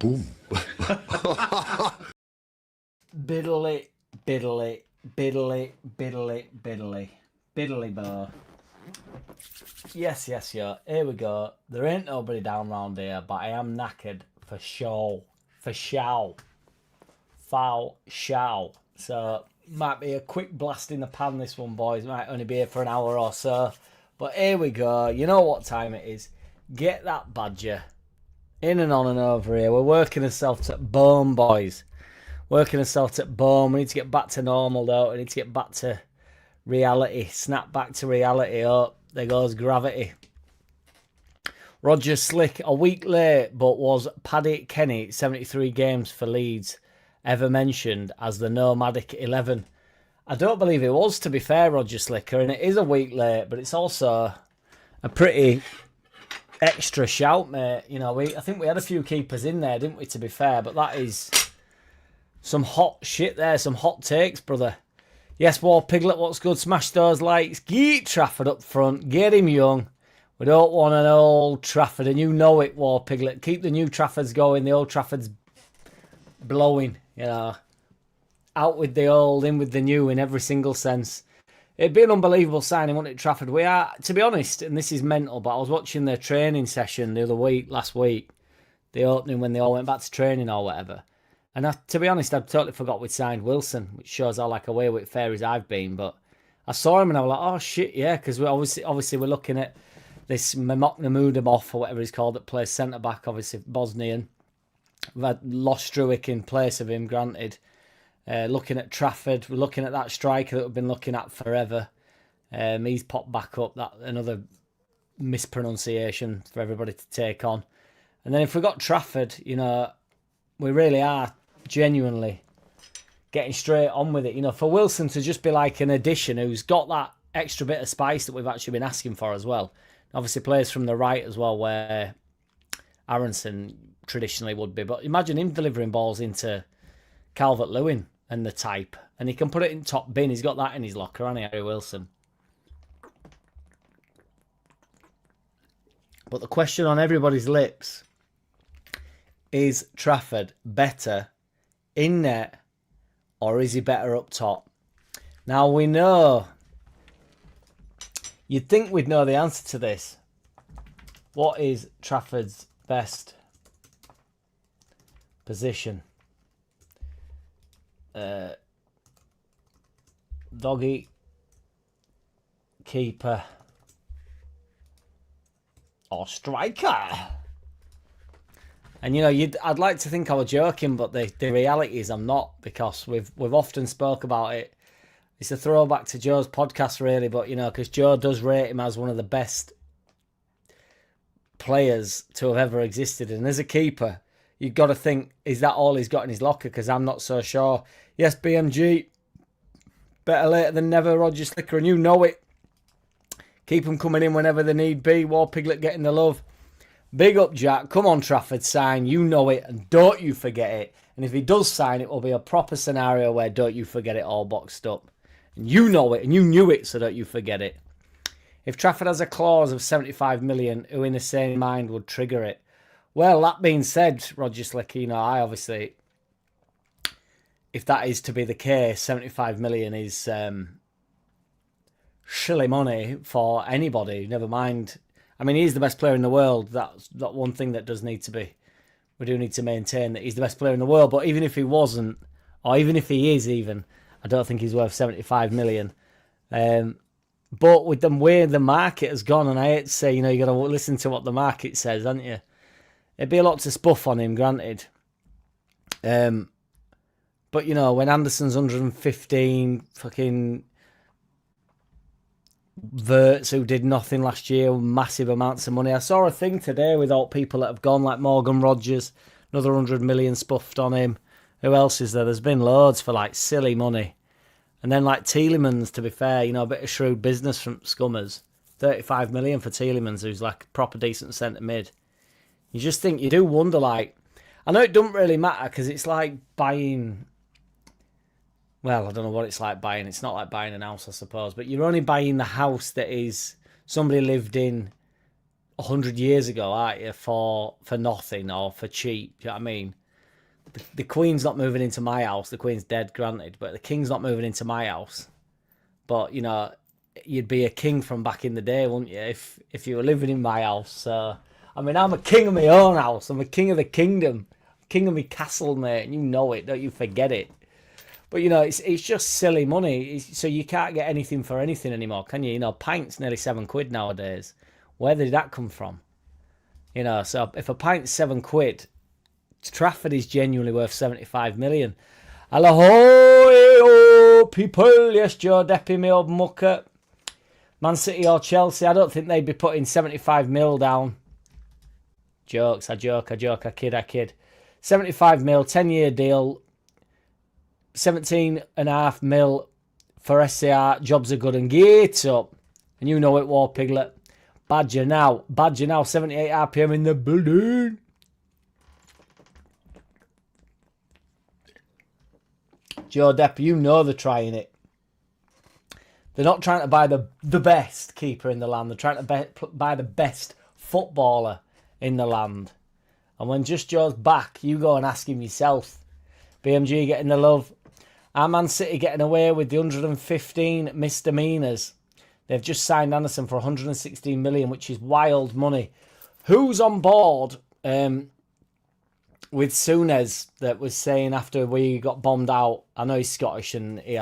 Boom. Biddly, biddly, biddly, biddly, biddly, biddly bar. Yes, yeah. Here we go. There ain't nobody down round here, but I am knackered for sure. For show. Foul show. So, might be a quick blast in the pan, this one, boys. Might only be here for an hour or so. But here we go. You know what time it is. Get that badger in and on and over here. We're working ourselves at bone, boys. Working ourselves at bone. We need to get back to normal, though. We need to get back to reality. Snap back to reality. Oh, there goes gravity. Roger Slick, a week late, but was Paddy Kenny, 73 games for Leeds, ever mentioned as the nomadic 11? I don't believe it was, to be fair, Roger Slicker, and it is a week late, but it's also a pretty extra shout, mate. You know, I think we had a few keepers in there, didn't we, to be fair, but that is some hot shit there, some hot takes, brother. Yes, War Piglet, what's good? Smash those likes. Get Trafford up front. Get him young. We don't want an old Trafford, and you know it, War Piglet. Keep the new Traffords going. The old Trafford's blowing, you know. Out with the old, in with the new in every single sense. It'd be an unbelievable signing, wouldn't it, Trafford? We are, to be honest, and this is mental, but I was watching their training session the other week, last week, the opening when they all went back to training or whatever. And to be honest, I'd totally forgot we'd signed Wilson, which shows how like away with fairies I've been. But I saw him and I was like, oh shit, yeah, because we obviously we're looking at this Memok Namudamov or whatever he's called that plays centre back, obviously Bosnian. We've had Lostruic in place of him, granted. Looking at Trafford, we're looking at that striker that we've been looking at forever. He's popped back up. That another mispronunciation for everybody to take on. And then if we got Trafford, you know, we really are genuinely getting straight on with it. You know, for Wilson to just be like an addition who's got that extra bit of spice that we've actually been asking for as well. Obviously plays from the right as well, where Aronson traditionally would be. But imagine him delivering balls into Calvert-Lewin and the type. And he can put it in top bin. He's got that in his locker, hasn't he, Harry Wilson? But the question on everybody's lips, is Trafford better in net or is he better up top? Now we know, you'd think we'd know the answer to this. What is Trafford's best position? Doggy, keeper, or striker? And you know, I'd like to think I was joking, but the reality is I'm not, because we've often spoke about it. It's a throwback to Joe's podcast, really, but you know, because Joe does rate him as one of the best players to have ever existed. And as a keeper, you've got to think, is that all he's got in his locker? Because I'm not so sure. Yes, BMG, better later than never, Roger Slicker, and you know it. Keep them coming in whenever they need be. War Piglet getting the love. Big up, Jack. Come on, Trafford, sign. You know it, and don't you forget it. And if he does sign, it will be a proper scenario where don't you forget it all boxed up. And you know it, and you knew it, so don't you forget it. If Trafford has a clause of 75 million, who in the same mind would trigger it? Well, that being said, Roger Slick, you know, I obviously, if that is to be the case, 75 million is silly money for anybody, never mind. I mean, he's the best player in the world. That's that one thing that does need to be. We do need to maintain that he's the best player in the world. But even if he wasn't, or even if he is even, I don't think he's worth 75 million. But with the way the market has gone, and I hate to say, you know, you got to listen to what the market says, haven't you? It'd be a lot to spuff on him, granted. But, you know, when Anderson's 115, fucking Verts, who did nothing last year, massive amounts of money. I saw a thing today with all people that have gone, like Morgan Rogers, another 100 million spuffed on him. Who else is there? There's been loads for, like, silly money. And then, like, Tielemans, to be fair, you know, a bit of shrewd business from Scummers. 35 million for Tielemans, who's, like, a proper decent centre mid. You just think, you do wonder, like, I know it doesn't really matter because it's like buying, well, I don't know what it's like buying. It's not like buying an house, I suppose, but you're only buying the house that is somebody lived in 100 years ago, aren't you, for nothing or for cheap. Do you know what I mean? The Queen's not moving into my house. The Queen's dead, granted, but the King's not moving into my house. But, you know, you'd be a king from back in the day, wouldn't you, if you were living in my house. So, I mean, I'm a king of my own house. I'm a king of the kingdom. King of my castle, mate. And you know it. Don't you forget it. But, you know, it's just silly money. So you can't get anything for anything anymore, can you? You know, pint's nearly £7 nowadays. Where did that come from? You know, so if a pint's £7, Trafford is genuinely worth 75 million. Hello, people. Yes, Joe Deppy, me old mucker. Man City or Chelsea, I don't think they'd be putting 75 mil down. Jokes, I joke, I kid. 75 mil, 10-year deal. 17.5 mil for SCR. Jobs are good and get up. And you know it, War Piglet. Badger now, 78 RPM in the building. Joe Depp, you know they're trying it. They're not trying to buy the best keeper in the land. They're trying to buy the best footballer in the land. And when Just Joe's back, you go and ask him yourself. BMG getting the love. Our Man City getting away with the 115 misdemeanors. They've just signed Anderson for 116 million, which is wild money. Who's on board with Souness that was saying after we got bombed out? I know he's Scottish and he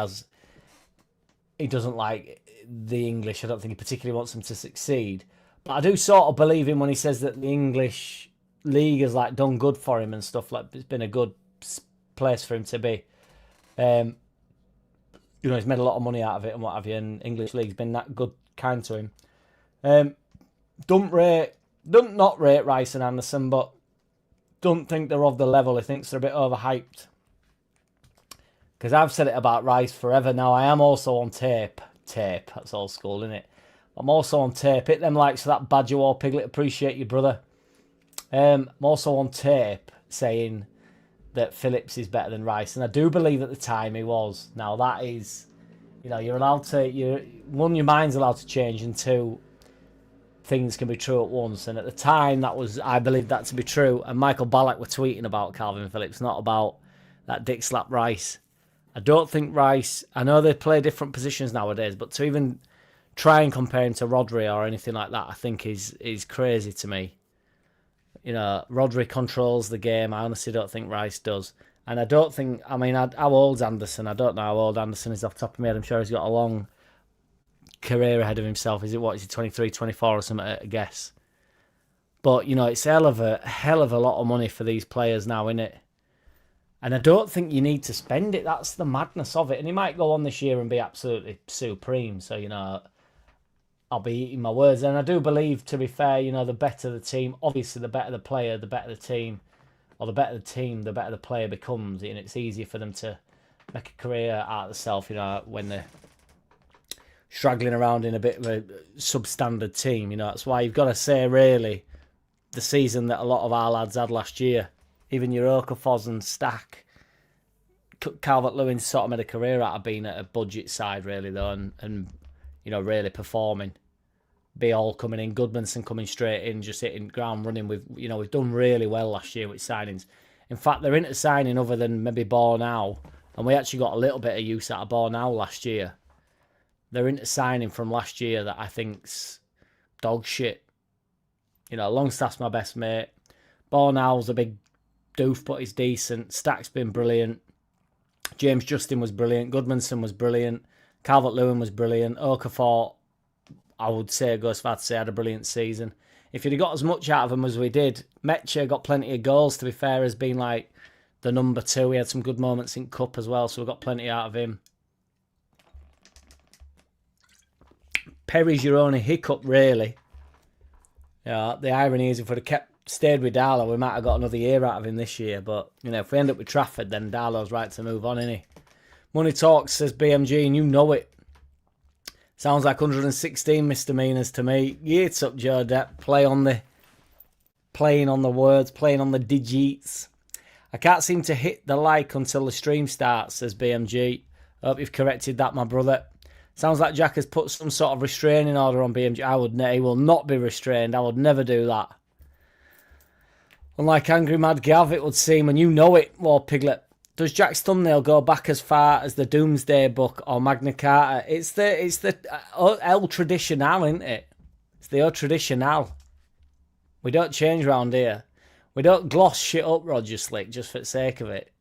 doesn't like the English. I don't think he particularly wants them to succeed. But I do sort of believe him when he says that the English league has like done good for him and stuff. Like it's been a good place for him to be. You know, he's made a lot of money out of it and what have you. And English league's been that good, kind to him. Don't not rate Rice and Anderson, but don't think they're of the level. He thinks they're a bit overhyped. Because I've said it about Rice forever now. I am also on tape. That's old school, isn't it? I'm also on tape. Hit them likes for that Badger War Piglet. Appreciate you, brother. I'm also on tape saying that Phillips is better than Rice. And I do believe at the time he was. Now, that is... You know, you're allowed to... One, your mind's allowed to change. And two, things can be true at once. And at the time, I believed that to be true. And Michael Ballack were tweeting about Calvin Phillips, not about that dick slap Rice. I don't think Rice... I know they play different positions nowadays, but to even try and compare him to Rodri or anything like that, I think is crazy to me. You know, Rodri controls the game. I honestly don't think Rice does. And I don't think... I mean, how old's Anderson? I don't know how old Anderson is off the top of my head. I'm sure he's got a long career ahead of himself. Is he 23, 24 or something, I guess. But, you know, it's a hell of a lot of money for these players now, isn't it? And I don't think you need to spend it. That's the madness of it. And he might go on this year and be absolutely supreme. So, you know, I'll be eating my words. And I do believe, to be fair, you know, the better the team, obviously the better the player, the better the team, or the better the team, the better the player becomes. And it's easier for them to make a career out of themselves, you know, when they're struggling around in a bit of a substandard team. You know, that's why you've got to say, really, the season that a lot of our lads had last year. Even your Okafor and Stack, Calvert-Lewin sort of made a career out of being at a budget side, really, though, and you know, really performing. Be all coming in, Goodmanson coming straight in, just hitting ground running. We've done really well last year with signings. In fact, they're into signing other than maybe Bornau, and we actually got a little bit of use out of Bornau last year. They're into signing from last year that I think's dog shit. You know, Longstaff's my best mate. Bornau's a big doof, but he's decent. Stack's been brilliant. James Justin was brilliant. Goodmanson was brilliant. Calvert-Lewin was brilliant. Okafor, I would say, goes as far to say, had a brilliant season. If you'd have got as much out of him as we did, Mecha got plenty of goals, to be fair, as being like the number 2. He had some good moments in Cup as well, so we got plenty out of him. Perry's your only hiccup, really. Yeah, the irony is if we'd have stayed with Darlow, we might have got another year out of him this year. But, you know, if we end up with Trafford, then Darlow's right to move on, isn't he? Money talks, says BMG, and you know it. Sounds like 116 misdemeanors to me. Yeats up, Joe Depp. Playing on the words, playing on the digits. I can't seem to hit the like until the stream starts, says BMG. Hope you've corrected that, my brother. Sounds like Jack has put some sort of restraining order on BMG. He will not be restrained. I would never do that. Unlike Angry Mad Gav, it would seem, and you know it, War Piglet. Does Jack's thumbnail go back as far as the Doomsday Book or Magna Carta? It's the El Tradicional, isn't it? It's the El Tradicional. We don't change round here. We don't gloss shit up, Roger Slick, just for the sake of it.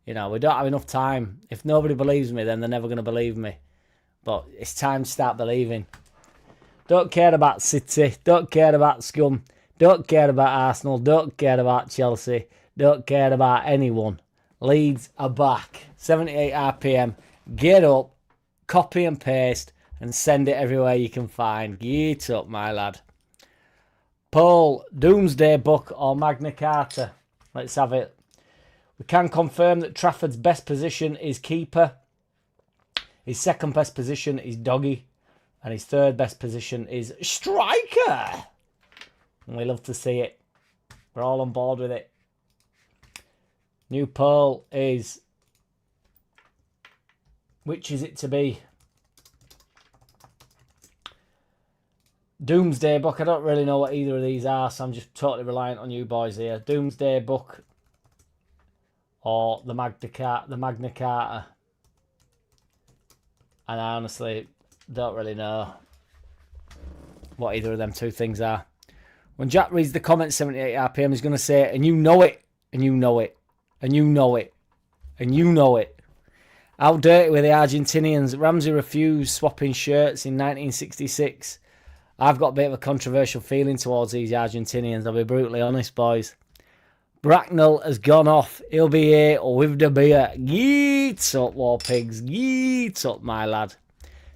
You know, we don't have enough time. If nobody believes me, then they're never going to believe me. But it's time to start believing. Don't care about City. Don't care about Scum. Don't care about Arsenal. Don't care about Chelsea. Don't care about anyone. Leeds are back. 78 RPM. Get up, copy and paste, and send it everywhere you can find. Get up, my lad. Paul, Doomsday Book or Magna Carta? Let's have it. We can confirm that Trafford's best position is keeper. His second best position is doggy. And his third best position is striker. And we love to see it. We're all on board with it. New poll is, which is it to be? Doomsday Book. I don't really know what either of these are, so I'm just totally reliant on you boys here. Doomsday Book or the Magna Carta. And I honestly don't really know what either of them two things are. When Jack reads the comments 78 RPM, he's going to say, and you know it, and you know it, and you know it, and you know it. How dirty were the Argentinians? Ramsey refused swapping shirts in 1966. I've got a bit of a controversial feeling towards these Argentinians, I'll be brutally honest, boys. Bracknell has gone off. He'll be here with the beer. Yeets up, War Pigs. Yeets up, my lad.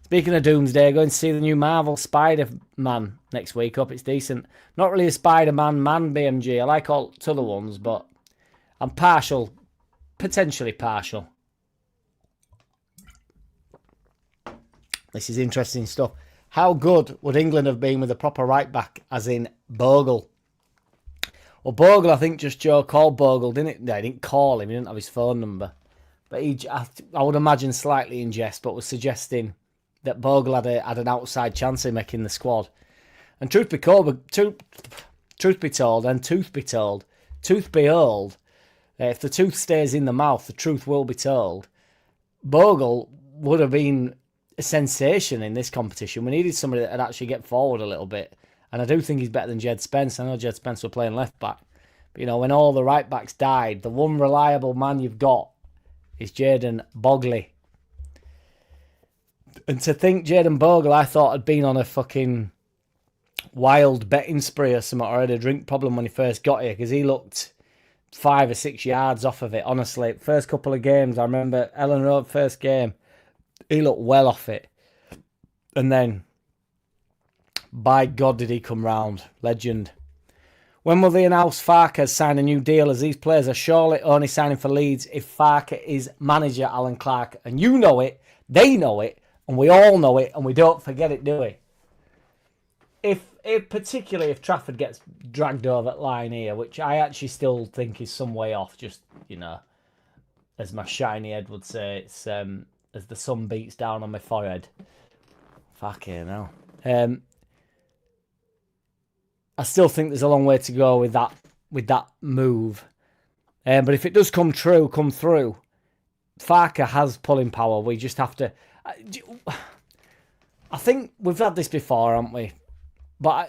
Speaking of Doomsday, going to see the new Marvel Spider-Man next week. Hope it's decent. Not really a Spider-Man man, BMG. I like all the other ones, but I'm partial. Potentially partial. This is interesting stuff. How good would England have been with a proper right-back, as in Bogle? Well, Bogle, I think just Joe called Bogle, didn't it? No, he didn't call him. He didn't have his phone number. But I would imagine slightly in jest, but was suggesting that Bogle had an outside chance of making the squad. And truth be told, truth be told, if the tooth stays in the mouth, the truth will be told. Bogle would have been a sensation in this competition. We needed somebody that would actually get forward a little bit. And I do think he's better than Jed Spence. I know Jed Spence were playing left back. But, you know, when all the right backs died, the one reliable man you've got is Jayden Bogle. And to think Jayden Bogle, I thought, had been on a fucking wild betting spree or something, or had a drink problem when he first got here, because he looked 5 or 6 yards off of it, honestly. First couple of games, I remember Ellen Road first game, he looked well off it. And then, by God, did he come round. Legend. When will they announce Farke sign a new deal, as these players are surely only signing for Leeds if Farke is manager, Alan Clark? And you know it, they know it, and we all know it, and we don't forget it, do we? Particularly if Trafford gets dragged over that line here, which I actually still think is some way off, just, you know, as my shiny head would say, it's as the sun beats down on my forehead. Fucking hell. I still think there's a long way to go with that move. But if it does come through, Farke has pulling power. We just have to... I think we've had this before, haven't we? But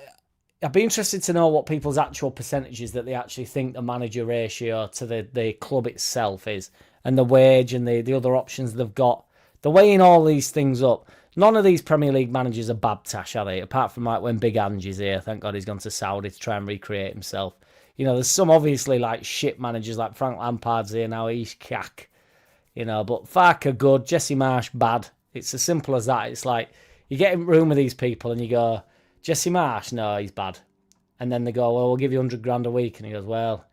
I'd be interested to know what people's actual percentages that they actually think the manager ratio to the club itself is, and the wage and the other options they've got. They're weighing all these things up. None of these Premier League managers are bad tash, are they? Apart from like when Big Angie's here. Thank God he's gone to Saudi to try and recreate himself. You know, there's some obviously like shit managers like Frank Lampard's here now. He's cack. You know, but Farke good. Jesse Marsh bad. It's as simple as that. It's like you get in a room with these people and you go, Jesse Marsh? No, he's bad. And then they go, well, we'll give you 100 grand a week. And he goes, well,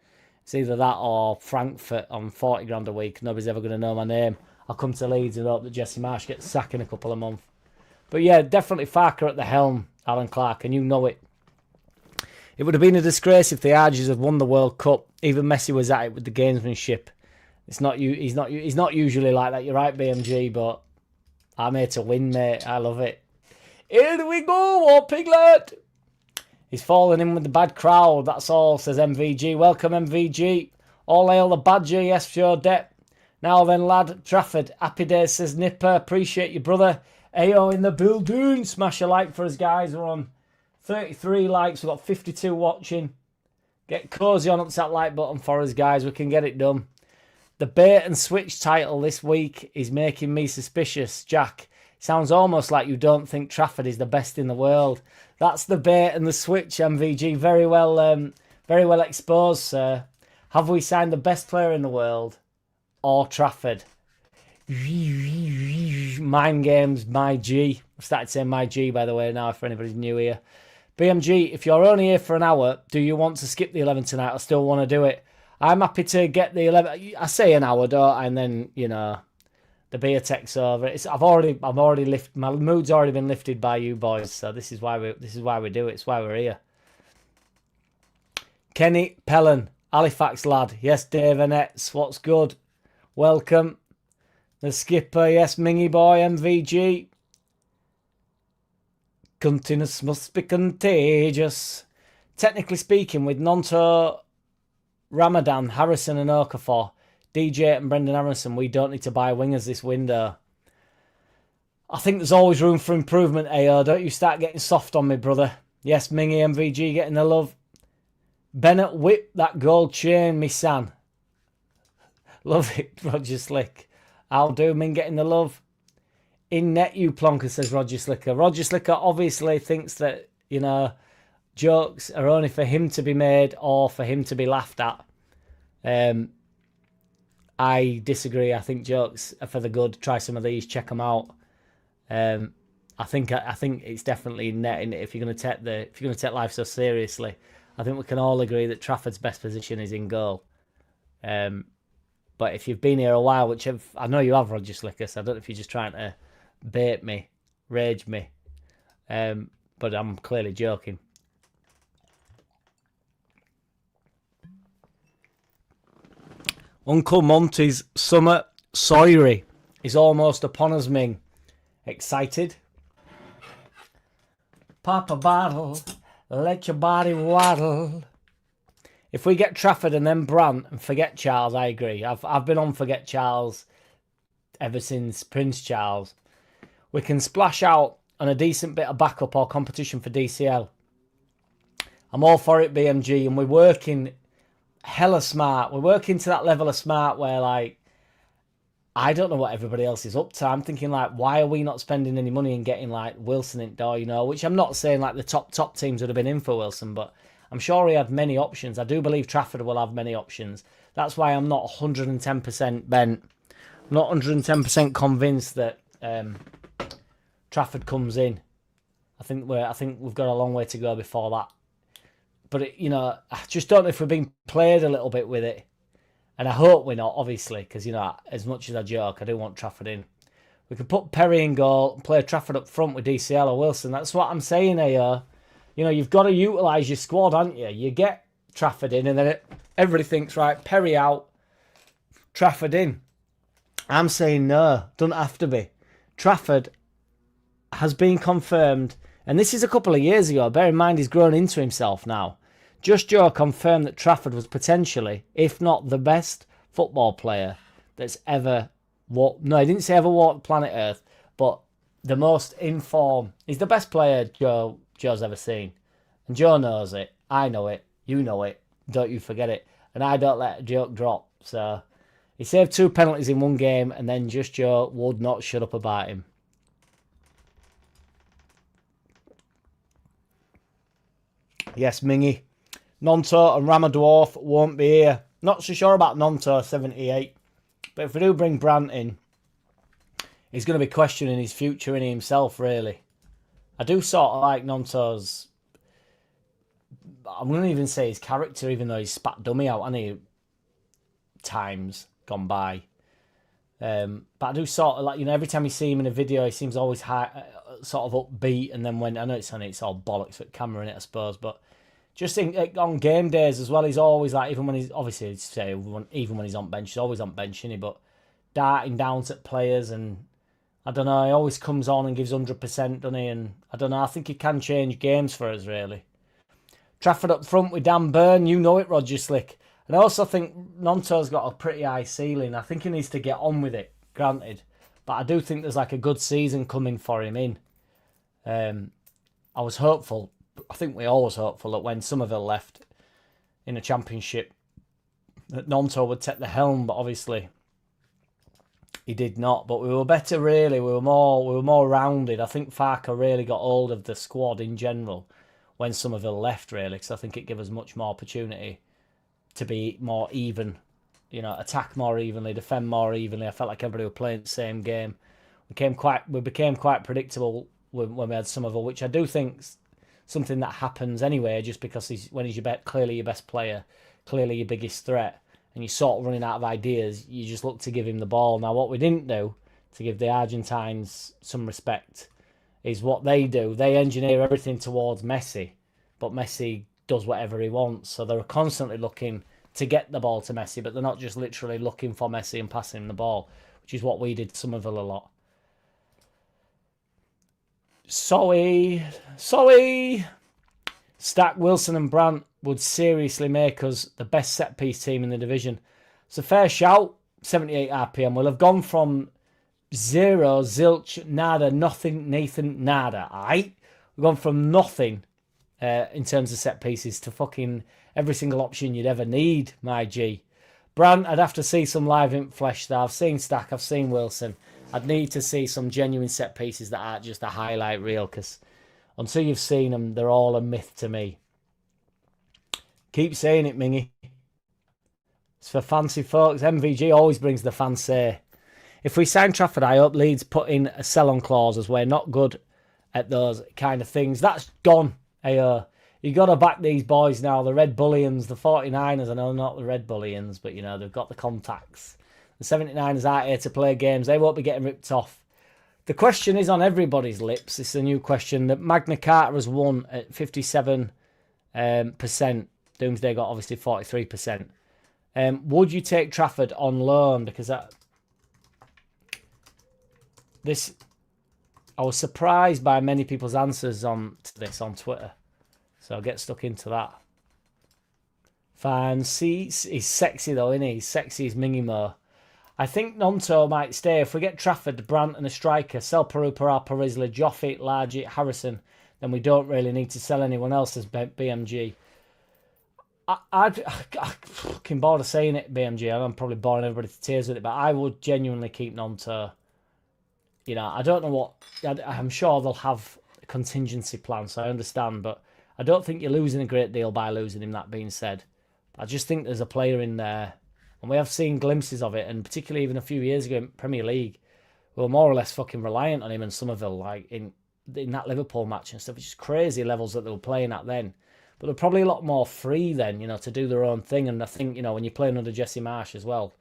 it's either that or Frankfurt on 40 grand a week. Nobody's ever going to know my name. I'll come to Leeds and hope that Jesse Marsh gets sacked in a couple of months. But yeah, definitely Farke at the helm, Alan Clark, and you know it. It would have been a disgrace if the Argies had won the World Cup. Even Messi was at it with the gamesmanship. He's not usually like that. You're right, BMG, but I'm here to win, mate. I love it. Here we go, War Piglet. He's falling in with the bad crowd. That's all, says MVG. Welcome, MVG. All hail the Badger. Yes, sure, Depp. Now then, lad. Trafford. Happy days, says Nipper. Appreciate you, brother. Ayo in the building. Smash a like for us, guys. We're on 33 likes. We've got 52 watching. Get cozy on up to that like button for us, guys. We can get it done. The bait and switch title this week is making me suspicious, Jack. Sounds almost like you don't think Trafford is the best in the world. That's the bait and the switch, MVG. Very well exposed, sir. Have we signed the best player in the world or Trafford? Mind games, my G. I've started saying my G, by the way, now for anybody's new here. BMG, if you're only here for an hour, do you want to skip the 11 tonight? I still want to do it. I'm happy to get the 11. I say an hour, don't I? And then, you know, the beer takes over. I've already lifted. My mood's already been lifted by you boys. So this is why we do it. It's why we're here. Kenny Pellon, Halifax lad. Yes, Dave Annetts. What's good? Welcome. The skipper. Yes, Mingy boy. MVG. Continuous must be contagious. Technically speaking, with Nonto, Ramadan, Harrison and Okafor, DJ and Brendan Aronson, we don't need to buy wingers this window. I think there's always room for improvement, AO. Don't you start getting soft on me, brother. Yes, Mingy MVG getting the love. Bennett whip that gold chain, me san. Love it, Roger Slick. I'll do, Ming getting the love. In net, you plonker, says Roger Slicker. Roger Slicker obviously thinks that, you know, jokes are only for him to be made or for him to be laughed at. I disagree. I think jokes are for the good. Try some of these. Check them out. I think it's definitely net in it if you're going to take life so seriously. I think we can all agree that Trafford's best position is in goal. But if you've been here a while, which I know you have, Roger Slicker, so I don't know if you're just trying to bait me, rage me. But I'm clearly joking. Uncle Monty's summer soiry is almost upon us, Ming. Excited? Pop a bottle, let your body waddle. If we get Trafford and then Brandt and forget Charles, I agree. I've been on forget Charles ever since Prince Charles. We can splash out on a decent bit of backup or competition for DCL. I'm all for it, BMG, and we're working hella smart. We're working to that level of smart where, like, I don't know what everybody else is up to. I'm thinking, like, why are we not spending any money and getting, like, Wilson in door, you know? Which I'm not saying, like, the top teams would have been in for Wilson, but I'm sure he had many options. I do believe Trafford will have many options. That's why I'm not 110% bent. I'm not 110% convinced that Trafford comes in. I think we've got a long way to go before that. But, you know, I just don't know if we're being played a little bit with it. And I hope we're not, obviously, because, you know, as much as I joke, I do want Trafford in. We could put Perry in goal and play Trafford up front with DCL or Wilson. That's what I'm saying here. You know, you've got to utilise your squad, haven't you? You get Trafford in and then everybody thinks, right, Perry out, Trafford in. I'm saying no, doesn't have to be. Trafford has been confirmed, and this is a couple of years ago. Bear in mind, he's grown into himself now. Just Joe confirmed that Trafford was potentially, if not the best football player that's ever walked. No, he didn't say ever walked planet Earth, but the most in form. He's the best player Joe's ever seen. And Joe knows it. I know it. You know it. Don't you forget it. And I don't let a joke drop. So he saved 2 penalties in one game, and then Just Joe would not shut up about him. Yes, Mingy. Nonto and Ramadwarf won't be here. Not so sure about Nonto 78. But if we do bring Brandt in, he's going to be questioning his future in himself, really. I do sort of like Nonto's, I'm going to even say his character, even though he's spat dummy out, hasn't he? Times gone by. But I do sort of like, you know, every time you see him in a video, he seems always high, sort of upbeat. And then when, I know it's all bollocks with camera in it, I suppose, but just on game days as well, he's always like, even when he's, obviously, say, even when he's on bench, he's always on bench, isn't he? But darting down to players and I don't know, he always comes on and gives 100%, doesn't he? And I don't know, I think he can change games for us, really. Trafford up front with Dan Burn, you know it, Roger Slick. And I also think Nonto's got a pretty high ceiling. I think he needs to get on with it, granted. But I do think there's like a good season coming for him in. I was hopeful, I think we all was hopeful that when Somerville left in a championship, that Nonto would take the helm, but obviously he did not. But we were better, really. We were more rounded. I think Farker really got hold of the squad in general when Somerville left, really, because I think it gave us much more opportunity to be more even, attack more evenly, defend more evenly. I felt like everybody were playing the same game. We became quite predictable when we had Somerville, which I do think's something that happens anyway, just because he's clearly your best player, clearly your biggest threat, and you're sort of running out of ideas. You just look to give him the ball. Now, what we didn't do, to give the Argentines some respect, is what they do. They engineer everything towards Messi, but Messi does whatever he wants. So they're constantly looking to get the ball to Messi, but they're not just literally looking for Messi and passing him the ball, which is what we did to Somerville a lot. Sorry. Stack, Wilson and Brandt would seriously make us the best set-piece team in the division. It's a fair shout, 78 RPM. We'll have gone from 0, zilch, nada, nothing, Nathan, nada, aight? We've gone from nothing in terms of set-pieces to fucking every single option you'd ever need, my G. Brandt, I'd have to see some live in flesh there. I've seen Stack, I've seen Wilson. I'd need to see some genuine set pieces that aren't just a highlight reel, because until you've seen them, they're all a myth to me. Keep saying it, Mingy. It's for fancy folks. MVG always brings the fancy. If we sign Trafford, I hope Leeds put in a sell-on clause, as we're not good at those kind of things. That's gone. Hey, you got to back these boys now. The Red Bullions, the 49ers. I know not the Red Bullions, but they've got the contacts. The 79ers aren't here to play games. They won't be getting ripped off. The question is on everybody's lips. It's a new question that Magna Carta has won at 57%. Doomsday got obviously 43%. Would you take Trafford on loan? Because I was surprised by many people's answers to this on Twitter. So I'll get stuck into that. Fine. See, he's sexy though, isn't he? He's sexy as Mingy Mo. I think Nonto might stay. If we get Trafford, Brandt and a striker, sell Peru, Parra, Parisla, Joffe, Largy, Harrison, then we don't really need to sell anyone else as BMG. I'm fucking bored of saying it, BMG. I'm probably boring everybody to tears with it, but I would genuinely keep Nonto. I don't know what... I'm sure they'll have a contingency plan, so I understand, but I don't think you're losing a great deal by losing him, that being said. I just think there's a player in there, and we have seen glimpses of it, and particularly even a few years ago in Premier League, we were more or less fucking reliant on him and Somerville, like in that Liverpool match and stuff. It's just crazy levels that they were playing at then. But they're probably a lot more free then, to do their own thing. And I think, when you're playing under Jesse Marsh as well,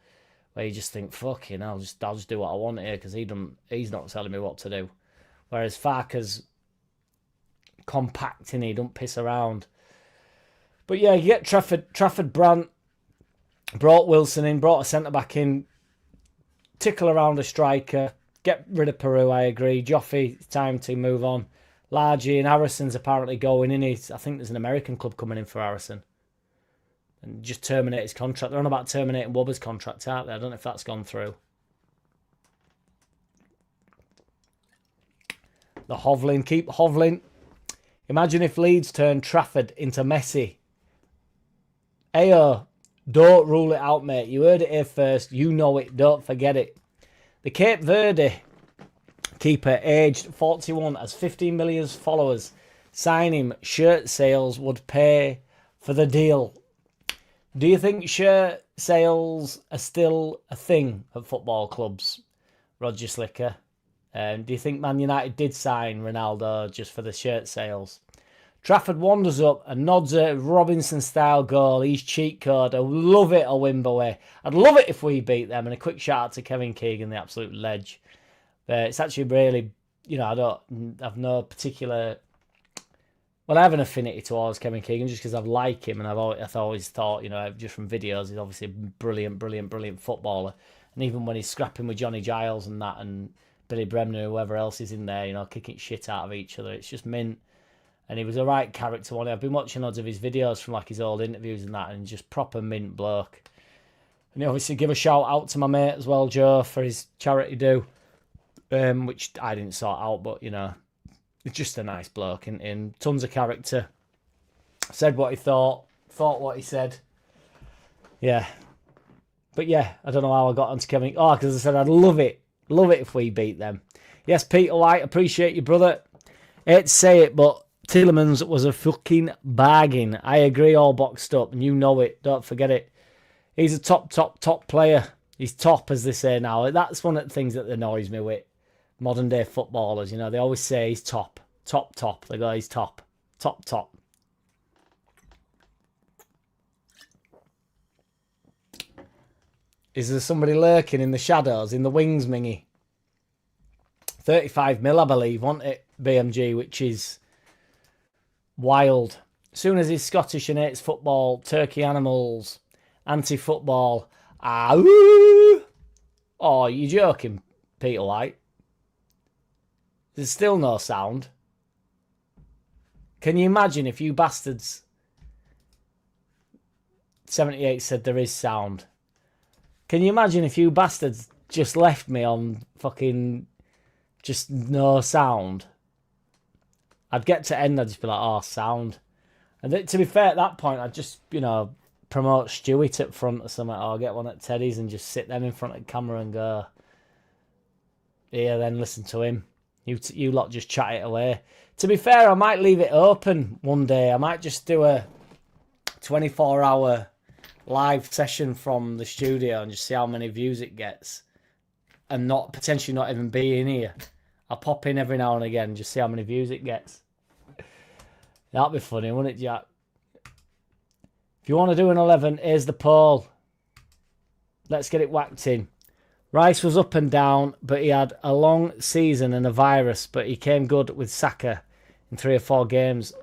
where you just think, fucking, I'll just do what I want here because he's not telling me what to do. Whereas Farker's compact and he don't piss around. But yeah, you get Trafford, Brandt, brought Wilson in, brought a centre-back in, tickle around a striker, get rid of Peru, I agree. Joffe, it's time to move on. Largy and Harrison's apparently going in. I think there's an American club coming in for Harrison. And just terminate his contract. They're on about terminating Wobber's contract, aren't they? I don't know if that's gone through. The Hovlin, keep Hovlin. Imagine if Leeds turned Trafford into Messi. Ayo, don't rule it out, mate. You heard it here first. You know it. Don't forget it. The Cape Verde keeper, aged 41, has 15 million followers. Sign him. Shirt sales would pay for the deal. Do you think shirt sales are still a thing at football clubs, Roger Slicker? Do you think Man United did sign Ronaldo just for the shirt sales? Trafford wanders up and nods a Robinson-style goal. He's cheat code. I love it, a Wimberway. I'd love it if we beat them. And a quick shout out to Kevin Keegan, the absolute ledge. It's actually really, I have no particular... Well, I have an affinity towards Kevin Keegan just because I like him, and I've always thought, just from videos, he's obviously a brilliant footballer. And even when he's scrapping with Johnny Giles and that, and Billy Bremner, whoever else is in there, you know, kicking shit out of each other. It's just mint. And he was a right character one. I've been watching loads of his videos from like his old interviews and that, and just proper mint bloke. And obviously give a shout out to my mate as well, Joe, for his charity do, which I didn't sort out, but you know, it's just a nice bloke and tons of character. Said what he thought what he said. Yeah. But yeah, I don't know how I got onto Kevin. Oh, because I said I'd love it if we beat them. Yes, Peter White, appreciate you, brother. Hate to say it, but Tielemans was a fucking bargain. I agree, all boxed up, and you know it. Don't forget it. He's a top player. He's top, as they say now. That's one of the things that annoys me with modern day footballers. You know, they always say he's top. They go, he's top. Is there somebody lurking in the shadows, in the wings, Mingy? 35 mil, I believe, wasn't it? BMG, which is wild. As soon as he's Scottish and hates football, turkey animals, anti-football. Oh, you joking, Peter White? There's still no sound. Can you imagine if you bastards... 78 said there is sound. Can you imagine if you bastards just left me on fucking just no sound? I'd get to end, I'd just be like, oh, sound. And to be fair, at that point, I'd just, you know, promote Stewie up front or something, or get one at Teddy's and just sit them in front of the camera and go, yeah, then listen to him. You lot just chat it away. To be fair, I might leave it open one day. I might just do a 24-hour live session from the studio and just see how many views it gets, and potentially not even be in here. I'll pop in every now and again and just see how many views it gets. That'd be funny, wouldn't it, Jack? If you want to do an 11, here's the poll. Let's get it whacked in. Rice was up and down, but he had a long season and a virus, but he came good with Saka in 3 or 4 games.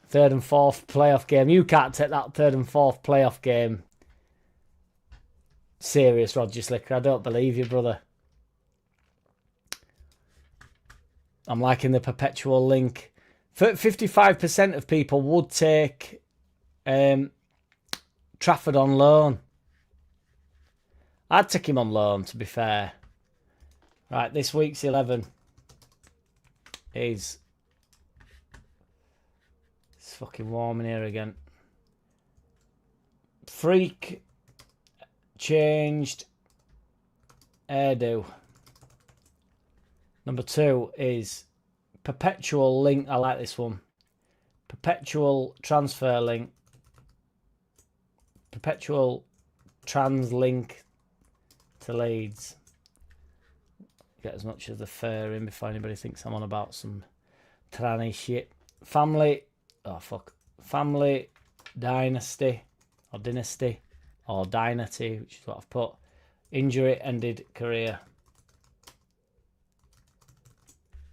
Third and fourth playoff game. You can't take that third and fourth playoff game serious, Roger Slicker. I don't believe you, brother. I'm liking the perpetual link. 55% of people would take Trafford on loan. I'd take him on loan, to be fair. Right, this week's 11 is... It's fucking warm in here again. Freak changed hairdo. Number 2 is perpetual link. I like this one. Perpetual transfer link. Perpetual trans link to Leeds. Get as much of the fur in before anybody thinks I'm on about some tranny shit. Family. Oh, fuck. Family, dynasty, or dynasty, or dynasty, which is what I've put. Injury ended career.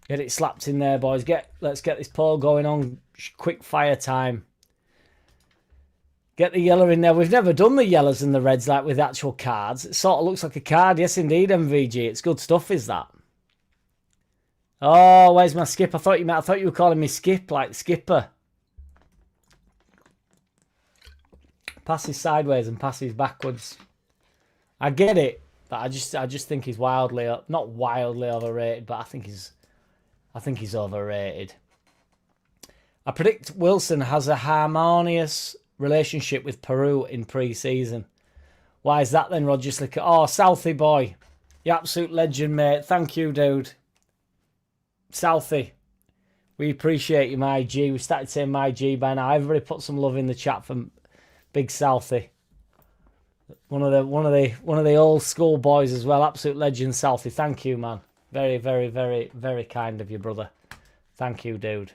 Get it slapped in there, boys. Let's get this poll going on. Quick fire time. Get the yellow in there. We've never done the yellows and the reds like with actual cards. It sort of looks like a card. Yes, indeed, MVG. It's good stuff, is that? Oh, where's my skip? I thought you were calling me Skip, like Skipper. Passes sideways and passes backwards. I get it, but I just think he's not wildly overrated, but I think he's overrated. I predict Wilson has a harmonious relationship with Peru in pre-season. Why is that then, Roger Slicker? Oh, Southie boy. You absolute legend, mate. Thank you, dude. Southie. We appreciate you, my G. We started saying my G by now. Everybody put some love in the chat for Big Southie. One of the old school boys as well. Absolute legend, Southie. Thank you, man. Very, very, very, very kind of you, brother. Thank you, dude.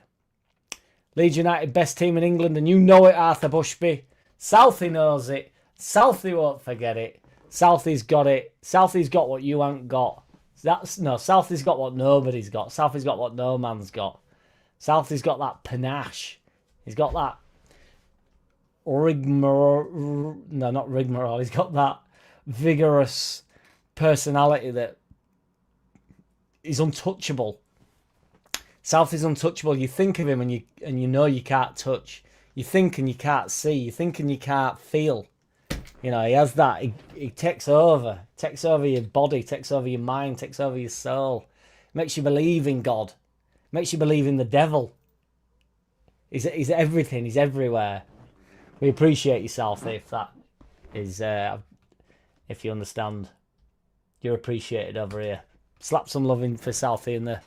Leeds United, best team in England, and you know it, Arthur Bushby. Southie knows it. Southie won't forget it. Southie's got it. Southie's got what you ain't got. Southie's got what nobody's got. Southie's got what no man's got. Southie's got that panache. He's got that rigmarole. No, not rigmarole. He's got that vigorous personality that he's untouchable. South is untouchable. You think of him and you know you can't touch. You think and you can't see. You think and you can't feel. You know, he has that. He takes over. Takes over your body. Takes over your mind. Takes over your soul. Makes you believe in God. Makes you believe in the devil. He's everything. He's everywhere. We appreciate you, Southie, if that is... if you understand. You're appreciated over here. Slap some loving for Southie in the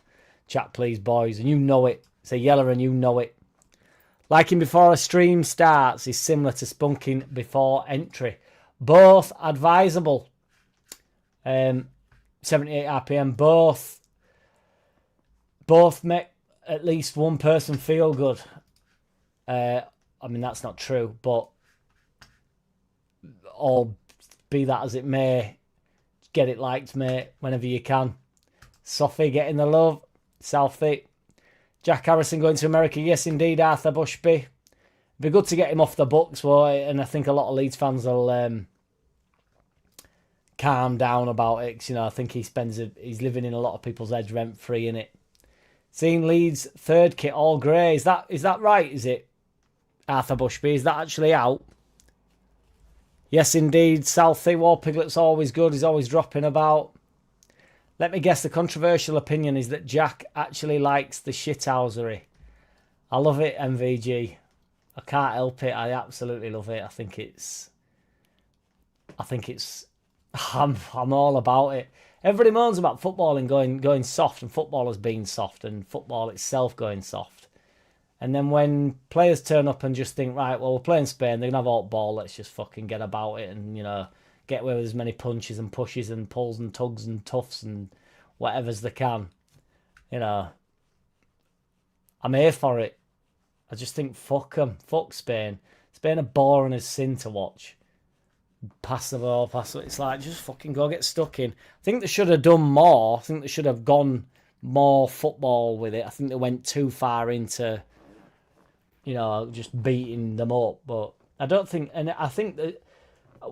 chat, please, boys. And you know it. Say Yeller and you know it. Liking before a stream starts is similar to spunking before entry. Both advisable. 78 RPM. Both make at least one person feel good. I mean, that's not true, but... Or be that as it may, get it liked, mate, whenever you can. Sophie getting the love. Southie. Jack Harrison going to America. Yes, indeed, Arthur Bushby. Be good to get him off the books, and I think a lot of Leeds fans will calm down about it. 'Cause, you know, I think he's living in a lot of people's heads rent-free, innit? Seeing Leeds' third kit all grey. Is that right, is it, Arthur Bushby? Is that actually out? Yes, indeed. Southie. War Piglet's always good. He's always dropping about. Let me guess, the controversial opinion is that Jack actually likes the shithousery. I love it, MVG. I can't help it. I absolutely love it. I think it's... I'm all about it. Everybody moans about footballing going soft and footballers being soft and football itself going soft. And then when players turn up and just think, right, well, we're playing Spain, they're going to have alt ball, let's just fucking get about it and, you know, get away with as many punches and pushes and pulls and tugs and toughs and whatever as they can. You know, I'm here for it. I just think, fuck them. Fuck Spain. Spain are boring as sin to watch. Pass the ball, pass it. It's like, just fucking go get stuck in. I think they should have done more. I think they should have gone more football with it. I think they went too far into, you know, just beating them up. But I don't think... And I think that...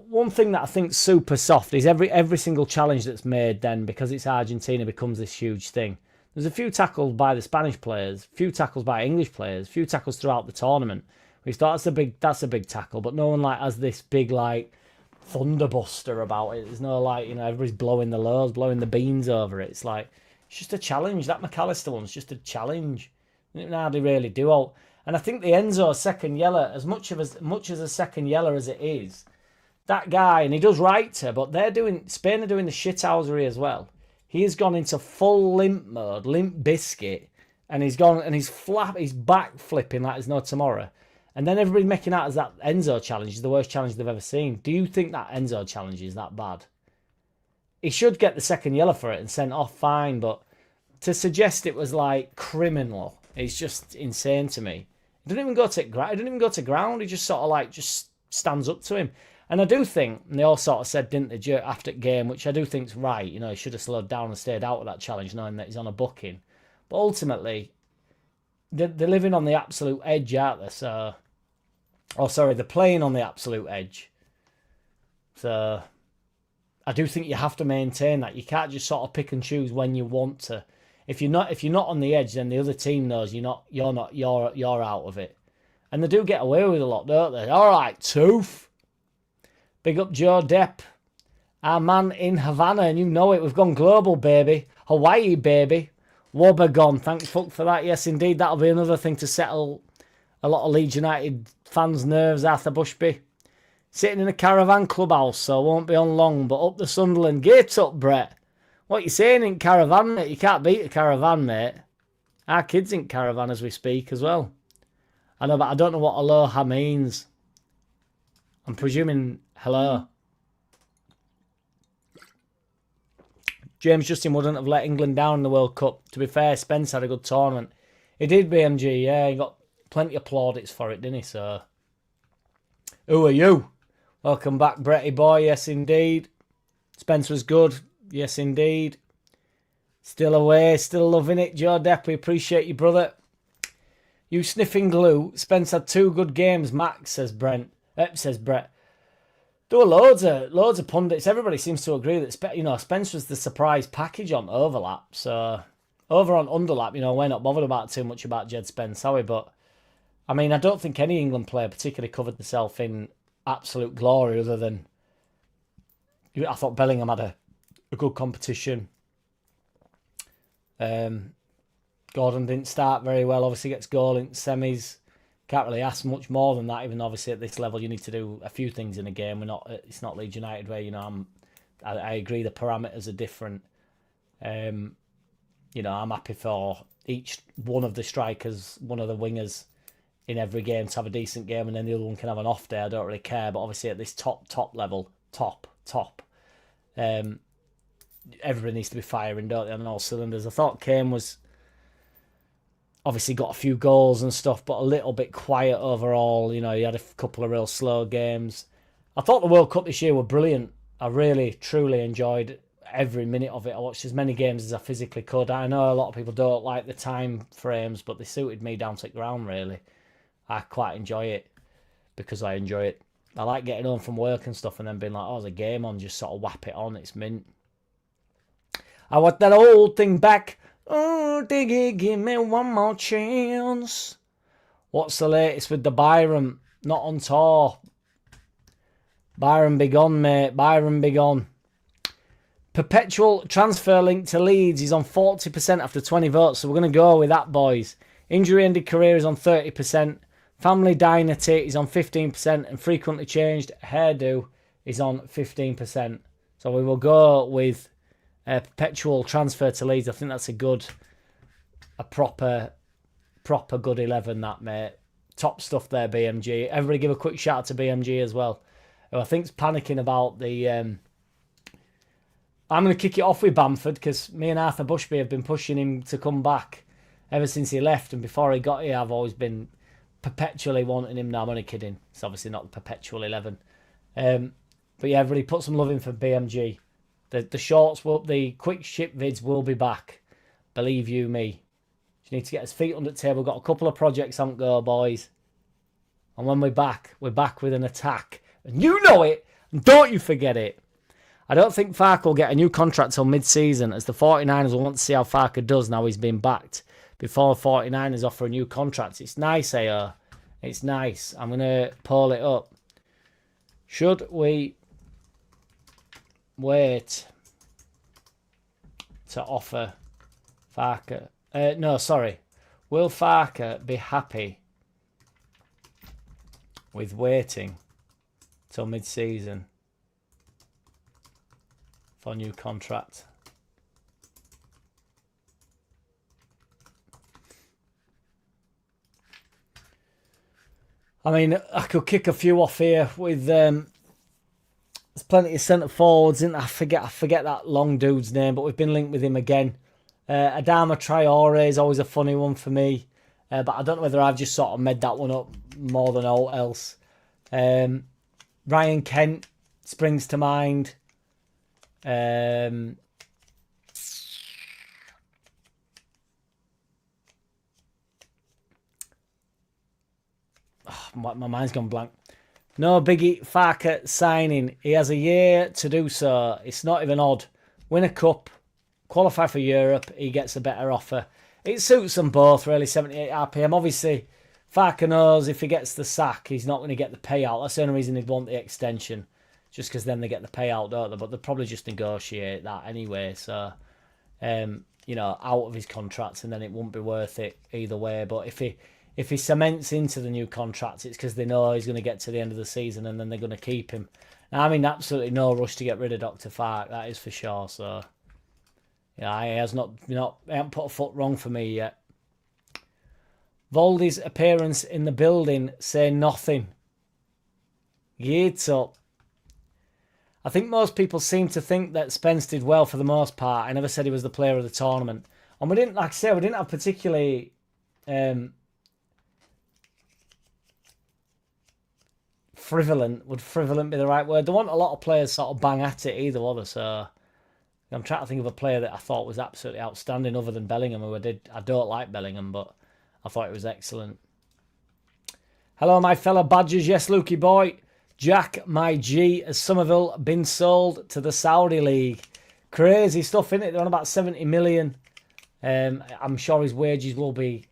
One thing that I think's super soft is every single challenge that's made then, because it's Argentina, becomes this huge thing. There's a few tackles by the Spanish players, a few tackles by English players, a few tackles throughout the tournament. We thought that's a big tackle, but no one like has this big like thunderbuster about it. There's no like, you know, everybody's blowing the lows, blowing the beans over it. It's like, it's just a challenge. That McAllister one's just a challenge. They didn't hardly really do out. And I think the Enzo second yellow, as much as a second yellow as it is, that guy, and he does right to, but Spain are doing the shithousery as well. He has gone into full limp mode, limp biscuit, and he's back flipping like there's no tomorrow. And then everybody making out as that Enzo challenge is the worst challenge they've ever seen. Do you think that Enzo challenge is that bad? He should get the second yellow for it and sent off fine, but to suggest it was like criminal, it's just insane to me. He didn't even go to ground. He just sort of like just stands up to him. And I do think, and they all sort of said, didn't they, after the game, which I do think's right, you know, he should have slowed down and stayed out of that challenge, knowing that he's on a booking. But ultimately, they're living on the absolute edge, aren't they? So, they're playing on the absolute edge. So, I do think you have to maintain that. You can't just sort of pick and choose when you want to. If you're not on the edge, then the other team knows you're out of it. And they do get away with a lot, don't they? All right, Tooth. Big up Joe Depp, our man in Havana, and you know it. We've gone global, baby. Hawaii, baby. Wobbegone. Thank fuck for that. Yes, indeed. That'll be another thing to settle a lot of Leeds United fans' nerves, Arthur Bushby. Sitting in a caravan clubhouse, so won't be on long, but up the Sunderland. Get up, Brett. What you saying in caravan, mate? You can't beat a caravan, mate. Our kid's in caravan as we speak as well. I know, but I don't know what aloha means. I'm presuming hello. James Justin wouldn't have let England down in the World Cup. To be fair, Spence had a good tournament. He did, BMG, yeah. He got plenty of plaudits for it, didn't he, sir? Who are you? Welcome back, Bretty boy. Yes, indeed. Spence was good. Yes, indeed. Still away, still loving it. Joe Depp, we appreciate you, brother. You sniffing glue. Spence had 2 good games, Max, says Brett. There were loads of pundits. Everybody seems to agree that Spence was the surprise package on Overlap. So over on Underlap, we're not bothered about too much about Jed Spence, are we? But I mean, I don't think any England player particularly covered themselves in absolute glory, other than I thought Bellingham had a good competition. Gordon didn't start very well. Obviously, gets goal in semis. Can't really ask much more than that. Even obviously at this level, you need to do a few things in a game. It's not Leeds United where I agree the parameters are different. I'm happy for each one of the strikers, one of the wingers in every game to have a decent game, and then the other one can have an off day. I don't really care. But obviously at this top level, everybody needs to be firing, don't they, on all cylinders. I thought Kane was obviously got a few goals and stuff, but a little bit quiet overall. He had a couple of real slow games. I thought the World Cup this year were brilliant. I really, truly enjoyed every minute of it. I watched as many games as I physically could. I know a lot of people don't like the time frames, but they suited me down to the ground, really. I quite enjoy it because I enjoy it. I like getting home from work and stuff and then being like, there's a game on, just sort of whap it on. It's mint. I want that old thing back. Oh, Diggy, give me one more chance. What's the latest with the Byron? Not on tour. Byron be gone, mate. Byron be gone. Perpetual transfer link to Leeds is on 40% after 20 votes, so we're going to go with that, boys. Injury-ended career is on 30%. Family dynasty is on 15%. And frequently changed hairdo is on 15%. So we will go with perpetual transfer to Leeds. I think that's a proper good 11, that, mate. Top stuff there, BMG. Everybody give a quick shout out to BMG as well, who I think's panicking about the... I'm going to kick it off with Bamford because me and Arthur Bushby have been pushing him to come back ever since he left, and before he got here I've always been perpetually wanting him. No, I'm only kidding. It's obviously not the perpetual 11. But yeah, everybody put some love in for BMG. The shorts the quick ship vids will be back. Believe you me. You need to get his feet under the table. We've got a couple of projects on go, boys. And when we're back with an attack. And you know it, and don't you forget it. I don't think Farke will get a new contract till mid-season, as the 49ers will want to see how Farke does now he's been backed before the 49ers offer a new contract. It's nice, AO. It's nice. I'm going to pull it up. Should we wait to offer Farke? No, sorry. Will Farke be happy with waiting till mid-season for a new contract? I mean, I could kick a few off here with there's plenty of centre forwards, isn't there? I forget that long dude's name, but we've been linked with him again. Adama Traore is always a funny one for me, but I don't know whether I've just sort of made that one up more than all else. Ryan Kent springs to mind. My mind's gone blank. No biggie Farke signing. He has a year to do so. It's not even odd. Win a cup, qualify for Europe, he gets a better offer. It suits them both, really, 78 RPM. Obviously, Farke knows if he gets the sack, he's not going to get the payout. That's the only reason he'd want the extension. Just because then they get the payout, don't they? But they'll probably just negotiate that anyway. So, out of his contracts, and then it won't be worth it either way. But if he cements into the new contract, it's because they know he's going to get to the end of the season and then they're going to keep him. Now, I'm in absolutely no rush to get rid of Dr. Farke, that is for sure. So, yeah, he hasn't put a foot wrong for me yet. Voldy's appearance in the building say nothing. Yeats up. I think most people seem to think that Spence did well for the most part. I never said he was the player of the tournament. And we didn't have particularly... frivolent. Would frivolent be the right word? There weren't a lot of players sort of bang at it either, were there? So I'm trying to think of a player that I thought was absolutely outstanding other than Bellingham, who I don't like Bellingham, but I thought it was excellent. Hello, my fellow Badgers. Yes, Lukey boy. Jack, my G, has Somerville been sold to the Saudi League? Crazy stuff, isn't it? They're on about 70 million. I'm sure his wages will be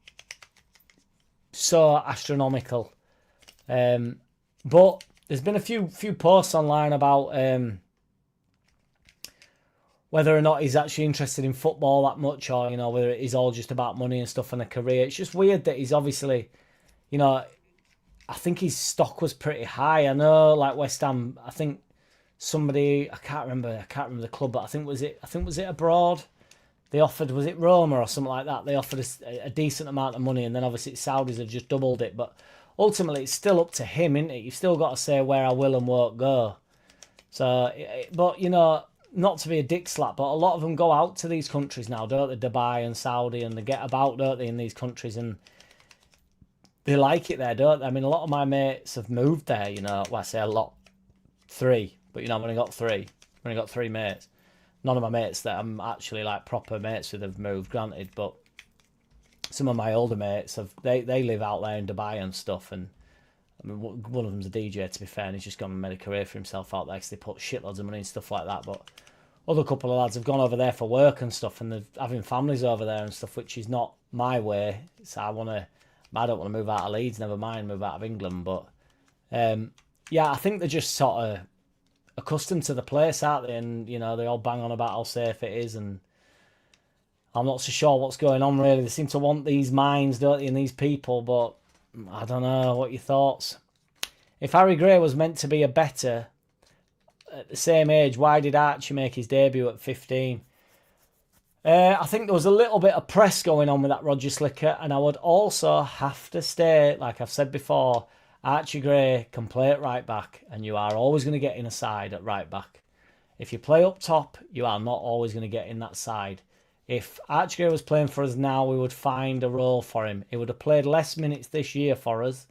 so astronomical. But there's been a few posts online about whether or not he's actually interested in football that much, or whether it is all just about money and stuff and a career. It's just weird that he's obviously, I think his stock was pretty high. I know, like West Ham, I think somebody, I can't remember the club, but I think was it abroad. They offered, was it Roma or something like that? They offered a decent amount of money, and then obviously Saudis have just doubled it. But ultimately, it's still up to him, isn't it? You've still got to say where I will and won't go. So, but not to be a dick slap, but a lot of them go out to these countries now, don't they? Dubai and Saudi, and they get about, don't they, in these countries, and they like it there, don't they? I mean, a lot of my mates have moved there, Well, I say a lot, 3, but I've only got 3. I've only got 3 mates. None of my mates that I'm actually like proper mates with have moved, granted, but some of my older mates they live out there in Dubai and stuff, and I mean, one of them's a DJ, to be fair, and he's just gone and made a career for himself out there because they put shitloads of money and stuff like that. But other couple of lads have gone over there for work and stuff, and they're having families over there and stuff, which is not my way. So I don't want to move out of Leeds, never mind move out of England. But yeah, I think they're just sort of accustomed to the place, aren't they? And they all bang on about how safe it is, and I'm not so sure what's going on really. They seem to want these minds, don't they, and these people, but I don't know. What are your thoughts? If Harry Gray was meant to be a better at the same age, why did Archie make his debut at 15? I think there was a little bit of press going on with that Roger Slicker, and I would also have to state, like I've said before, Archie Gray can play at right back, and you are always going to get in a side at right back. If you play up top, you are not always going to get in that side. If Archie Gray was playing for us now, we would find a role for him. He would have played less minutes this year for us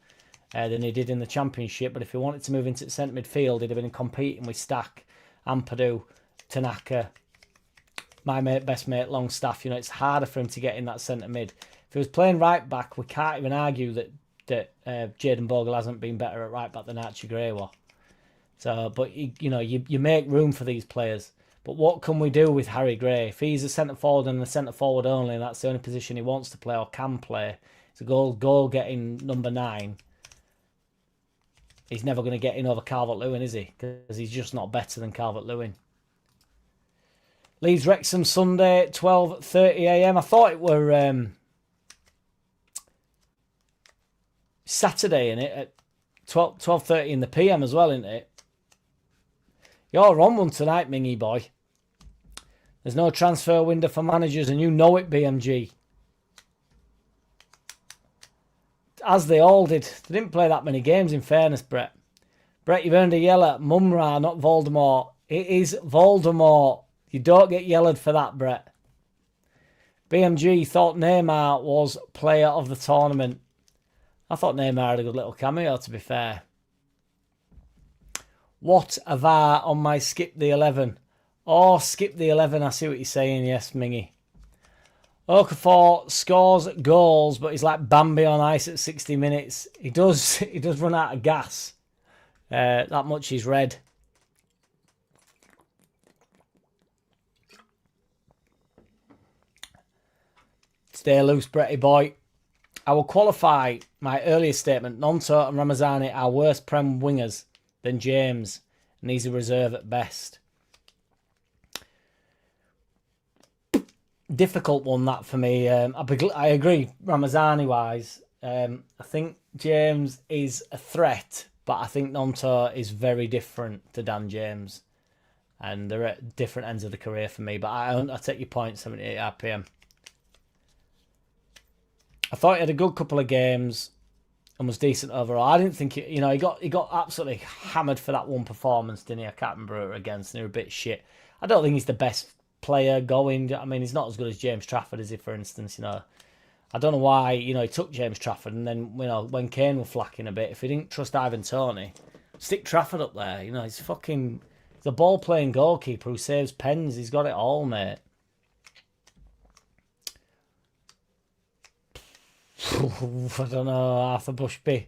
than he did in the Championship, but if he wanted to move into centre midfield, he'd have been competing with Stack, Ampadu, Tanaka, my best mate Longstaff. It's harder for him to get in that centre mid. If he was playing right back, we can't even argue that Jayden Bogle hasn't been better at right back than Archie Gray was. So, but you make room for these players. But what can we do with Harry Gray? If he's a centre forward and a centre forward only, and that's the only position he wants to play or can play, it's a goal getting number 9. He's never going to get in over Calvert-Lewin, is he? Because he's just not better than Calvert-Lewin. Leeds Wrexham Sunday, 12:30 AM. I thought it were Saturday, in it, at 12:30 in the PM as well, isn't it? You're on one tonight, Mingy boy. There's no transfer window for managers, and you know it, BMG. As they all did. They didn't play that many games, in fairness, Brett. Brett, you've earned a yellow. Mumra, not Voldemort. It is Voldemort. You don't get yelled for that, Brett. BMG thought Neymar was player of the tournament. I thought Neymar had a good little cameo, to be fair. What a VAR on my skip the 11. Oh, skip the 11. I see what you're saying. Yes, Mingy. Okafor scores goals, but he's like Bambi on ice at 60 minutes. He does run out of gas. That much he's red. Stay loose, Bretty boy. I will qualify my earlier statement. Nonto and Ramazani are worse Prem wingers than James, and he's a reserve at best. Difficult one, that, for me. I agree, Ramazani-wise. I think James is a threat, but I think Nonto is very different to Dan James. And they're at different ends of the career for me. But I take your point, 78 RPM. I thought he had a good couple of games and was decent overall. I didn't think he got absolutely hammered for that one performance, didn't he? I can't remember who it was against, and they were a bit shit. I don't think he's the best player going. I mean, he's not as good as James Trafford, is he, for instance? I don't know why, he took James Trafford, and then, when Kane was flacking a bit, if he didn't trust Ivan Toney, stick Trafford up there. He's a ball-playing goalkeeper who saves pens. He's got it all, mate. I don't know, Arthur Bushby.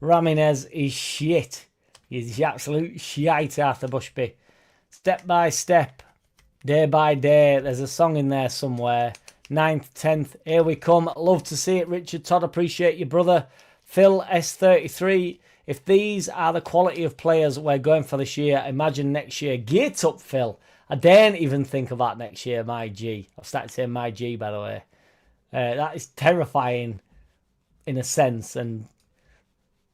Ramirez is shit. He's the absolute shite, Arthur Bushby. Step by step, day by day. There's a song in there somewhere. 9th, 10th. Here we come. Love to see it, Richard Todd. Appreciate you, brother. Phil S33. If these are the quality of players we're going for this year, imagine next year. Get up, Phil. I daren't even think about next year, my G. I've started saying my G, by the way. That is terrifying in a sense and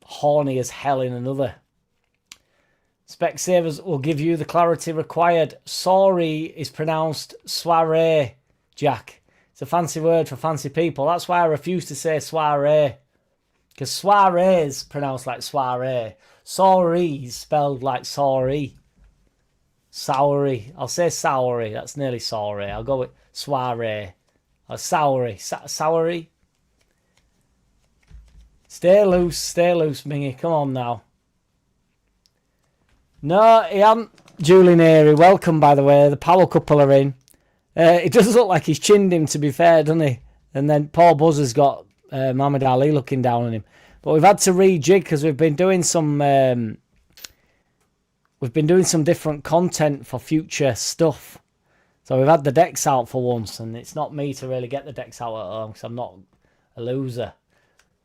horny as hell in another. Specsavers will give you the clarity required. Sorry is pronounced soiree, Jack. It's a fancy word for fancy people. That's why I refuse to say soiree. Because soiree is pronounced like soiree. Sorry is spelled like sorry. Soury. I'll say soury. That's nearly sorry. I'll go with soiree. Or soury. Soury. Stay loose, Mingy. Come on now. No, he hasn't. Julie Neary, welcome, by the way. The Powell couple are in. It does look like he's chinned him, to be fair, doesn't he? And then Paul Buzzer's got Muhammad Ali looking down on him. But we've had to rejig because we've been doing some different content for future stuff. So we've had the decks out for once, and it's not me to really get the decks out at home because I'm not a loser.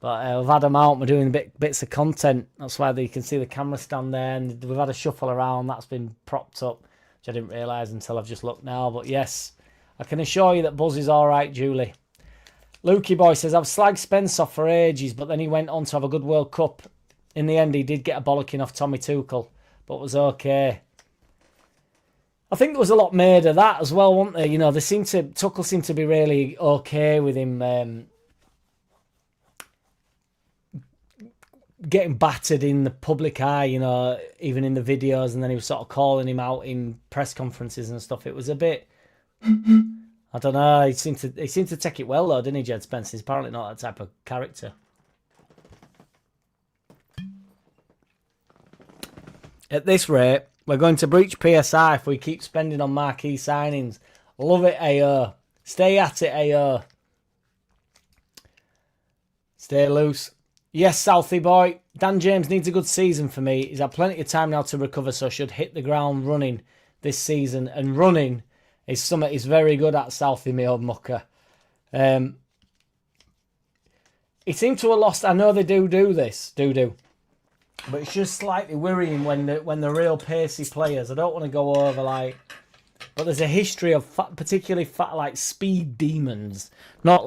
But we've had them out. We're doing bits of content. That's why you can see the camera stand there. And we've had a shuffle around. That's been propped up, which I didn't realise until I've just looked now. But yes, I can assure you that Buzz is all right, Julie. Lukey Boy says, I've slagged Spence off for ages, but then he went on to have a good World Cup. In the end, he did get a bollocking off Tommy Tuchel, but was okay. I think there was a lot made of that as well, wasn't there? You know, Tuchel seemed to be really okay with him getting battered in the public eye, you know, even in the videos, and then he was sort of calling him out in press conferences and stuff. It was a bit, I don't know, he seemed to take it well though, didn't he, Jed Spence? He's apparently not that type of character. At this rate, we're going to breach PSI if we keep spending on marquee signings. Love it, AO. Stay at it, AO. Stay loose. Yes, Southie boy. Dan James needs a good season for me. He's had plenty of time now to recover, so should hit the ground running this season. And running is something he's very good at, Southie, me old mucker. He seemed to have lost. I know they do this, but it's just slightly worrying when the real pacey players. I don't want to go over like, but there's a history of particularly like speed demons, not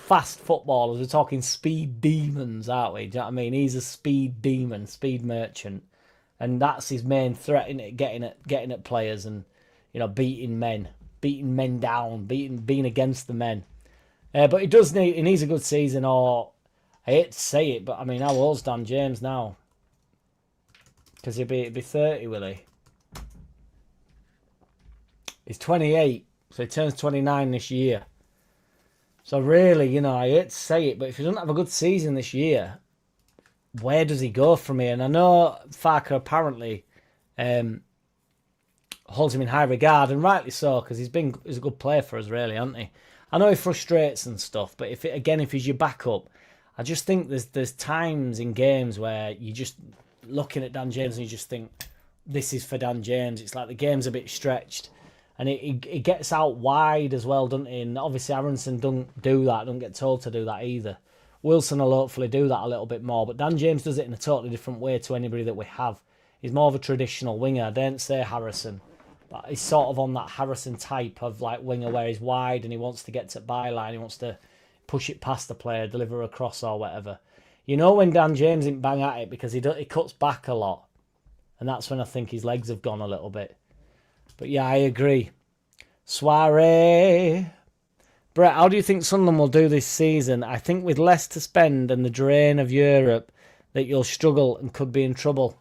fast footballers. We're talking speed demons, aren't we? Do you know what I mean? He's a speed demon, speed merchant, and that's his main threat in it, getting at players and, you know, beating men down, being against the men. But he needs a good season, or I hate to say it, but I mean, how old's Dan James now? Because he'll be 30, will he? He's 28, so he turns 29 this year. So really, you know, I hate to say it, but if he doesn't have a good season this year, where does he go from here? And I know Farker apparently holds him in high regard, and rightly so, because he's a good player for us, really, hasn't he? I know he frustrates and stuff, but if he's your backup, I just think there's times in games where you just looking at Dan James and you just think, this is for Dan James. It's like the game's a bit stretched. And he gets out wide as well, doesn't he? And obviously Aronson don't do that, don't get told to do that either. Wilson will hopefully do that a little bit more. But Dan James does it in a totally different way to anybody that we have. He's more of a traditional winger. I don't say Harrison. But he's sort of on that Harrison type of like winger where he's wide and he wants to get to byline. He wants to push it past the player, deliver a cross or whatever. You know when Dan James isn't bang at it because he cuts back a lot. And that's when I think his legs have gone a little bit. But yeah, I agree. Soiree. Brett, how do you think Sunderland will do this season? I think with less to spend and the drain of Europe that you'll struggle and could be in trouble.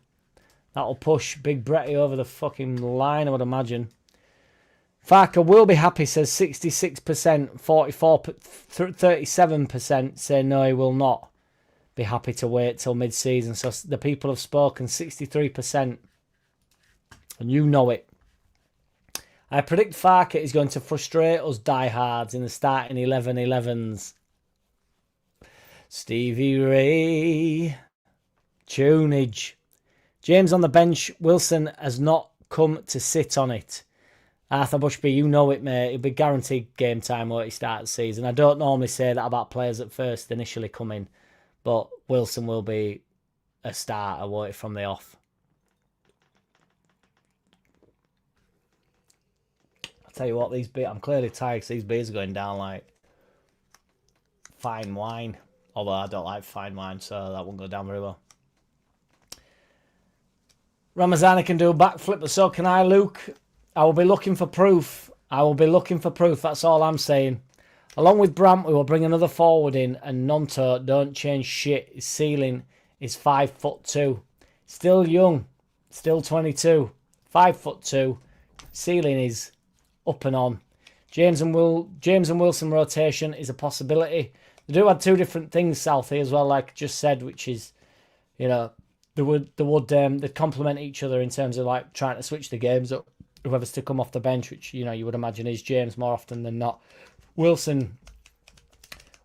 That'll push Big Bretty over the fucking line, I would imagine. Farker will be happy, says 66%, 37% say no, he will not be happy to wait till mid-season. So the people have spoken, 63%. And you know it. I predict Farker is going to frustrate us diehards in the starting 11-11s. Stevie Ray. Tunage. James on the bench. Wilson has not come to sit on it. Arthur Bushby, you know it, mate. It'll be guaranteed game time where he starts the season. I don't normally say that about players that first initially come in, but Wilson will be a starter, won't it, from the off. I'll tell you what, I'm clearly tired because these beers are going down like fine wine. Although I don't like fine wine, so that won't go down very well. Ramazani can do a backflip, but so can I, Luke. I will be looking for proof. I will be looking for proof. That's all I'm saying. Along with Brandt, we will bring another forward in, and Nonto don't change shit. His ceiling is 5'2". Still young. Still 22. 5'2". Ceiling is up and on. James and Wilson rotation is a possibility. They do have two different things, Southie, as well, like I just said, which is, you know, they'd complement each other in terms of like trying to switch the games up. Whoever's to come off the bench, which, you know, you would imagine is James more often than not. Wilson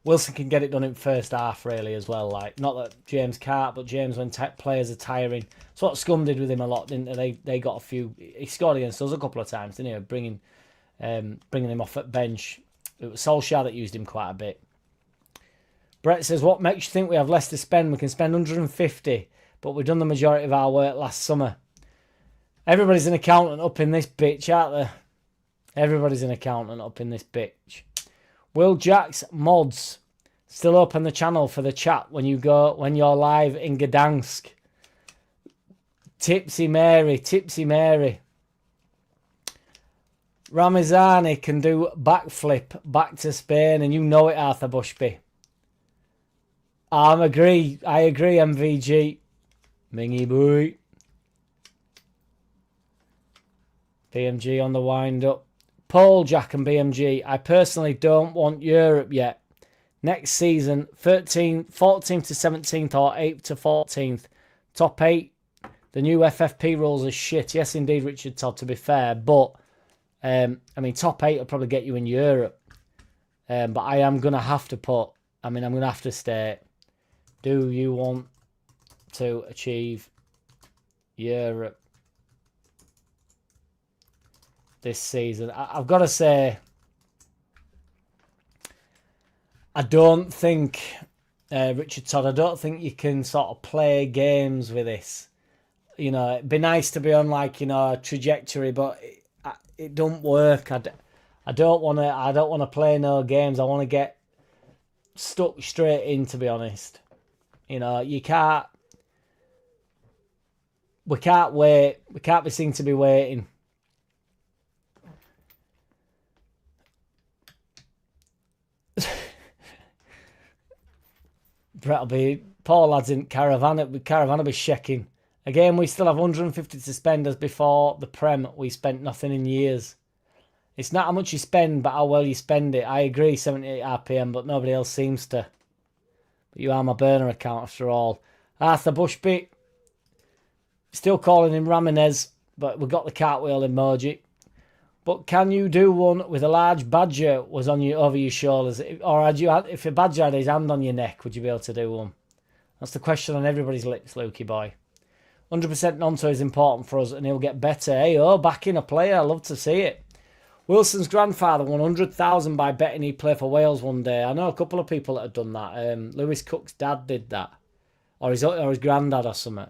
can get it done in first half, really, as well. Like, not that James can't, but James, when players are tiring, that's what Scum did with him a lot, didn't they? They got a few. He scored against us a couple of times, didn't he? Bringing him off at bench. It was Solskjaer that used him quite a bit. Brett says, what makes you think we have less to spend? We can spend 150, but we've done the majority of our work last summer. Everybody's an accountant up in this bitch, aren't they? Everybody's an accountant up in this bitch. Will Jack's mods still open the channel for the chat when you're live in Gdansk? Tipsy Mary. Ramazani can do backflip back to Spain, and you know it, Arthur Bushby. I agree, MVG. Mingy boy. BMG on the wind-up. Paul, Jack and BMG. I personally don't want Europe yet. Next season, 14th to 17th or 8th to 14th. Top 8. The new FFP rules are shit. Yes, indeed, Richard Todd, to be fair. But, I mean, top 8 will probably get you in Europe. But I am going to have to I'm going to have to state, do you want to achieve Europe this season? I've got to say, I don't think, Richard Todd, I don't think you can sort of play games with this. You know, it'd be nice to be on, like, you know, a trajectory, but it don't work. I don't want to play no games. I want to get stuck straight in, to be honest. You know, we can't wait. We can't be seen to be waiting. Paul lads in Caravan will be checking. Again, we still have 150 to spend as before the Prem. We spent nothing in years. It's not how much you spend, but how well you spend it. I agree, 78 RPM, but nobody else seems to. But you are my burner account after all. Arthur Bushby. Still calling him Ramirez, but we got the cartwheel emoji. But can you do one with a large badger was on you over your shoulders? Or if a badger had his hand on your neck, would you be able to do one? That's the question on everybody's lips, Lukey boy. 100% Nonto is important for us, and he'll get better. Hey, backing a player. I love to see it. Wilson's grandfather won 100,000 by betting he'd play for Wales one day. I know a couple of people that have done that. Lewis Cook's dad did that. Or his granddad or something.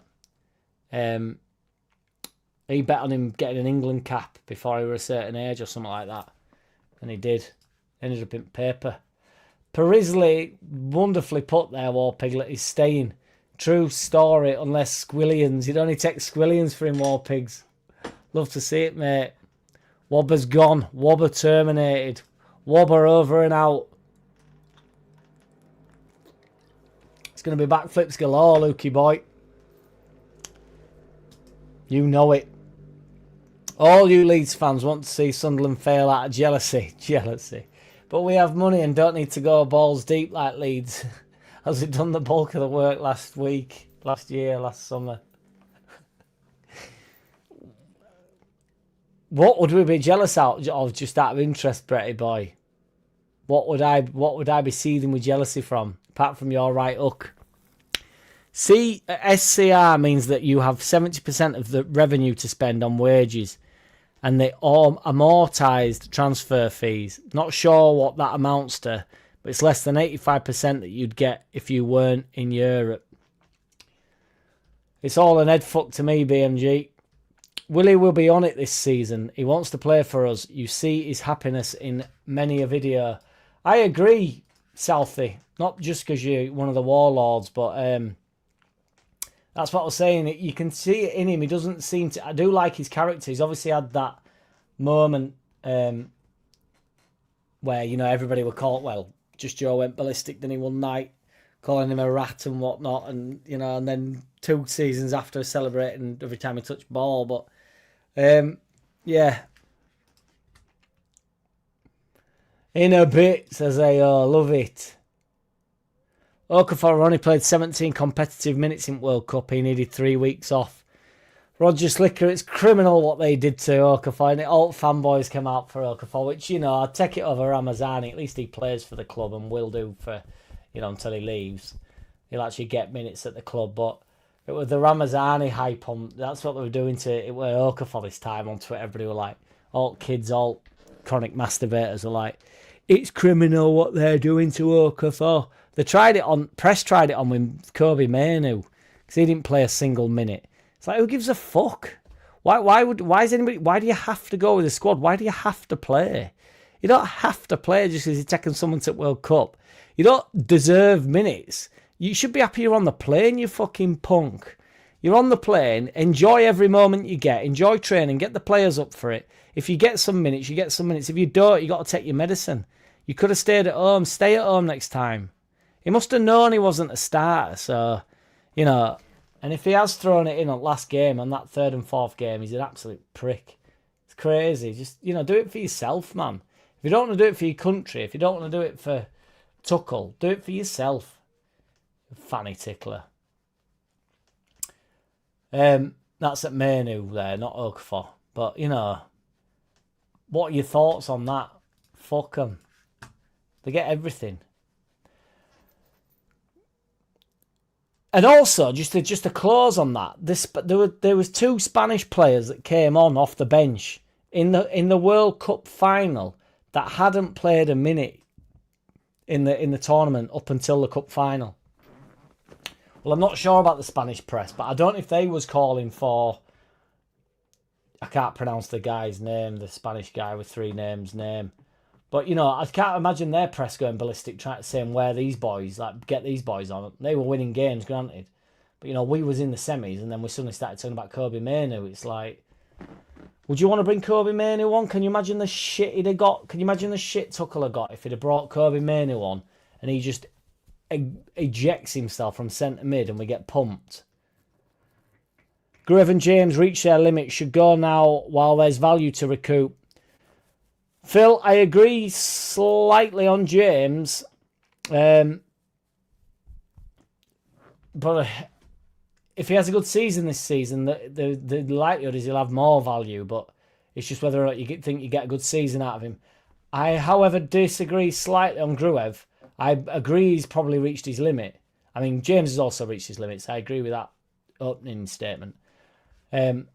He bet on him getting an England cap before he was a certain age or something like that. And he did. Ended up in paper. Parisley, wonderfully put there, War Piglet. He's staying. True story, unless Squillions. You'd only take Squillions for him, War Pigs. Love to see it, mate. Wobber's gone. Wobber terminated. Wobber over and out. It's going to be backflips galore, Lukey boy. You know it. All you Leeds fans want to see Sunderland fail out of jealousy. Jealousy. But we have money and don't need to go balls deep like Leeds. Has it done the bulk of the work last week, last year, last summer? What would we be jealous out of, just out of interest, Bretty boy? What would I be seething with jealousy from, apart from your right hook? SCR means that you have 70% of the revenue to spend on wages, and they all amortised transfer fees. Not sure what that amounts to, but it's less than 85% that you'd get if you weren't in Europe. It's all an head fuck to me, BMG. Willie will be on it this season. He wants to play for us. You see his happiness in many a video. I agree, Southie. Not just because you're one of the warlords, but that's what I was saying. You can see it in him. He doesn't seem to... I do like his character. He's obviously had that moment where, you know, everybody were called... Well, Just Joe went ballistic, didn't he, one night, calling him a rat and whatnot. And, you know, and then 2 seasons after celebrating every time he touched ball. But, yeah. In a bit, says AO. Love it. Okafor only played 17 competitive minutes in World Cup. He needed 3 weeks off. Roger Slicker, it's criminal what they did to Okafor. And the alt fanboys came out for Okafor, which, you know, I'd take it over Ramazani. At least he plays for the club and will do for, you know, until he leaves. He'll actually get minutes at the club. But it was the Ramazani hype on. That's what they were doing to it. Were Okafor this time on Twitter. Everybody were like, alt kids, alt chronic masturbators were like, it's criminal what they're doing to Okafor. They tried it on, Press tried it on with Kobe Mainoo, because he didn't play a single minute. It's like, who gives a fuck? Why do you have to go with the squad? Why do you have to play? You don't have to play just because you're taking someone to World Cup. You don't deserve minutes. You should be happy you're on the plane, you fucking punk. You're on the plane, enjoy every moment you get, enjoy training, get the players up for it. If you get some minutes, you get some minutes. If you don't, you got to take your medicine. You could have stayed at home. Stay at home next time. He must have known he wasn't a starter, so, you know. And if he has thrown it in on last game, on that 3rd and 4th game, he's an absolute prick. It's crazy. Just, you know, do it for yourself, man. If you don't want to do it for your country, if you don't want to do it for Tuchel, do it for yourself. Fanny tickler. That's at Mainoo there, not Okafor. But, you know, what are your thoughts on that? Fuck them. They get everything. And also, just to close on that, there was 2 Spanish players that came on off the bench in the World Cup final that hadn't played a minute in the tournament up until the cup final. Well, I'm not sure about the Spanish press, but I don't know if they was calling for... I can't pronounce the guy's name, the Spanish guy with 3 names name. But, you know, I can't imagine their press going ballistic trying to say where these boys, like, get these boys on. They were winning games, granted. But, you know, we was in the semis and then we suddenly started talking about Kobe Mainoo. It's like, would you want to bring Kobe Mainoo on? Can you imagine the shit he'd have got? Can you imagine the shit Tuchel had got if he'd have brought Kobe Mainoo on and he just ejects himself from centre mid and we get pumped? Grave and James reach their limit, should go now while there's value to recoup. Phil, I agree slightly on James, but if he has a good season this season, the likelihood is he'll have more value, but it's just whether or not you think you get a good season out of him. I, however, disagree slightly on Gruev. I agree he's probably reached his limit. I mean, James has also reached his limits. I agree with that opening statement. But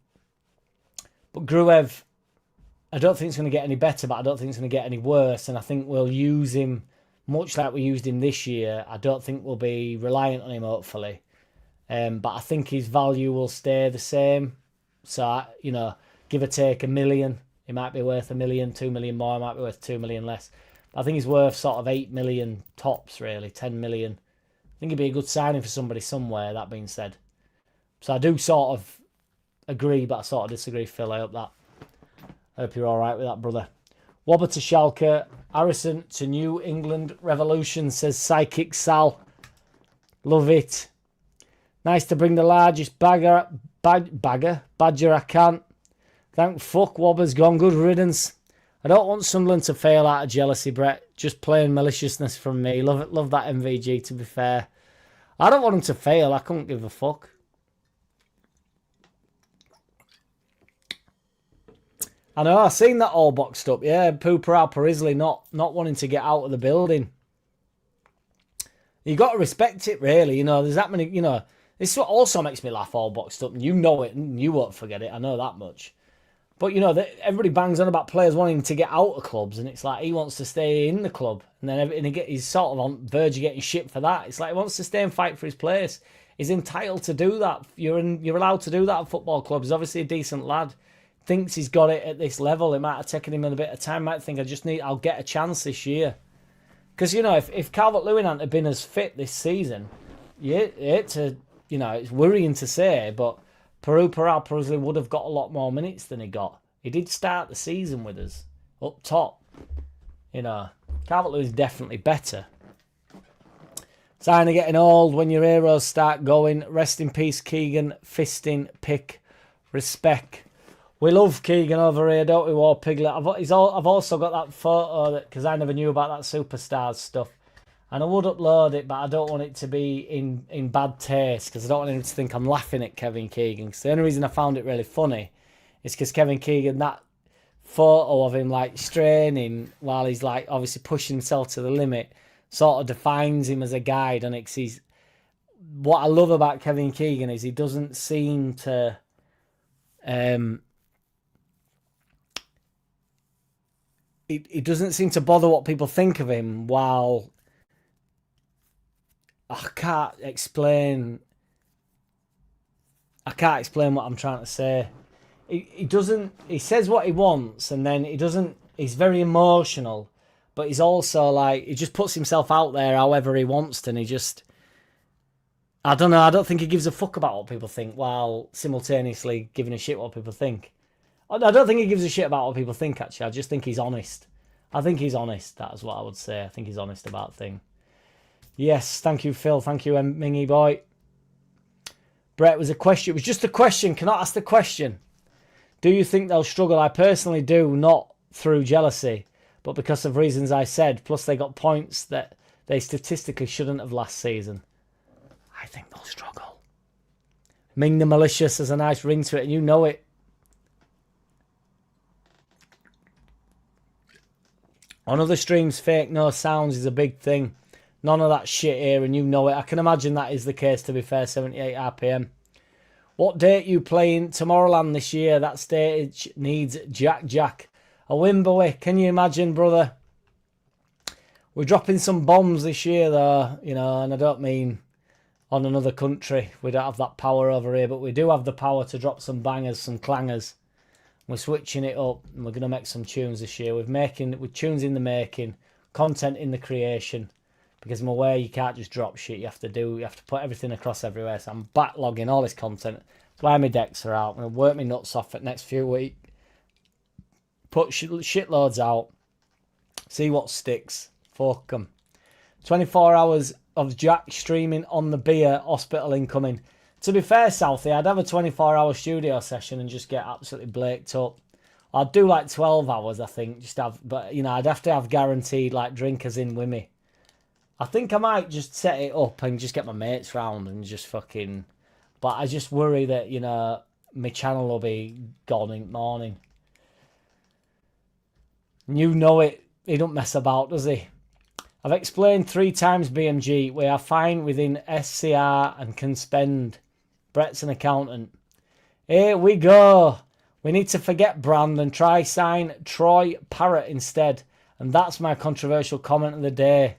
Gruev, I don't think it's going to get any better, but I don't think it's going to get any worse. And I think we'll use him much like we used him this year. I don't think we'll be reliant on him, hopefully. But I think his value will stay the same. So, you know, give or take $1 million. He might be worth $1 million, 2 million more. He might be worth 2 million less. But I think he's worth sort of 8 million tops, really, 10 million. I think he'd be a good signing for somebody somewhere, that being said. So I do sort of agree, but I sort of disagree, Phil. I hope you're all right with that, brother. Wobber to Schalke. Harrison to New England Revolution, says Psychic Sal. Love it. Nice to bring the largest badger I can. Thank fuck Wobber's gone. Good riddance. I don't want Sunderland to fail out of jealousy, Brett. Just plain maliciousness from me. Love it. Love that MVG, to be fair. I don't want them to fail. I couldn't give a fuck. I know, I've seen that all boxed up. Yeah, Pooper Alper Isley not wanting to get out of the building. You got to respect it, really. You know, there's that many, you know, This is what also makes me laugh all boxed up, and you know it, and you won't forget it. I know that much. But, you know, everybody bangs on about players wanting to get out of clubs, and it's like he wants to stay in the club. And then he's sort of on verge of getting shit for that. It's like he wants to stay and fight for his place. He's entitled to do that. You're allowed to do that at football clubs. He's obviously a decent lad. Thinks he's got it at this level. It might have taken him a bit of time. Might think, I'll get a chance this year. Because, you know, if Calvert-Lewin hadn't have been as fit this season, it's worrying to say, but Peru Paraprazli would have got a lot more minutes than he got. He did start the season with us up top. You know, Calvert-Lewin's definitely better. Sign of getting old when your heroes start going. Rest in peace, Keegan. Fisting, pick, respect. We love Keegan over here, don't we, War Piglet? I've also got that photo because I never knew about that Superstars stuff. And I would upload it, but I don't want it to be in bad taste because I don't want him to think I'm laughing at Kevin Keegan. Because the only reason I found it really funny is because Kevin Keegan, that photo of him like straining while he's like obviously pushing himself to the limit, sort of defines him as a guy. And what I love about Kevin Keegan is he doesn't seem to he doesn't seem to bother what people think of him while I can't explain what I'm trying to say. He says what he wants and then he's very emotional, but he's also like, he just puts himself out there however he wants to, and I don't know, I don't think he gives a fuck about what people think while simultaneously giving a shit what people think. I don't think he gives a shit about what people think, actually. I just think he's honest. I think he's honest, that's what I would say. I think he's honest about things. Yes, thank you, Phil. Thank you, Mingy boy. Brett, it was just a question. Can I ask the question? Do you think they'll struggle? I personally do, not through jealousy, but because of reasons I said. Plus, they got points that they statistically shouldn't have last season. I think they'll struggle. Ming the Malicious has a nice ring to it, and you know it. On other streams, fake no sounds is a big thing. None of that shit here, and you know it. I can imagine that is the case, to be fair, 78 RPM. What date you playing Tomorrowland this year? That stage needs Jack. A Wimberley. Can you imagine, brother? We're dropping some bombs this year, though, you know, and I don't mean on another country. We don't have that power over here, but we do have the power to drop some bangers, some clangers. We're switching it up, and we're going to make some tunes this year. With tunes in the making, content in the creation. Because I'm aware you can't just drop shit. You have to put everything across everywhere. So I'm backlogging all this content. That's why my decks are out. I'm going to work my nuts off for the next few weeks. Put shitloads out. See what sticks. Fuck them. 24 hours of Jack streaming on the beer. Hospital incoming. To be fair, Southie, I'd have a 24-hour studio session and just get absolutely blaked up. I'd do like 12 hours, I think. But, you know, I'd have to have guaranteed like drinkers in with me. I think I might just set it up and just get my mates round and just fucking... But I just worry that, you know, my channel will be gone in the morning. You know it. He don't mess about, does he? I've explained 3 times BMG. We are fine within SCR and can spend. Brett's an accountant. Here we go. We need to forget Brand and try sign Troy Parrott instead. And that's my controversial comment of the day.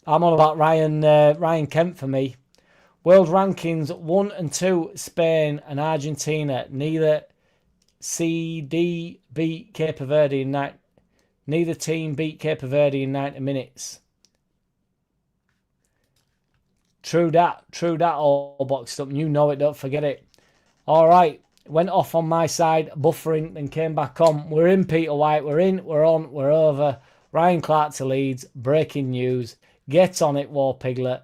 I'm all about Ryan Kemp for me. World rankings 1 and 2, Spain and Argentina. Neither CD beat Cape Verde in Neither team beat Cape Verde in 90 minutes. True that, all boxed up. You know it, don't forget it. All right, went off on my side, buffering, then came back on. We're in, Peter White. We're in, we're on, we're over. Ryan Clark to Leeds. Breaking news. Get on it, War Piglet.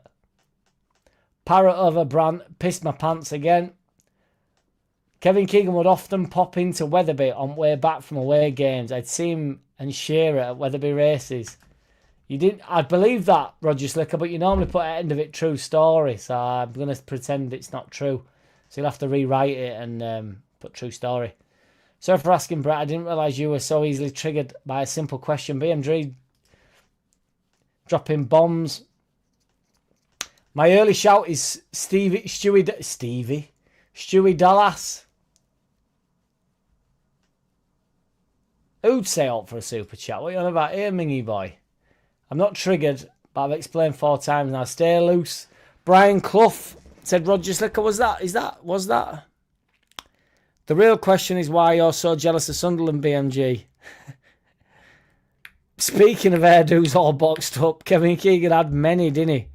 Parrot over Brandt. Pissed my pants again. Kevin Keegan would often pop into Wetherby on way back from away games. I'd see him and Shearer at Wetherby races. You didn't, I believe that, Roger Slicker, but you normally put at the end of it true story, so I'm going to pretend it's not true. So you'll have to rewrite it and put true story. Sorry for asking, Brett. I didn't realise you were so easily triggered by a simple question. BMG dropping bombs. My early shout is Stewie Dallas. Who'd say up for a super chat? What are you on about here, Mingy boy? I'm not triggered, but I've explained 4 times now. Stay loose. Brian Clough said Roger Slicker. Was that? The real question is why you're so jealous of Sunderland, BMG. Speaking of hairdos all boxed up, Kevin Keegan had many, didn't he?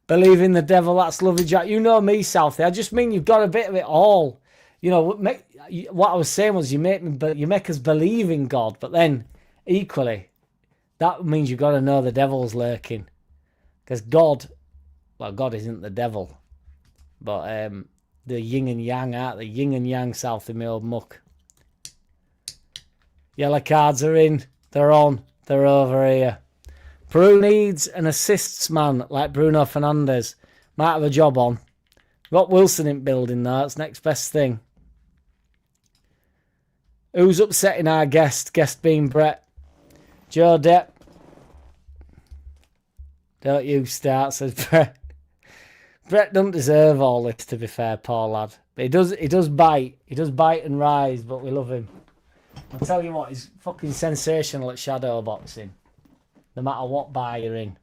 Believe in the devil, that's lovely, Jack. You know me, Southie. I just mean you've got a bit of it all. You know, what I was saying was you make us believe in God, but then equally, that means you've got to know the devil's lurking. Because God isn't the devil. But the yin and yang, aren't they? Yin and yang, Southie, my old muck. Yellow cards are in. They're on. They're over here. Peru needs an assists man like Bruno Fernandes. Might have a job on. Got Wilson in building though. That's next best thing. Who's upsetting our guest? Guest being Brett. Joe Depp. Don't you start, says Brett. Brett doesn't deserve all this, to be fair, poor lad. But he does bite. He does bite and rise, but we love him. I'll tell you what, he's fucking sensational at shadow boxing. No matter what bar you're in.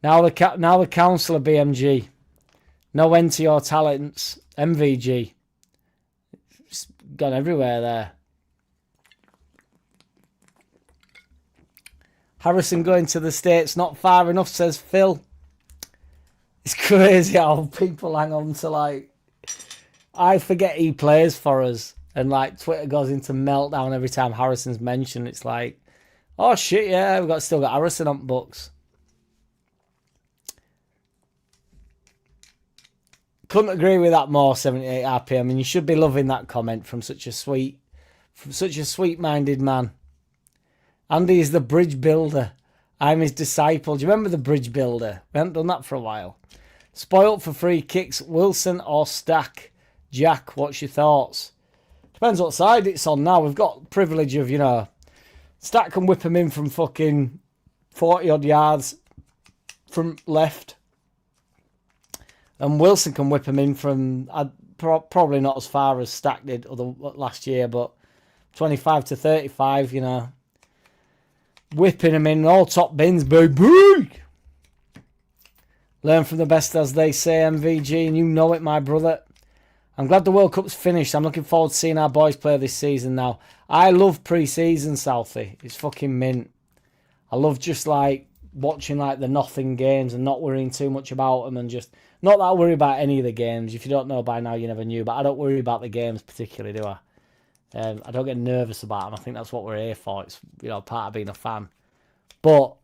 Now the counsellor, BMG. No end to your talents. MVG. It's gone everywhere there. Harrison going to the States, not far enough, says Phil. It's crazy how people hang on to, like... I forget he plays for us. And, like, Twitter goes into meltdown every time Harrison's mentioned. It's like, oh, shit, yeah, we've still got Harrison on books. Couldn't agree with that more, 78 RPM. I mean, you should be loving that comment from such a sweet-minded man. Andy is the bridge builder. I'm his disciple. Do you remember the bridge builder? We haven't done that for a while. Spoilt for free kicks, Wilson or Stack? Jack, what's your thoughts? Depends what side it's on now. We've got privilege of, you know, Stack can whip him in from fucking 40-odd yards from left. And Wilson can whip him in from, probably not as far as Stack did last year, but 25 to 35, you know. Whipping him in all top bins, baby. Learn from the best, as they say, MVG, and you know it, my brother. I'm glad the World Cup's finished. I'm looking forward to seeing our boys play this season now. I love pre-season, Southie. It's fucking mint. I love just, like, watching, like, the nothing games and not worrying too much about them and just... Not that I worry about any of the games. If you don't know by now, you never knew. But I don't worry about the games particularly, do I? I don't get nervous about them. I think that's what we're here for. It's, you know, part of being a fan. But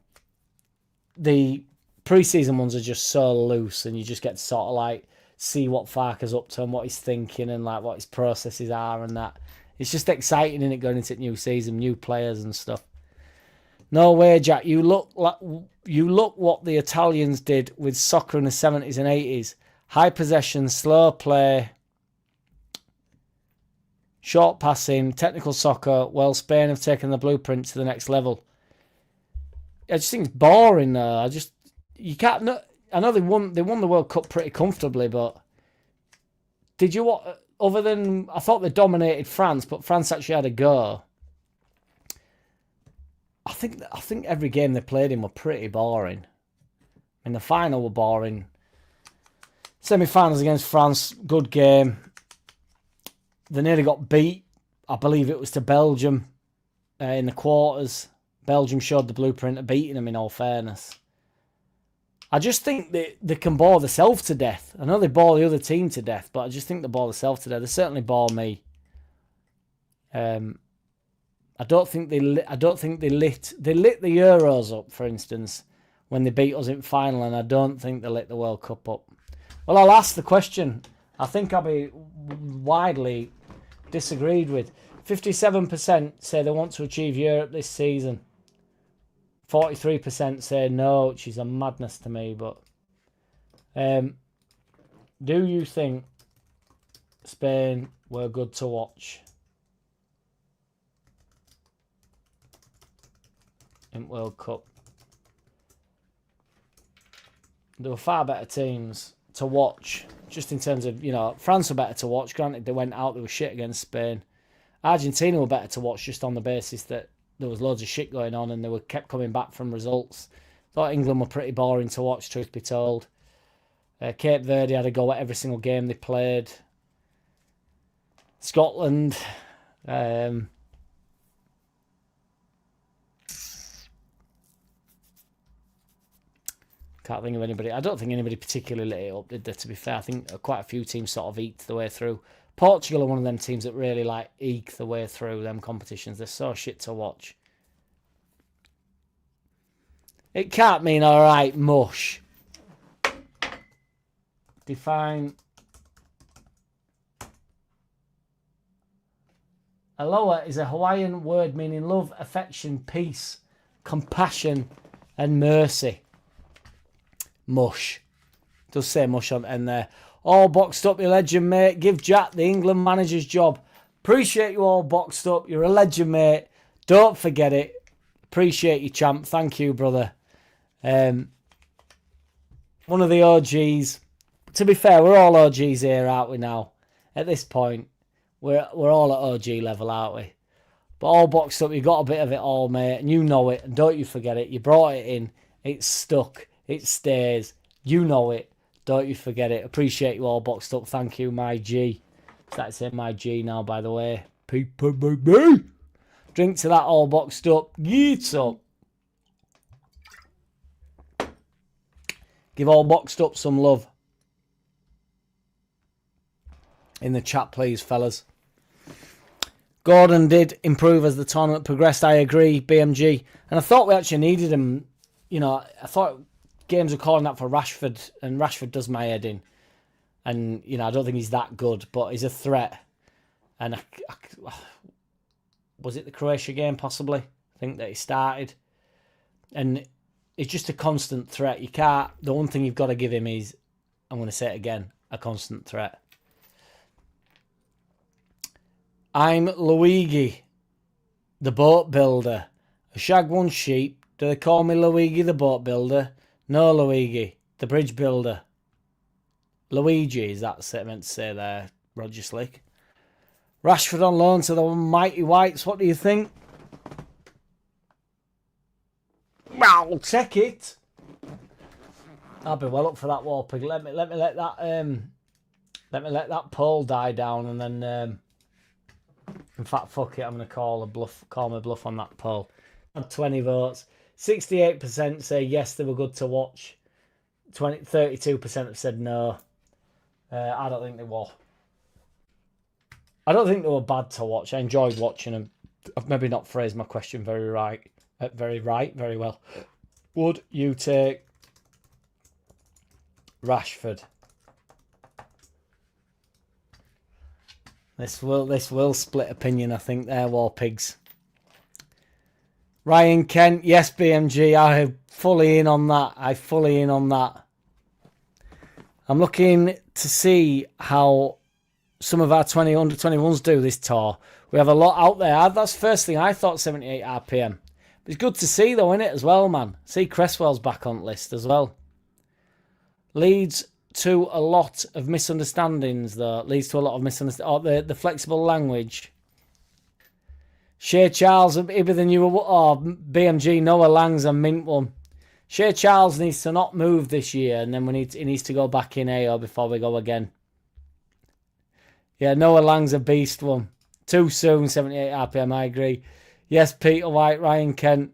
the pre-season ones are just so loose and you just get to sort of, like, see what Farker's up to and what he's thinking and, like, what his processes are and that. It's just exciting, isn't it, going into the new season, new players and stuff. No way, Jack. You look what the Italians did with soccer in the 70s and 80s. High possession, slow play, short passing, technical soccer. Well, Spain have taken the blueprint to the next level. I just think it's boring, though. You can't... I know they won the World Cup pretty comfortably, but did you what? Other than I thought they dominated France, but France actually had a go. I think every game they played in were pretty boring. I mean, the final were boring. Semi-finals against France, good game. They nearly got beat. I believe it was to Belgium in the quarters. Belgium showed the blueprint of beating them, in all fairness. I just think they can bore themselves to death. I know they bore the other team to death, but I just think they bore themselves to death. They certainly bore me. I don't think they lit the Euros up, for instance, when they beat us in final, and I don't think they lit the World Cup up. Well, I'll ask the question. I think I'll be widely disagreed with. 57% say they want to achieve Europe this season. 43% say no, which is a madness to me. But do you think Spain were good to watch? in World Cup. There were far better teams to watch, just in terms of, France were better to watch. Granted, they went out, they were shit against Spain. Argentina were better to watch just on the basis that there was loads of shit going on and they were kept coming back from results. Thought England were pretty boring to watch, truth be told. Cape Verde had a go at every single game they played. Scotland, can't think of anybody. I don't think anybody particularly lit it up, did they, to be fair? I think quite a few teams sort of eked the way through. Portugal are one of them teams that really eke the way through them competitions. They're so shit to watch. It can't mean alright mush. Define. Aloha is a Hawaiian word meaning love, affection, peace, compassion, and mercy. Mush. Does say mush on the end there. All boxed up, you legend, mate. Give Jack the England manager's job. Appreciate you all boxed up. You're a legend, mate. Don't forget it. Appreciate you, champ. Thank you, brother. One of the OGs. To be fair, we're all OGs here, aren't we now? At this point, we're all at OG level, aren't we? But all boxed up, you got a bit of it all, mate. And you know it. And don't you forget it. You brought it in. It's stuck. It stays. You know it. Don't you forget it. Appreciate you all boxed up. Thank you, my G. Started saying my G now, by the way. People, baby. Drink to that all boxed up. Yeets up. Give all boxed up some love. In the chat, please, fellas. Gordon did improve as the tournament progressed. I agree, BMG. And I thought we actually needed him. I thought games were calling that for Rashford, and Rashford does my head in. And, I don't think he's that good, but he's a threat. And was it the Croatia game, possibly? I think that he started. And it's just a constant threat. The one thing you've got to give him is, I'm going to say it again, a constant threat. I'm Luigi, the boat builder. A shag one sheep. Do they call me Luigi, the boat builder? No, Luigi, the bridge builder. Luigi, is that meant to say there, Roger Slick? Rashford on loan to the mighty Whites. What do you think? I'll take it. I'll be well up for that wall pig. Let me let that poll die down, and then in fact, fuck it, I'm gonna call my bluff on that poll. Had 20 votes. 68% say yes, they were good to watch. 32% have said no. I don't think they were. I don't think they were bad to watch. I enjoyed watching them. I've maybe not phrased my question very well. Would you take Rashford? This will split opinion, I think, there, War Pigs. Ryan Kent, yes, BMG, I'm fully in on that. I'm looking to see how some of our under 21s do this tour. We have a lot out there. That's the first thing I thought, 78 RPM. But it's good to see, though, innit, as well, man. See Cresswell's back on the list as well. Leads to a lot of misunderstandings, though. Leads to a lot of misunderstandings. Oh, the flexible language. Shea Charles, either the new BMG, Noah Lang's a mint one. Shea Charles needs to not move this year, and then he needs to go back in AO before we go again. Yeah, Noah Lang's a beast one. Too soon, 78 RPM, I agree. Yes, Peter White, Ryan Kent.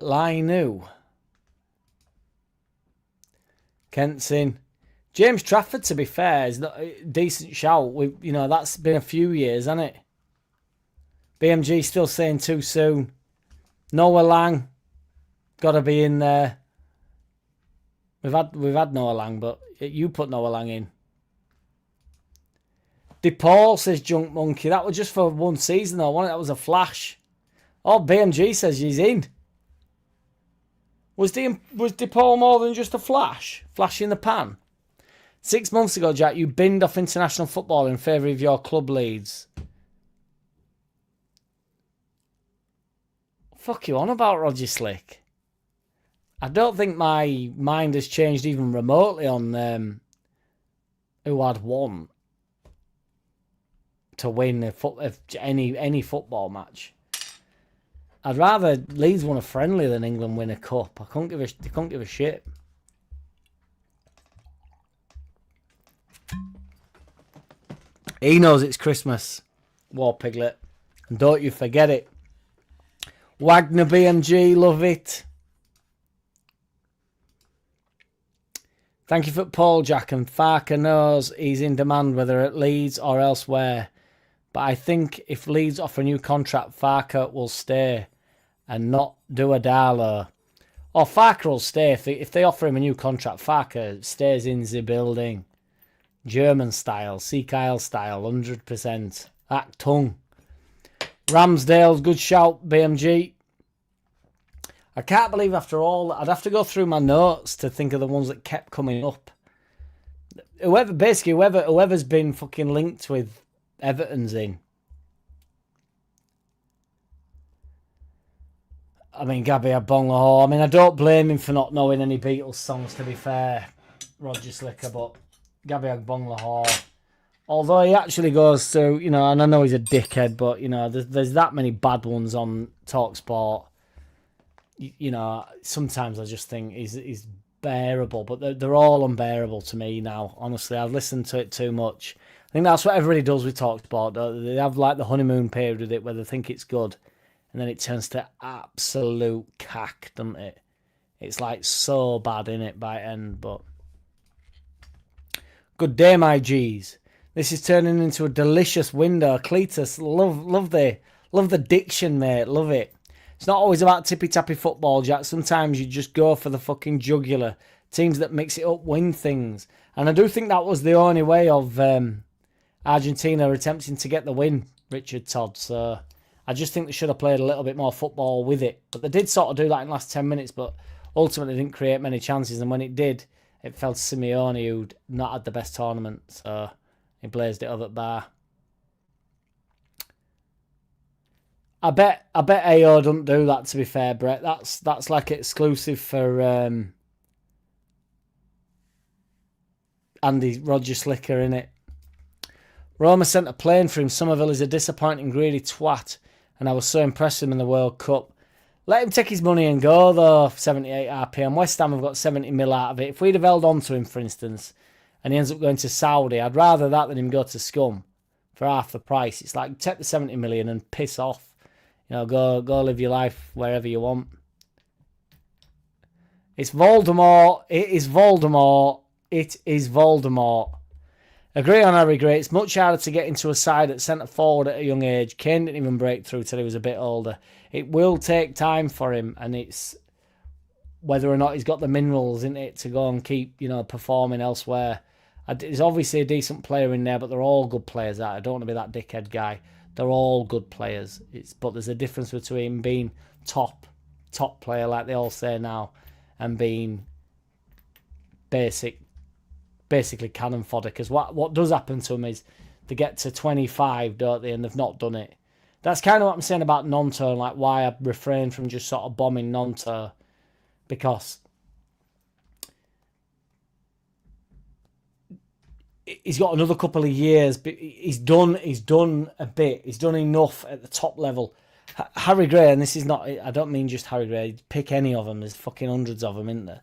Lainu. Kent's in. James Trafford, to be fair, is not a decent shout. That's been a few years, hasn't it? BMG still saying too soon. Noah Lang, got to be in there. We've had Noah Lang, but you put Noah Lang in. DePaul says Junk Monkey. That was just for one season, though, wasn't it? That was a flash. Oh, BMG says he's in. Was DePaul more than just a flash? Flash in the pan? 6 months ago, Jack, you binned off international football in favour of your club Leeds. Fuck you on about, Roger Slick? I don't think my mind has changed even remotely on who I'd want to win any football match. I'd rather Leeds win a friendly than England win a cup. I couldn't give a shit. He knows it's Christmas, War Piglet, and don't you forget it. Wagner BMG, love it. Thank you for Paul Jack, and Farker knows he's in demand whether at Leeds or elsewhere. But I think if Leeds offer a new contract, Farker will stay and not do a Darlow. Or Farker will stay. If they offer him a new contract, Farker stays in the building. German style, Sea Kyle style, 100%. Achtung. Ramsdale's good shout, BMG. I can't believe after all, I'd have to go through my notes to think of the ones that kept coming up. Whoever's been fucking linked with Everton's in. I mean, Gabby Agbonlahor. I mean, I don't blame him for not knowing any Beatles songs, to be fair, Roger Slicker, but Gabby Agbonlahor. Although he actually goes to, and I know he's a dickhead, but, there's that many bad ones on TalkSport. Sometimes I just think he's bearable, but they're all unbearable to me now. Honestly, I've listened to it too much. I think that's what everybody does with TalkSport. They have like the honeymoon period with it where they think it's good, and then it turns to absolute cack, doesn't it? It's like so bad in it by end, but good day, my G's. This is turning into a delicious window. Cletus, love the diction, mate. Love it. It's not always about tippy-tappy football, Jack. Sometimes you just go for the fucking jugular. Teams that mix it up win things. And I do think that was the only way of Argentina attempting to get the win, Richard Todd. So I just think they should have played a little bit more football with it. But they did sort of do that in the last 10 minutes, but ultimately didn't create many chances. And when it did, it fell to Simeone, who'd not had the best tournament. So he blazed it over at bar. I bet AO doesn't do that, to be fair, Brett. That's like exclusive for Andy Roger Slicker, innit? Roma sent a plane for him. Somerville is a disappointing, greedy twat, and I was so impressed with him in the World Cup. Let him take his money and go, though, 78 RPM. West Ham have got 70 mil out of it. If we'd have held on to him, for instance, and he ends up going to Saudi, I'd rather that than him go to Scum for half the price. It's like, take the 70 million and piss off. Go live your life wherever you want. It's Voldemort. It is Voldemort. It is Voldemort. Agree on Harry Gray. It's much harder to get into a side at centre forward at a young age. Kane didn't even break through till he was a bit older. It will take time for him, and it's whether or not he's got the minerals in it to go and keep, performing elsewhere. There's obviously a decent player in there, but they're all good players. I don't want to be that dickhead guy. They're all good players. But there's a difference between being top player, like they all say now, and being basically cannon fodder. Because what does happen to them is they get to 25, don't they, and they've not done it. That's kind of what I'm saying about Nonto, and like why I refrain from just sort of bombing Nonto, because he's got another couple of years, but he's done a bit. He's done enough at the top level. Harry Gray, and this is not, I don't mean just Harry Gray, pick any of them, there's fucking hundreds of them, isn't there?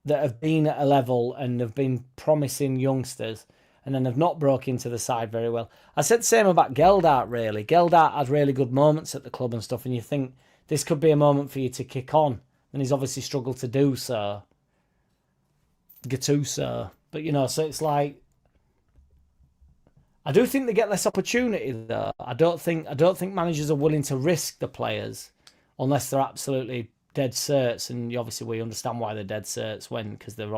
That have been at a level and have been promising youngsters and then have not broke into the side very well. I said the same about Geldart, really. Geldart had really good moments at the club and stuff, and you think this could be a moment for you to kick on, and he's obviously struggled to do so. Gattuso. But, so it's like, I do think they get less opportunity, though. I don't think managers are willing to risk the players unless they're absolutely dead certs, and obviously we understand why they're dead certs because they're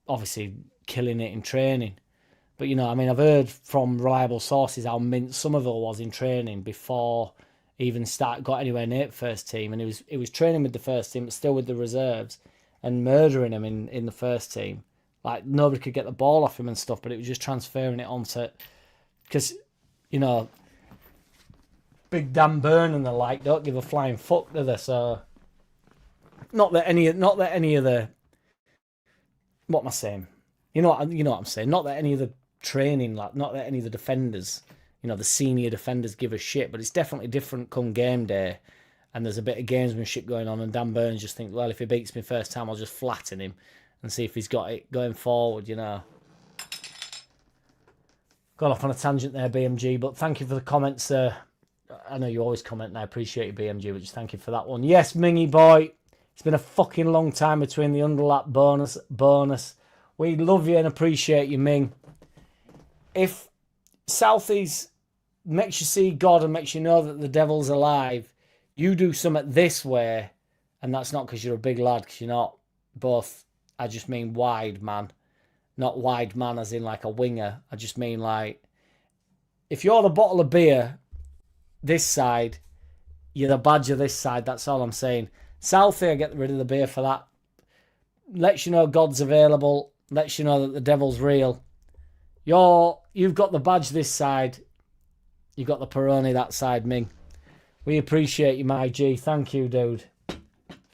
obviously killing it in training. But, I've heard from reliable sources how mint Somerville was in training before he even got anywhere near the first team, and he was training with the first team, but still with the reserves, and murdering him in the first team. Like, nobody could get the ball off him and stuff, but it was just transferring it onto... Because, Big Dan Burn and the like don't give a flying fuck, do they? So not that any of the, what am I saying? You know what I'm saying. Not that any of the training, like, not that any of the defenders, the senior defenders give a shit, but it's definitely different come game day, and there's a bit of gamesmanship going on, and Dan Burns just thinks, well, if he beats me first time, I'll just flatten him and see if he's got it going forward, Got off on a tangent there, BMG, but thank you for the comments. I know you always comment, and I appreciate you, BMG, but just thank you for that one. Yes, Mingy boy, it's been a fucking long time between the underlap bonus. We love you and appreciate you, Ming. If Southeast makes you see God and makes you know that the devil's alive, you do something this way, and that's not because you're a big lad, because you're not both. I just mean wide man. Not wide man as in like a winger. I just mean like, if you're the bottle of beer this side, you're the badge of this side. That's all I'm saying. Southie, get rid of the beer for that. Lets you know God's available. Lets you know that the devil's real. You've got the badge this side. You've got the Peroni that side, Ming. We appreciate you, my G. Thank you, dude.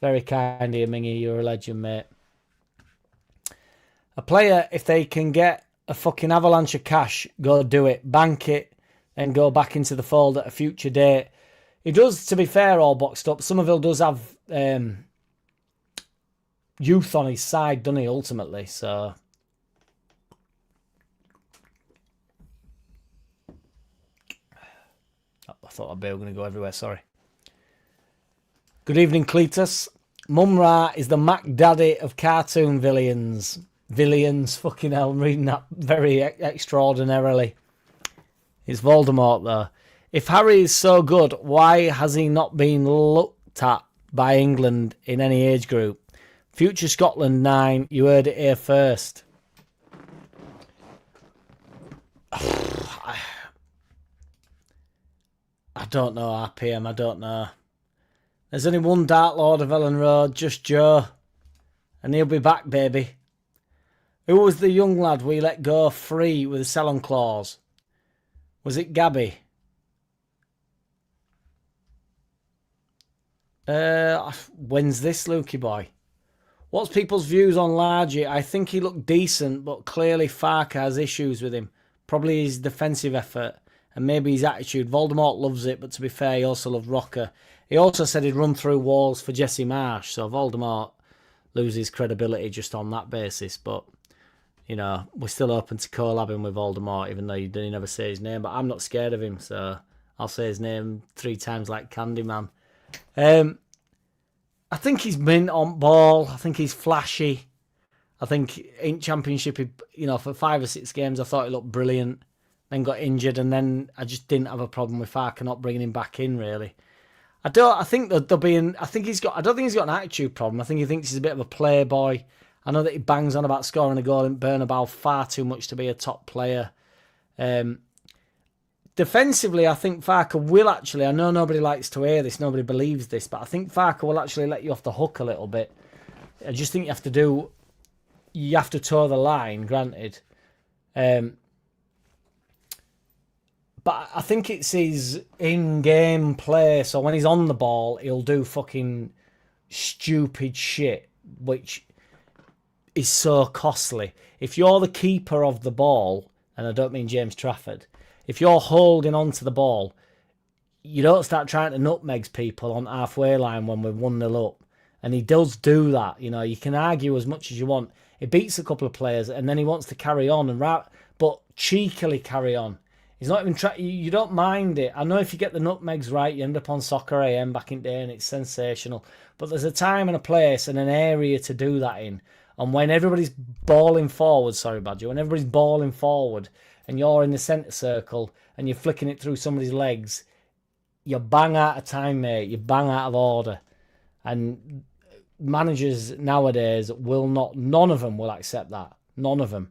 Very kind of you, Mingy. You're a legend, mate. A player, if they can get a fucking avalanche of cash, go do it. Bank it, and go back into the fold at a future date. He does, to be fair, all boxed up. Somerville does have youth on his side, doesn't he, ultimately? So I thought I'd be going to go everywhere, sorry. Good evening, Cletus. Mumra is the Mac Daddy of cartoon villains. Villains, fucking hell, I'm reading that very extraordinarily. It's Voldemort, though. If Harry is so good, why has he not been looked at by England in any age group? Future Scotland 9, you heard it here first. I don't know, RPM, I don't know. There's only one Dark Lord of Ellen Road, just Joe. And he'll be back, baby. Who was the young lad we let go free with a sell-on clause? Was it Gabby? When's this, Lukey boy? What's people's views on Largy? I think he looked decent, but clearly Farker has issues with him. Probably his defensive effort and maybe his attitude. Voldemort loves it, but to be fair, he also loved Rocker. He also said he'd run through walls for Jesse Marsh, so Voldemort loses credibility just on that basis, but we're still open to collabing with Voldemort, even though you didn't never say his name. But I'm not scared of him, so I'll say his name 3 times like Candyman. I think he's mint on ball. I think he's flashy. I think in Championship, for 5 or 6 games, I thought he looked brilliant. Then got injured, and then I just didn't have a problem with Farker not bringing him back in, really. I don't think he's got an attitude problem. I think he thinks he's a bit of a playboy. I know that he bangs on about scoring a goal in Bernabeu far too much to be a top player. Defensively, I think Farker will actually, I know nobody likes to hear this, nobody believes this, but I think Farker will actually let you off the hook a little bit. I just think you have to toe the line, granted. But I think it's his in-game play, so when he's on the ball, he'll do fucking stupid shit, which is so costly. If you're the keeper of the ball, and I don't mean James Trafford, if you're holding on to the ball, you don't start trying to nutmegs people on halfway line when we're 1-0 up. And he does do that. You can argue as much as you want. He beats a couple of players and then he wants to carry on, but cheekily carry on. He's not even trying. You don't mind it. I know if you get the nutmegs right, you end up on Soccer AM back in the day and it's sensational. But there's a time and a place and an area to do that in. And when everybody's balling forward, sorry, Badger, when everybody's balling forward and you're in the centre circle and you're flicking it through somebody's legs, you're bang out of time, mate. You're bang out of order. And managers nowadays none of them will accept that. None of them.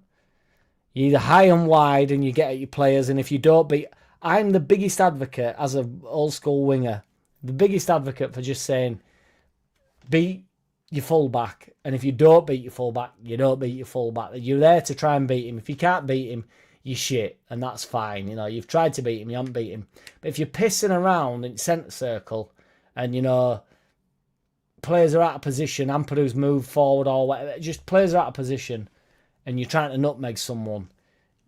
You're either high and wide and you get at your players, and if you don't beat... I'm the biggest advocate, as an old school winger, the biggest advocate for just saying, beat your fullback, and if you don't beat your fullback, you don't beat your fullback. You're there to try and beat him. If you can't beat him, you're shit, and that's fine. You know, you've tried to beat him, you haven't beat him. But if you're pissing around in centre circle, and you know players are out of position, Ampadu's moved forward or whatever, just players are out of position, and you're trying to nutmeg someone,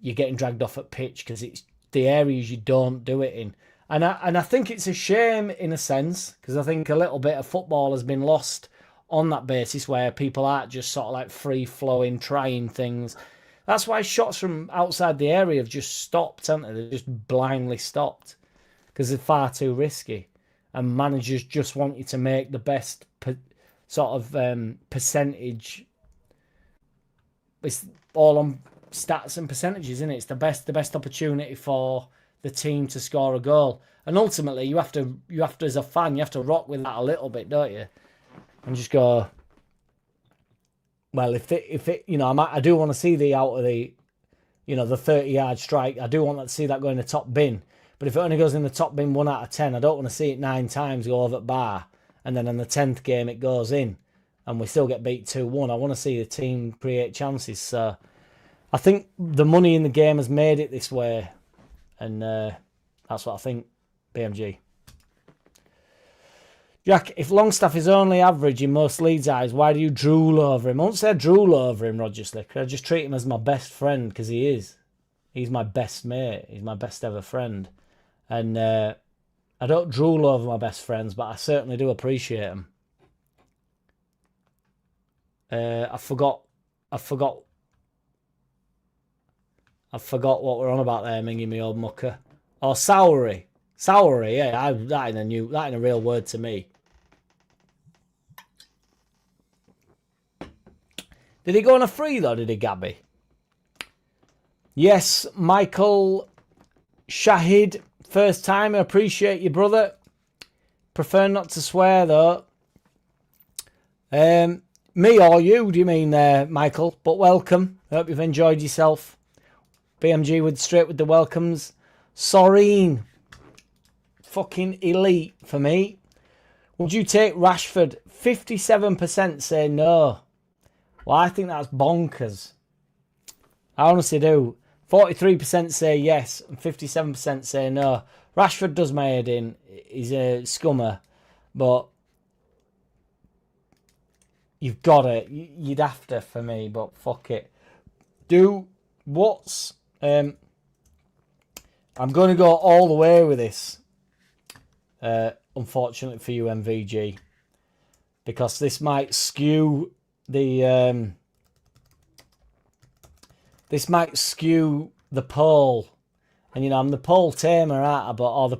you're getting dragged off at pitch because it's the areas you don't do it in. And I think it's a shame in a sense, because I think a little bit of football has been lost on that basis where people aren't just sort of like free-flowing, trying things. That's why shots from outside the area have just stopped, haven't they? They've just blindly stopped because they're far too risky. And managers just want you to make the best sort of percentage. It's all on stats and percentages, isn't it? It's the best opportunity for the team to score a goal. And ultimately, you have to as a fan, you have to rock with that a little bit, don't you? And just go, well, if it, you know, I do want to see the out of the, you know, the 30-yard strike. I do want to see that go in the top bin. But if it only goes in the top bin 1 out of 10, I don't want to see it 9 times go over at bar, and then in the 10th game it goes in, and we still get beat 2-1. I want to see the team create chances. So I think the money in the game has made it this way, and that's what I think. BMG. Jack, if Longstaff is only average in most Leeds' eyes, why do you drool over him? I won't say I drool over him, Roger Slick. I just treat him as my best friend, because he is. He's my best mate. He's my best ever friend. And I don't drool over my best friends, but I certainly do appreciate them. I forgot what we're on about there, Mingy, me old mucker. Oh, Sowery. Sowery, yeah, that ain't a real word to me. Did he go on a free though, did he, Gabby? Yes, Michael Shahid, first time. I appreciate you, brother. Prefer not to swear though. Me or you, do you mean there, Michael? But welcome. I hope you've enjoyed yourself. BMG with straight with the welcomes. Soreen. Fucking elite for me. Would you take Rashford? 57% say no. Well, I think that's bonkers. I honestly do. 43% say yes and 57% say no. Rashford does my head in. He's a scummer. But you've got it. You'd have to for me, but fuck it. I'm going to go all the way with this. Unfortunately for you, MVG, because this might skew the poll, and you know I'm the poll tamer, aren't I? But the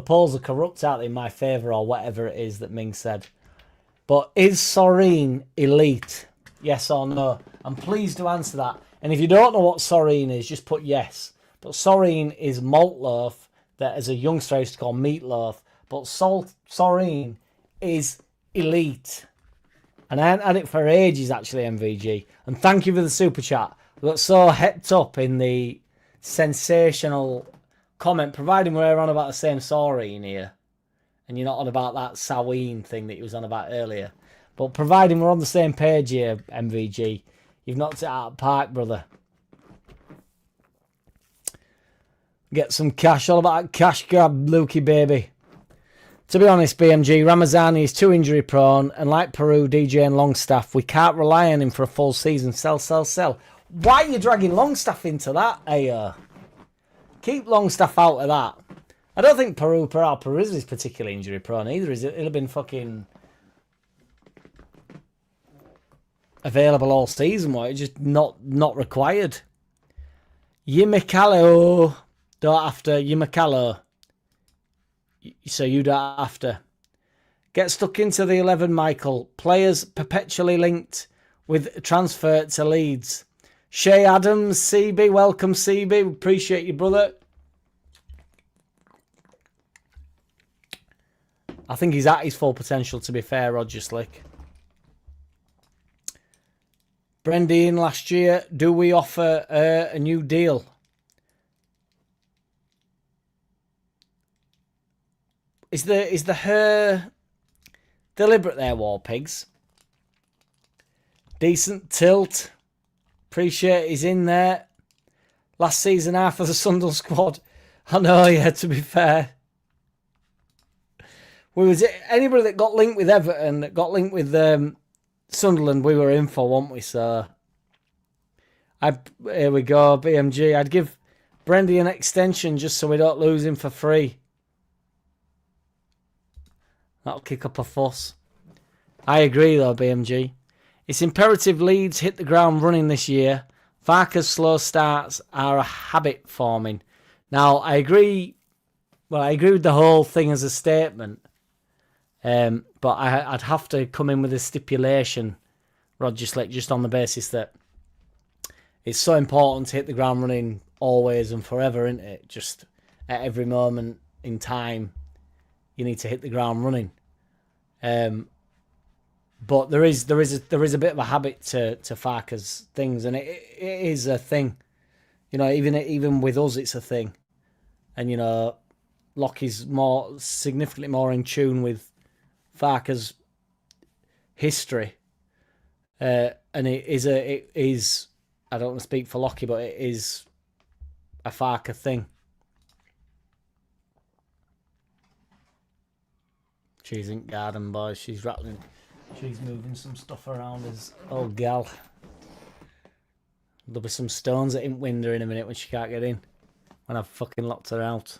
polls are corrupt, aren't they, in my favour, or whatever it is that Ming said. But is Soreen elite? Yes or no? And please do answer that. And if you don't know what Soreen is, just put yes. But Soreen is malt loaf that as a youngster I used to call meatloaf. But Soreen is elite. And I hadn't had it for ages, actually, MVG. And thank you for the super chat. We got so hepped up in the sensational comment, providing we're on about the same Soreen here. And you're not on about that Saween thing that you was on about earlier. But providing we're on the same page here, MVG, you've knocked it out of the park, brother. Get some cash. All about cash grab, Lukey, baby. To be honest, BMG, Ramazani is too injury prone. And like Peru, DJ and Longstaff, we can't rely on him for a full season. Sell, sell, sell. Why are you dragging Longstaff into that, Ayo? Keep Longstaff out of that. I don't think Peru is particularly injury prone either, is it? It'll have been fucking available all season, what? It's just not required. Yimikalo. Don't have to. Yimikalo. So you don't have to. Get stuck into the 11, Michael. Players perpetually linked with transfer to Leeds. Shay Adams, CB. Welcome, CB. Appreciate you, brother. I think he's at his full potential, to be fair, Roger Slick. Brendan last year, do we offer a new deal? Is the her deliberate there, War Pigs? Decent tilt. Appreciate he's in there. Last season, half of the Sunderland squad. I know, yeah, to be fair. Anybody that got linked with Everton, that got linked with Sunderland, we were in for, weren't we? So, here we go, BMG. I'd give Brendy an extension just so we don't lose him for free. That'll kick up a fuss. I agree, though, BMG. It's imperative Leeds hit the ground running this year. Farke's slow starts are a habit forming. Now, I agree. Well, I agree with the whole thing as a statement. But I'd have to come in with a stipulation, Roger Slick, just on the basis that it's so important to hit the ground running always and forever, isn't it? Just at every moment in time, you need to hit the ground running. But there is a bit of a habit to Farke's things, and it is a thing. You know, even with us, it's a thing. And you know, Lockie's significantly more in tune with Farke's history, and it is. I don't want to speak for Lockie, but it is a Farke thing. She's in garden, boys. She's rattling. She's moving some stuff around as old gal. There'll be some stones at Winder in a minute when she can't get in. When I've fucking locked her out.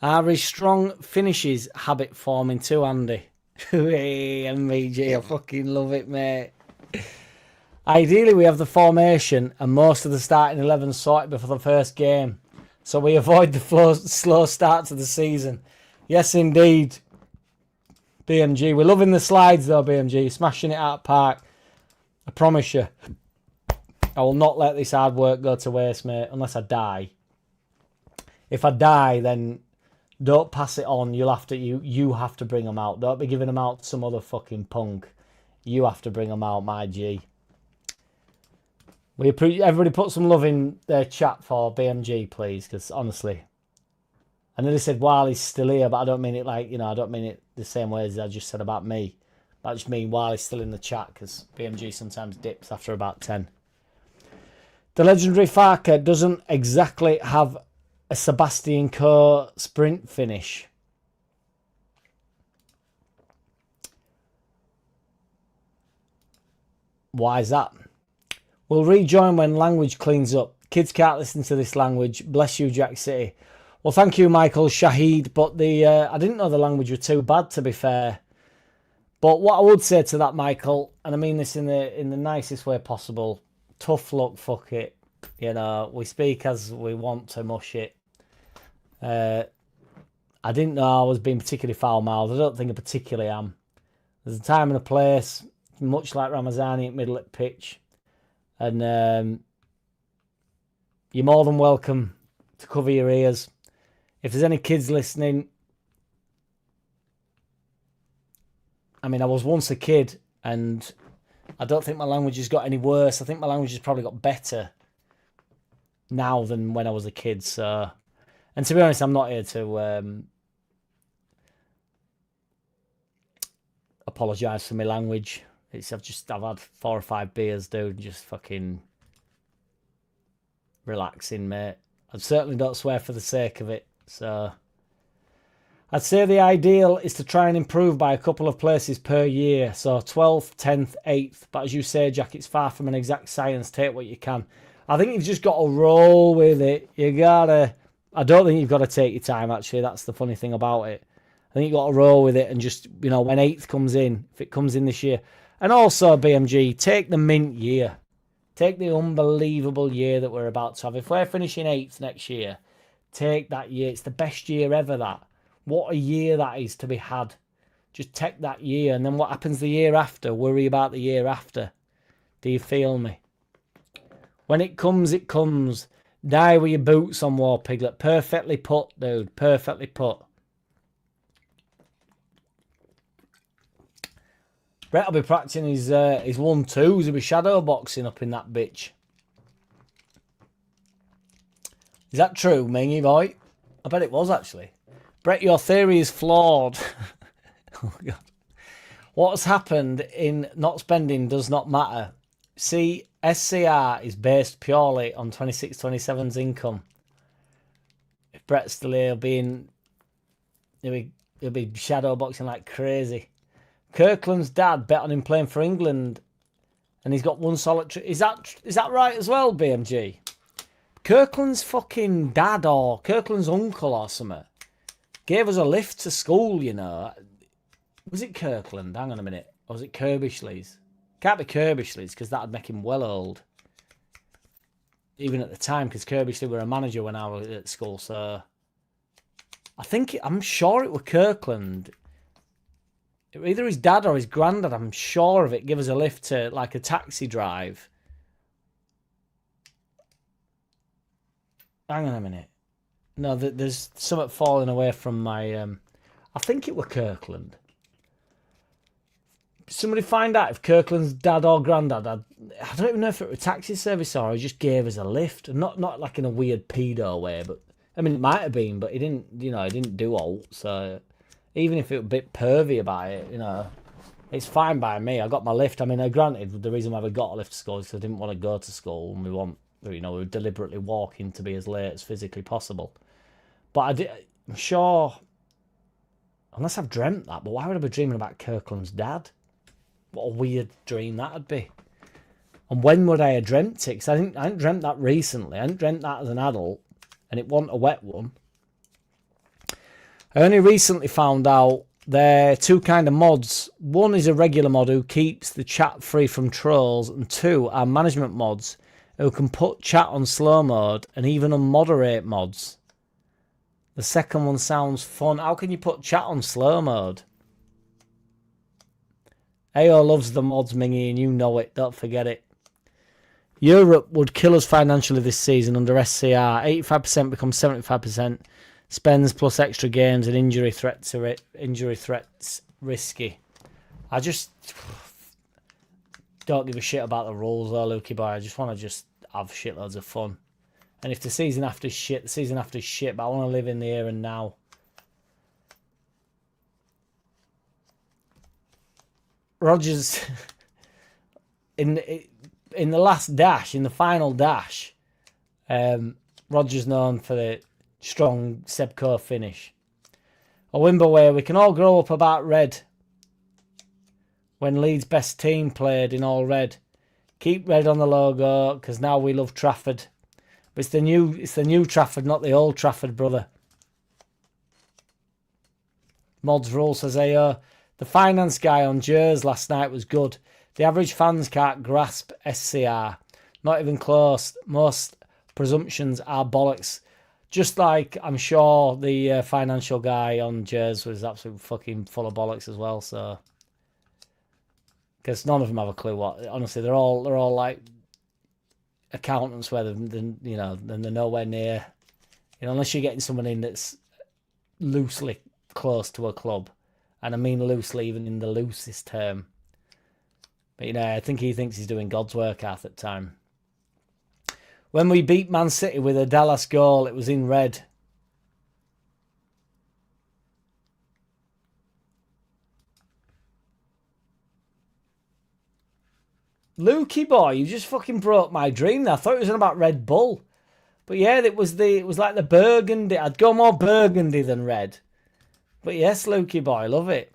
Are his strong finishes habit forming too, Andy? Hey, MVG, I fucking love it, mate. Ideally, we have the formation and most of the starting 11 sorted before the first game, so we avoid the slow start to the season. Yes, indeed. BMG, we're loving the slides though, BMG. Smashing it out of park. I promise you. I will not let this hard work go to waste, mate, unless I die. If I die, then don't pass it on. You have to bring them out. Don't be giving them out to some other fucking punk. You have to bring them out, my G. Everybody put some love in their chat for BMG, please, because honestly, I know they said while he's still here, but I don't mean it like, you know, I don't mean it the same way as I just said about me. But I just mean while he's still in the chat, because BMG sometimes dips after about 10. The legendary Farke doesn't exactly have a Sebastian Coe sprint finish. Why is that? We'll rejoin when language cleans up. Kids can't listen to this language. Bless you, JackCity. Well, thank you, Michael Shahid. But I didn't know the language were too bad, to be fair. But what I would say to that, Michael, and I mean this in the nicest way possible, tough luck, fuck it. You know, we speak as we want to mush it. I didn't know I was being particularly foul-mouthed. I don't think I particularly am. There's a time and a place, much like Ramazani at middle at pitch. And you're more than welcome to cover your ears. If there's any kids listening, I mean, I was once a kid, and I don't think my language has got any worse. I think my language has probably got better now than when I was a kid. So, and to be honest, I'm not here to apologise for my language. I've had 4 or 5 beers, dude, just fucking relaxing, mate. I certainly don't swear for the sake of it. So I'd say the ideal is to try and improve by a couple of places per year. So 12th, 10th, 8th. But as you say, Jack, it's far from an exact science. Take what you can. I think you've just got to roll with it. I don't think you've got to take your time, actually. That's the funny thing about it. I think you've got to roll with it and just, you know, when 8th comes in, if it comes in this year. And also, BMG, take the mint year. Take the unbelievable year that we're about to have. If we're finishing 8th next year, take that year. It's the best year ever, that. What a year that is to be had. Just take that year. And then what happens the year after? Worry about the year after. Do you feel me? When it comes, it comes. Die with your boots on, War Piglet. Perfectly put, dude. Perfectly put. Brett will be practicing his 1-2s. He'll be shadow boxing up in that bitch. Is that true, Mingy boy? I bet it was, actually. Brett, your theory is flawed. Oh, God. What's happened in not spending does not matter. See, SCR is based purely on 26-27's income. If Brett's still here, he'll be shadow boxing like crazy. Kirkland's dad bet on him playing for England, and he's got one solitary. Is that right as well, BMG? Kirkland's fucking dad or Kirkland's uncle or something gave us a lift to school, you know. Was it Kirkland? Hang on a minute. Or was it Kirbishley's? Can't be Kirbishley's because that'd make him well old. Even at the time, because Kirbishley were a manager when I was at school, so I'm sure it was Kirkland. Either his dad or his granddad, I'm sure of it, give us a lift to like a taxi drive. Hang on a minute. No, there's something falling away from my... I think it was Kirkland. Somebody find out if Kirkland's dad or granddad I don't even know if it was a taxi service or he just gave us a lift. Not like in a weird pedo way, but... I mean, it might have been, but he didn't, you know, he didn't do alt, so... Even if it was a bit pervy about it, you know, it's fine by me. I got my lift. I mean, granted, the reason why we got a lift to school is because I didn't want to go to school, and we were deliberately walking to be as late as physically possible. But I'm sure, unless I've dreamt that, but why would I be dreaming about Kirkland's dad? What a weird dream that'd be. And when would I have dreamt it? Because I didn't dreamt that recently. I didn't dreamt that as an adult, and it wasn't a wet one. I only recently found out there are two kind of mods. One is a regular mod who keeps the chat free from trolls, and two are management mods who can put chat on slow mode and even unmoderate mods. The second one sounds fun. How can you put chat on slow mode? AO loves the mods, Mingy, and you know it. Don't forget it. Europe would kill us financially this season under SCR. 85% becomes 75%. Spends plus extra games and injury threats risky. I just don't give a shit about the rules though, Lukey boy. I just want to have shitloads of fun. And if the season after shit, the season after shit, but I want to live in the here and now. Rodgers in the last dash, in the final dash, Rodgers known for the strong Sebco finish. A Wimberway, we can all grow up about red. When Leeds' best team played in all red. Keep red on the logo, because now we love Trafford. But it's the new Trafford, not the old Trafford, brother. Mods Rule says, hey, the finance guy on Jers last night was good. The average fans can't grasp SCR. Not even close. Most presumptions are bollocks. Just like I'm sure the financial guy on Jers was absolutely fucking full of bollocks as well. So, because none of them have a clue what. Honestly, they're all like accountants where they're nowhere near. You know, unless you're getting someone in that's loosely close to a club, and I mean loosely, even in the loosest term. But you know, I think he thinks he's doing God's work half the time. When we beat Man City with a Dallas goal, it was in red. Lukey boy, you just fucking broke my dream there. I thought it was about Red Bull. But yeah, it was like the burgundy. I'd go more burgundy than red. But yes, Lukey boy, love it.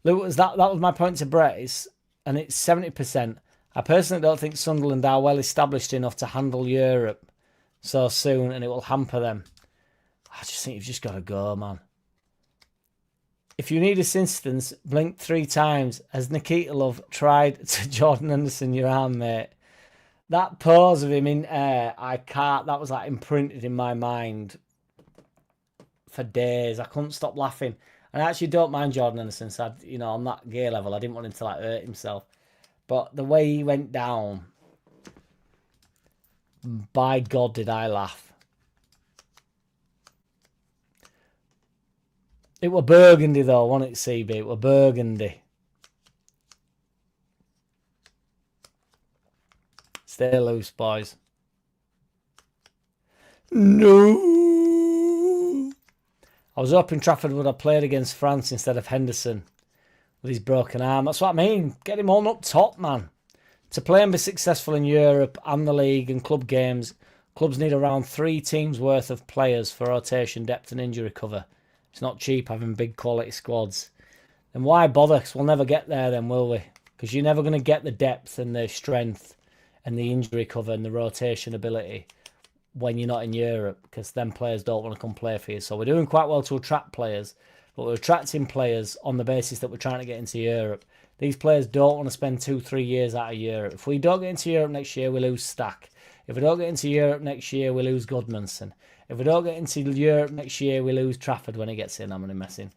Luke, that was my point to Brett, and it's 70%. I personally don't think Sunderland are well established enough to handle Europe so soon, and it will hamper them. I just think you've just got to go, man. If you need assistance, blink 3 times. As Nikita Love tried to Jordan Anderson your arm, mate. That pose of him in air, that was like imprinted in my mind for days. I couldn't stop laughing. And I actually don't mind Jordan Anderson, so on that gear level, I didn't want him to like hurt himself. But the way he went down, by God, did I laugh. It were burgundy, though, wasn't it, CB? It were burgundy. Stay loose, boys. No! I was hoping Trafford would have played against France instead of Henderson with his broken arm. That's what I mean. Get him on up top, man. To play and be successful in Europe and the league and club games, clubs need around 3 teams worth of players for rotation, depth and injury cover. It's not cheap having big quality squads. Then why bother? Because we'll never get there then, will we? Because you're never going to get the depth and the strength and the injury cover and the rotation ability when you're not in Europe, because then players don't want to come play for you. So we're doing quite well to attract players, but we're attracting players on the basis that we're trying to get into Europe. These players don't want to spend 2-3 years out of Europe. If we don't get into Europe next year, we lose Stack. If we don't get into Europe next year, we lose Goodmanson. If we don't get into Europe next year, we lose Trafford when he gets in. I'm only messing.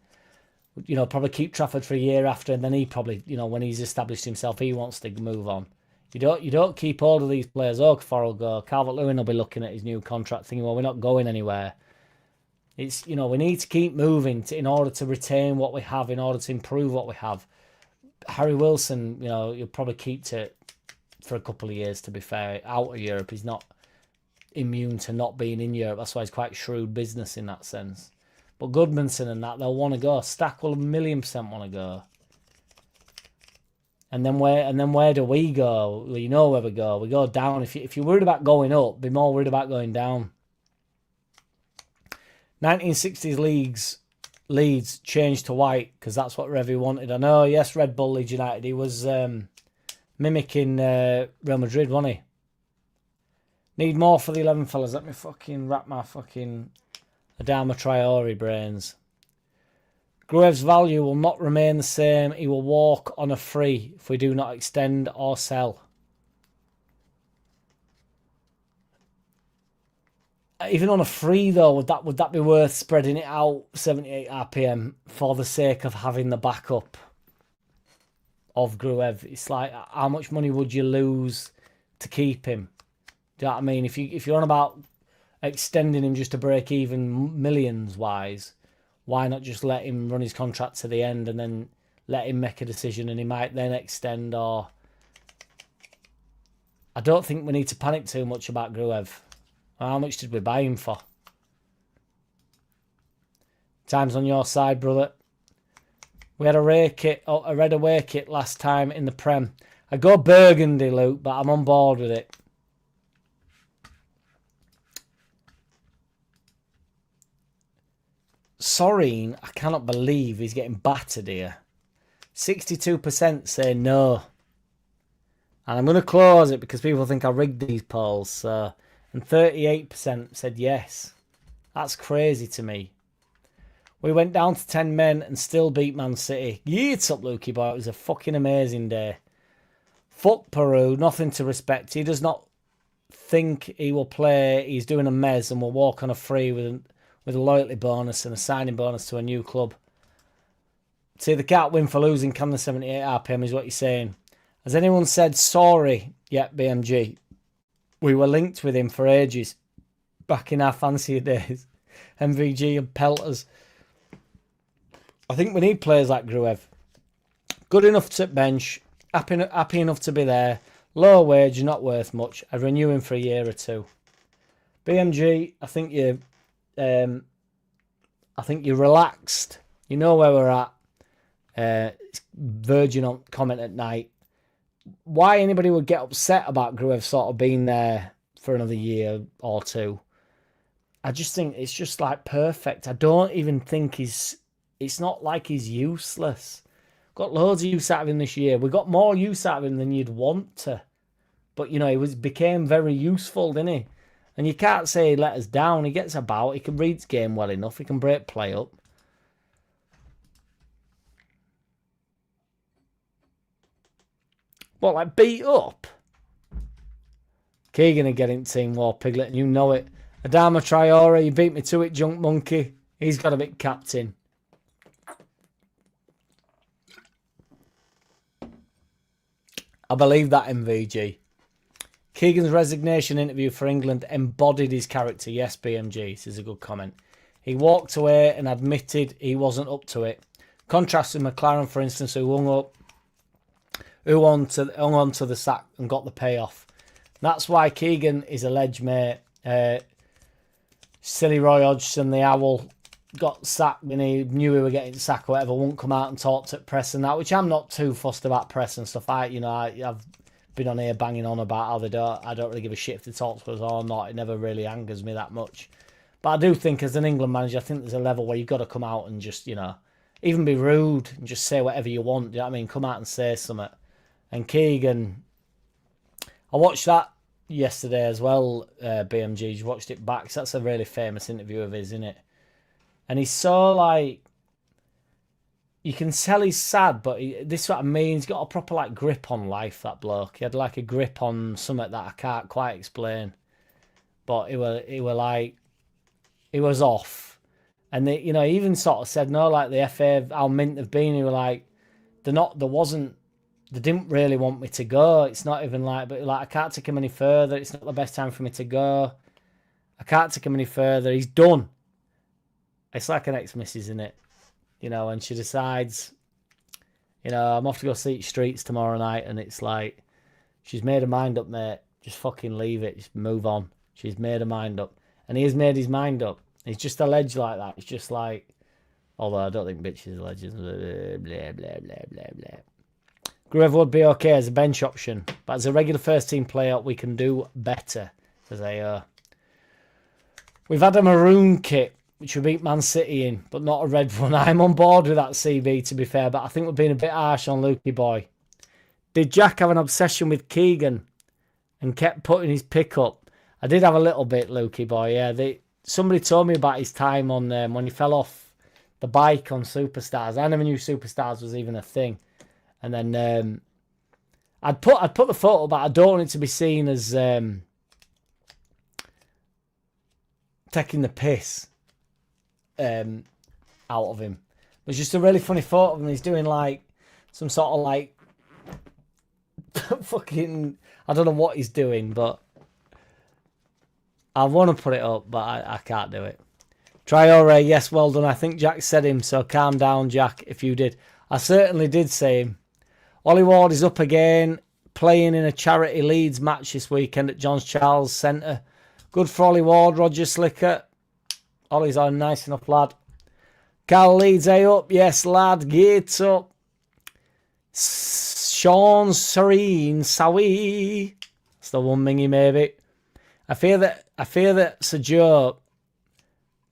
You know, probably keep Trafford for a year after, and then he probably, you know, when he's established himself, he wants to move on. You don't keep hold of these players. Okafor will go. Calvert-Lewin will be looking at his new contract, thinking, well, we're not going anywhere. It's, you know, we need to keep moving in order to retain what we have, in order to improve what we have. Harry Wilson, you know, you'll probably keep to for a couple of years, to be fair, out of Europe. He's not immune to not being in Europe. That's why it's quite shrewd business in that sense. But Goodmanson and that, they'll want to go. Stack will 1,000,000% want to go. And then where do we go? Well, you know where we go. We go down. If you're worried about going up, be more worried about going down. 1960s Leeds changed to white because that's what Revy wanted. I know, yes, Red Bull Leeds United. He was mimicking Real Madrid, wasn't he? Need more for the 11 fellas. Let me fucking wrap my fucking Adama Traore brains. Gruev's value will not remain the same. He will walk on a free if we do not extend or sell. Even on a free though, would that be worth spreading it out 78 RPM for the sake of having the backup of Gruev? It's like, how much money would you lose to keep him? Do you know what I mean? If you're on about extending him just to break even millions wise, why not just let him run his contract to the end and then let him make a decision, and he might then extend? Or I don't think we need to panic too much about Gruev. How much did we buy him for? Time's on your side, brother. We had a red away kit last time in the Prem. I go burgundy, Luke, but I'm on board with it. Soreen, I cannot believe he's getting battered here. 62% say no. And I'm going to close it because people think I rigged these polls. So, and 38% said yes. That's crazy to me. We went down to 10 men and still beat Man City. Yeets up, Lukey boy. It was a fucking amazing day. Fuck Peru. Nothing to respect. He does not think he will play. He's doing a mez and will walk on a free with a loyalty bonus and a signing bonus to a new club. See, they can't win for losing, can the 78 RPM is what you're saying. Has anyone said sorry yet, BMG? We were linked with him for ages. Back in our fancier days. MVG and Pelters. I think we need players like Gruev. Good enough to bench. Happy enough to be there. Low wage, not worth much. I'd renew him for a year or two. BMG, I think you're relaxed. You know where we're at. Virgin on comment at night. Why anybody would get upset about Gruev sort of being there for another year or two? I just think it's just like perfect. I don't even think it's not like he's useless. Got loads of use out of him this year. We got more use out of him than you'd want to. But, you know, he became very useful, didn't he? And you can't say he let us down. He gets about. He can read his game well enough. He can break play up. What, like beat up? Keegan again in Team War, Piglet, and you know it. Adama Traore, you beat me to it, Junk Monkey. He's got a bit captain. I believe that, MVG. Keegan's resignation interview for England embodied his character. Yes, BMG. This is a good comment. He walked away and admitted he wasn't up to it. Contrast with McLaren, for instance, who hung on to the sack and got the payoff. That's why Keegan is a ledge mate. Silly Roy Hodgson, the owl, got sacked when he knew he were getting sacked or whatever, won't come out and talk to press and that, which I'm not too fussed about press and stuff. I've been on here banging on about how I don't really give a shit if they talk to us or not. It never really angers me that much. But I do think as an England manager, I think there's a level where you've got to come out and just, even be rude and just say whatever you want. Do you know what I mean? Come out and say something. And Keegan, I watched that yesterday as well, BMG. You watched it back. So that's a really famous interview of his, isn't it? And he's so like, you can tell he's sad, but this is what I mean. He's got a proper like grip on life, that bloke. He had like a grip on something that I can't quite explain. But he was off. And they, he even sort of said, no, like the FA, how mint they've been. He were like, they didn't really want me to go. It's not even like, but like, I can't take him any further. It's not the best time for me to go. I can't take him any further. He's done. It's like an ex-missus, isn't it? And she decides, I'm off to go see Streets tomorrow night, and it's like, she's made her mind up, mate. Just fucking leave it. Just move on. She's made her mind up. And he has made his mind up. He's just alleged like that. It's just like, although I don't think bitches are legends. Blah, blah, blah, blah, blah, blah. Grover would be okay as a bench option, but as a regular first team player, we can do better. Says AO. We've had a maroon kit, which we beat Man City in, but not a red one. I'm on board with that, CB, to be fair, but I think we're being a bit harsh on Lukey boy. Did Jack have an obsession with Keegan and kept putting his pick up? I did have a little bit, Lukey boy, yeah. Somebody told me about his time on when he fell off the bike on Superstars. I never knew Superstars was even a thing. And then I'd put the photo, but I don't want it to be seen as taking the piss out of him. It was just a really funny photo of him. He's doing like some sort of like fucking, I don't know what he's doing, but I want to put it up, but I can't do it. Traore, yes, well done. I think Jack said him, so calm down, Jack, if you did. I certainly did say him. Ollie Ward is up again, playing in a charity Leeds match this weekend at John Charles Centre. Good for Ollie Ward, Roger Slicker. Ollie's a nice enough lad. Carl Leeds, A up. Yes, lad. Get up. Sean Serene, Sawi. That's the one mingy, maybe. I fear that Sir Joe,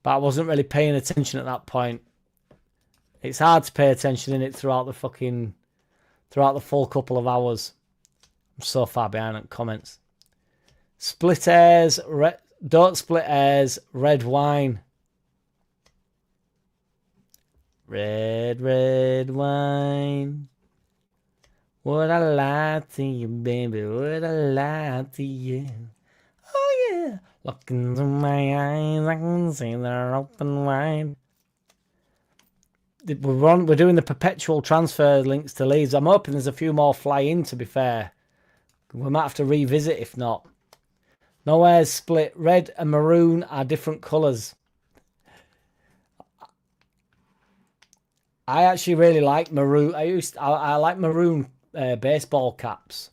but I wasn't really paying attention at that point. It's hard to pay attention in it throughout the full couple of hours. I'm so far behind on comments. Split hairs, don't split hairs, red wine. Red, red wine. Would I lie to you, baby? Would I lie to you? Oh, yeah. Look into my eyes, I can see they're open wide. We're doing the perpetual transfer links to Leeds. I'm hoping there's a few more fly in, to be fair. We might have to revisit if not. Nowhere's split. Red and maroon are different colours. I actually really like maroon. I like maroon baseball caps.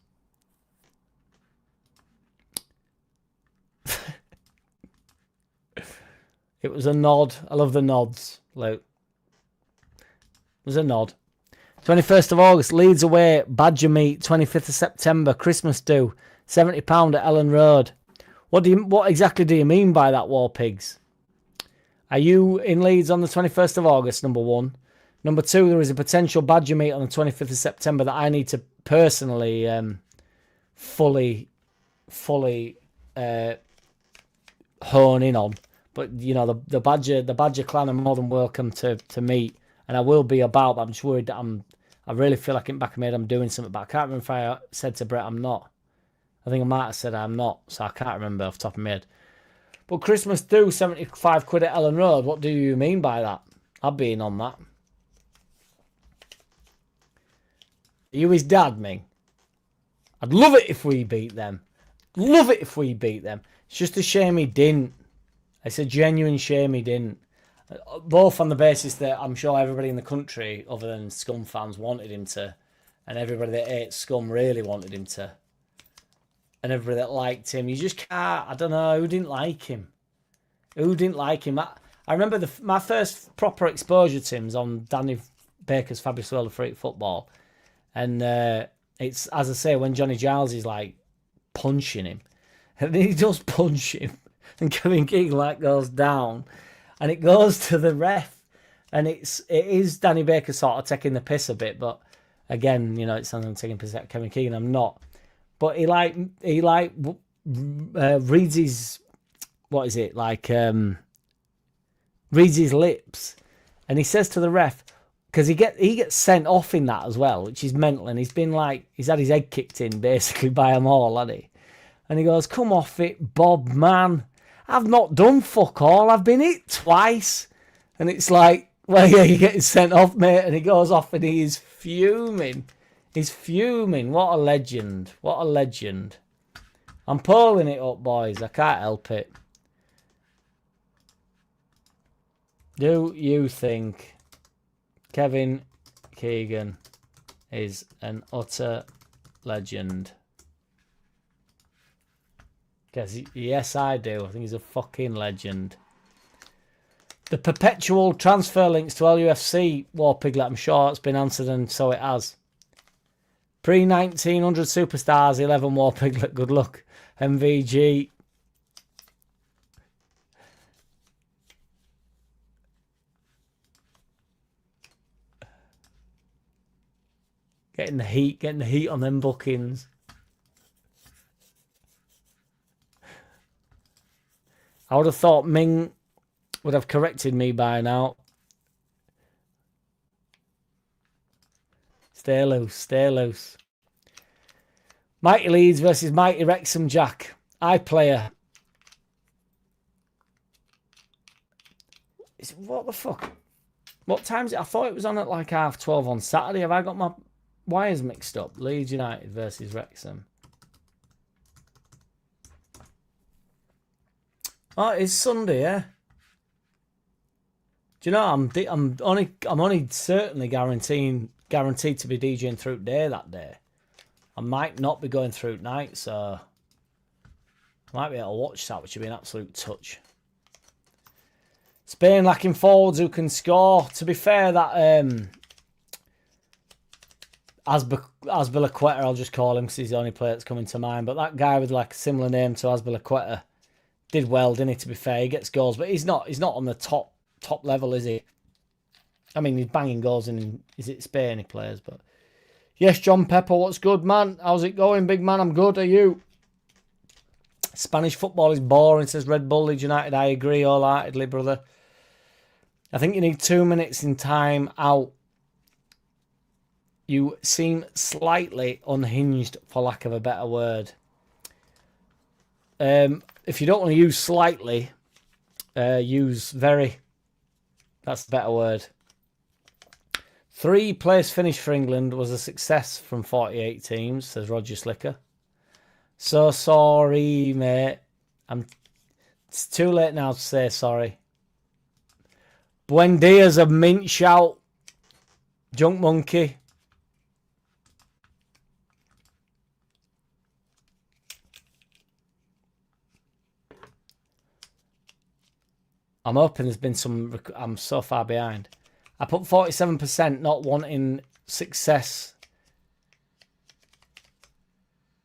It was a nod. I love the nods, Luke. It was a nod. 21st of August, Leeds away, Badger meet. 25th of September, Christmas do. £70 at Ellen Road. What exactly do you mean by that, War Pigs? Are you in Leeds on the 21st of August, number one? Number two, there is a potential Badger meet on the 25th of September that I need to personally fully hone in on. But, the Badger clan are more than welcome to meet. And I will be about, but I'm just worried that I really feel like in the back of my head I'm doing something. But I can't remember if I said to Brett I'm not. I think I might have said I'm not. So I can't remember off the top of my head. But Christmas do, £75 at Ellen Road. What do you mean by that? I've been on that. Are you his dad, Ming? I'd love it if we beat them. Love it if we beat them. It's just a shame he didn't. It's a genuine shame he didn't. Both on the basis that I'm sure everybody in the country, other than Scum fans, wanted him to. And everybody that ate Scum really wanted him to. And everybody that liked him. You just can't. I don't know. Who didn't like him? Who didn't like him? I remember my first proper exposure to him was on Danny Baker's Fabulous World of Freak Football. And it's, as I say, when Johnny Giles is like punching him, and then he does punch him, and Kevin Keegan like goes down, and it goes to the ref, and it is Danny Baker sort of taking the piss a bit, but again, you know, it sounds like I'm taking piss at Kevin Keegan. I'm not, but he reads his, what is it like, reads his lips, and he says to the ref, because he gets sent off in that as well, which is mental, and he's had his head kicked in basically by them all, hasn't he? And he goes, "Come off it, Bob, man. I've not done fuck all. I've been hit twice." And it's like, well, yeah, you're getting sent off, mate. And he goes off and he is fuming. He's fuming. What a legend. What a legend. I'm pulling it up, boys. I can't help it. Do you think Kevin Keegan is an utter legend? Because yes, I do. I think he's a fucking legend. The perpetual transfer links to LUFC, War Piglet, I'm sure it's been answered, and so it has. Pre-1900 superstars, 11 War Piglet, good luck. MVG. Getting the heat on them bookings. I would have thought Ming would have corrected me by now. Stay loose, stay loose. Mighty Leeds versus Mighty Wrexham, Jack. iPlayer. What the fuck? What time is it? I thought it was on at like 12:30 on Saturday. Have I got my wires mixed up? Leeds United versus Wrexham. Oh, it's Sunday, yeah. Do you know I'm only certainly guaranteed to be DJing through day that day. I might not be going through night, so I might be able to watch that, which would be an absolute touch. Spain lacking forwards who can score. To be fair, that Azpilicueta, I'll just call him because he's the only player that's coming to mind. But that guy with like a similar name to Azpilicueta did well, didn't he? To be fair, he gets goals, but he's not on the top level, is he? I mean, he's banging goals in, is it Spain he plays? But yes, John Pepper, what's good, man? How's it going, big man? I'm good. Are you? Spanish football is boring, says Red Bull Leeds United. I agree wholeheartedly, brother. I think you need 2 minutes in time out. You seem slightly unhinged, for lack of a better word. If you don't want to use slightly, use very. That's the better word. 3-place finish for England was a success from 48 teams, says Roger Slicker. So sorry, mate. It's too late now to say sorry. Buendia's a mint shout. Junk Monkey. I'm hoping there's been some... I'm so far behind. I put 47% not wanting success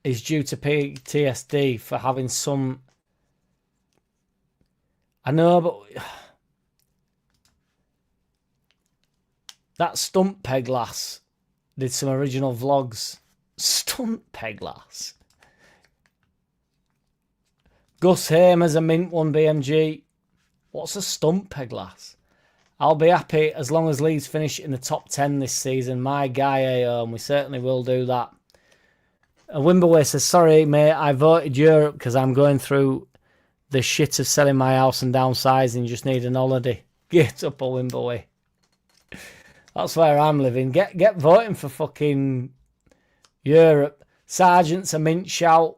is due to PTSD for having some... I know, but... That Stunt Peg lass did some original vlogs. Stunt Peg lass. Gus Hamer's a mint one, BMG. What's a Stunt Peg lass? I'll be happy as long as Leeds finish in the top 10 this season. My guy, and we certainly will do that. Wimberway says, sorry, mate, I voted Europe because I'm going through the shit of selling my house and downsizing. Just need an holiday. Get up, a Wimberway. That's where I'm living. Get voting for fucking Europe. Sergeant's a mint shout.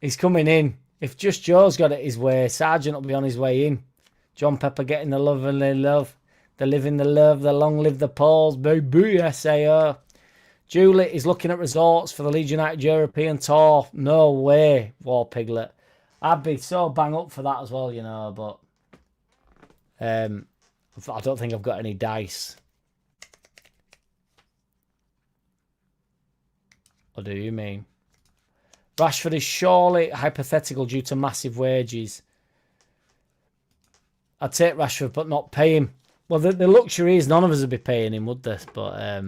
He's coming in. If just Joe's got it his way, Sargent will be on his way in. John Pepper getting the love and the love. The living the love. The long live the Pauls. Boo SAO. Julie is looking at resorts for the Leeds United European Tour. No way, War Piglet. I'd be so bang up for that as well, you know, but I don't think I've got any dice. What do you mean? Rashford is surely hypothetical due to massive wages. I'd take Rashford, but not pay him. Well, the luxury is none of us would be paying him, would they? But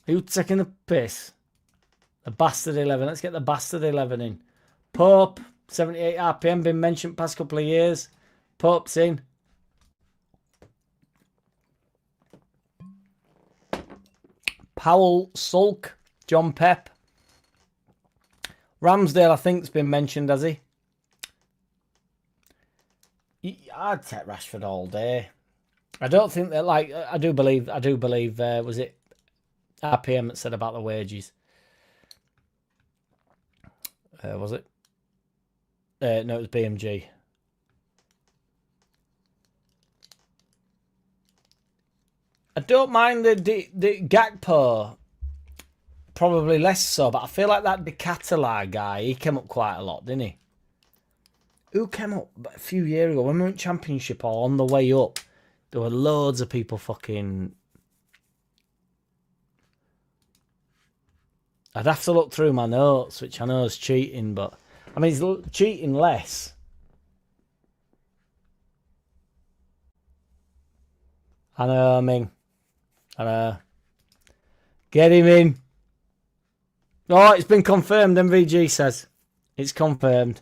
who's taking the piss? The bastard 11. Let's get the bastard 11 in. Pope, 78 RPM, been mentioned past couple of years. Pope's in. Powell, Sulk, John Pep. Ramsdale, I think, has been mentioned, has he? I'd take Rashford all day. I don't think that, like, I do believe, was it RPM that said about the wages? Was it? No, it was BMG. I don't mind the Gakpo, probably less so, but I feel like that De Català guy, he came up quite a lot, didn't he? Who came up a few years ago when we were in Championship or on the way up? There were loads of people fucking... I'd have to look through my notes, which I know is cheating, but... I mean, he's cheating less. I know, I mean... I know. Get him in. Oh, it's been confirmed, MVG says. It's confirmed.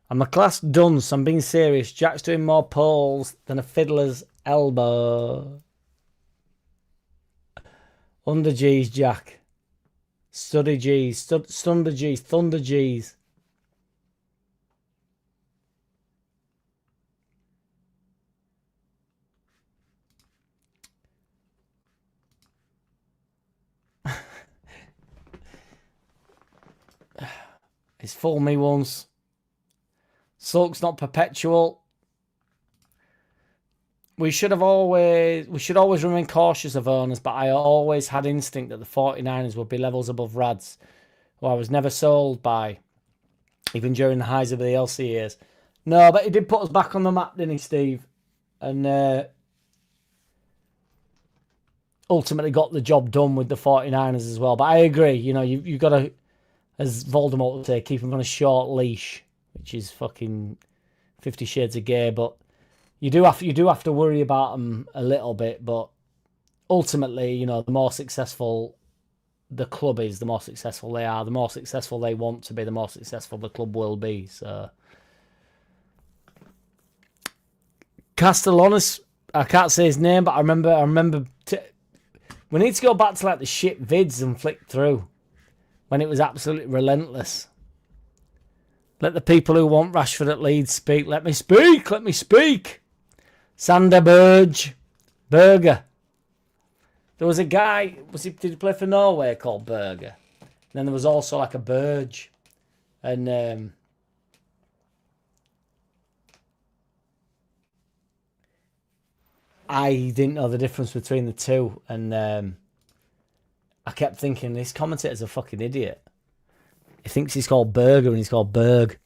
I'm a class dunce. I'm being serious. Jack's doing more pulls than a fiddler's elbow. Under G's, Jack. Study G's. Thunder G's. Thunder G's. He's fooled me once. Sulk's not perpetual. We should always remain cautious of owners, but I always had instinct that the 49ers would be levels above Rads, who I was never sold by, even during the highs of the LC years. No, but he did put us back on the map, didn't he, Steve? And ultimately got the job done with the 49ers as well. But I agree, you know, you've got to, as Voldemort would say, keep him on a short leash, which is fucking 50 Shades of Grey. But you do have to worry about them a little bit. But ultimately, you know, the more successful the club is, the more successful they are. The more successful they want to be, the more successful the club will be. So Castellanos, I can't say his name, but I remember. We need to go back to like the shit vids and flick through when it was absolutely relentless. Let the people who want Rashford at Leeds speak. Let me speak. Let me speak. Sander Berger. There was a guy. Did he play for Norway called Berger? And then there was also like a Burge, and I didn't know the difference between the two, and I kept thinking, this commentator's a fucking idiot. He thinks he's called Berger and he's called Berg.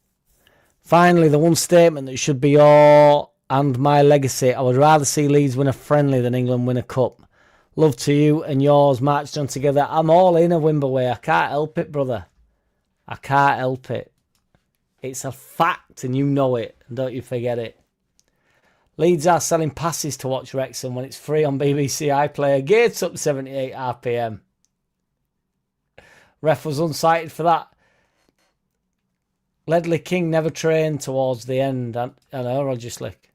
Finally, the one statement that should be all and my legacy. I would rather see Leeds win a friendly than England win a cup. Love to you and yours marched on together. I'm all in a Wimber way. I can't help it, brother. I can't help it. It's a fact and you know it. And don't you forget it. Leeds are selling passes to watch Wrexham when it's free on BBC iPlayer. Gates up 78 RPM. Ref was unsighted for that. Ledley King never trained towards the end. I know, Roger Slick.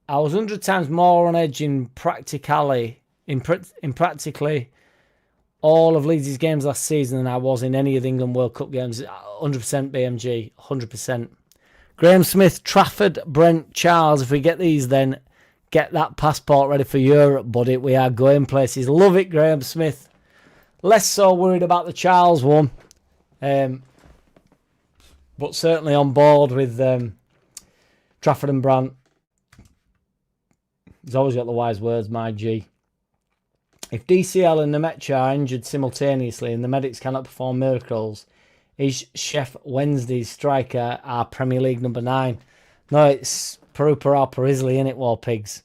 I was 100 times more on edge in practically all of Leeds' games last season than I was in any of the England World Cup games. 100% BMG. 100%. Graham Smith, Trafford, Brent, Charles. If we get these, then get that passport ready for Europe, buddy. We are going places. Love it, Graham Smith. Less so worried about the Charles one. But certainly on board with Trafford and Brandt. He's always got the wise words, my G. If DCL and Nemecha are injured simultaneously and the medics cannot perform miracles, is Chef Wednesday's striker our Premier League number 9? No, it's Peru Parapa Isley, innit, War Pigs?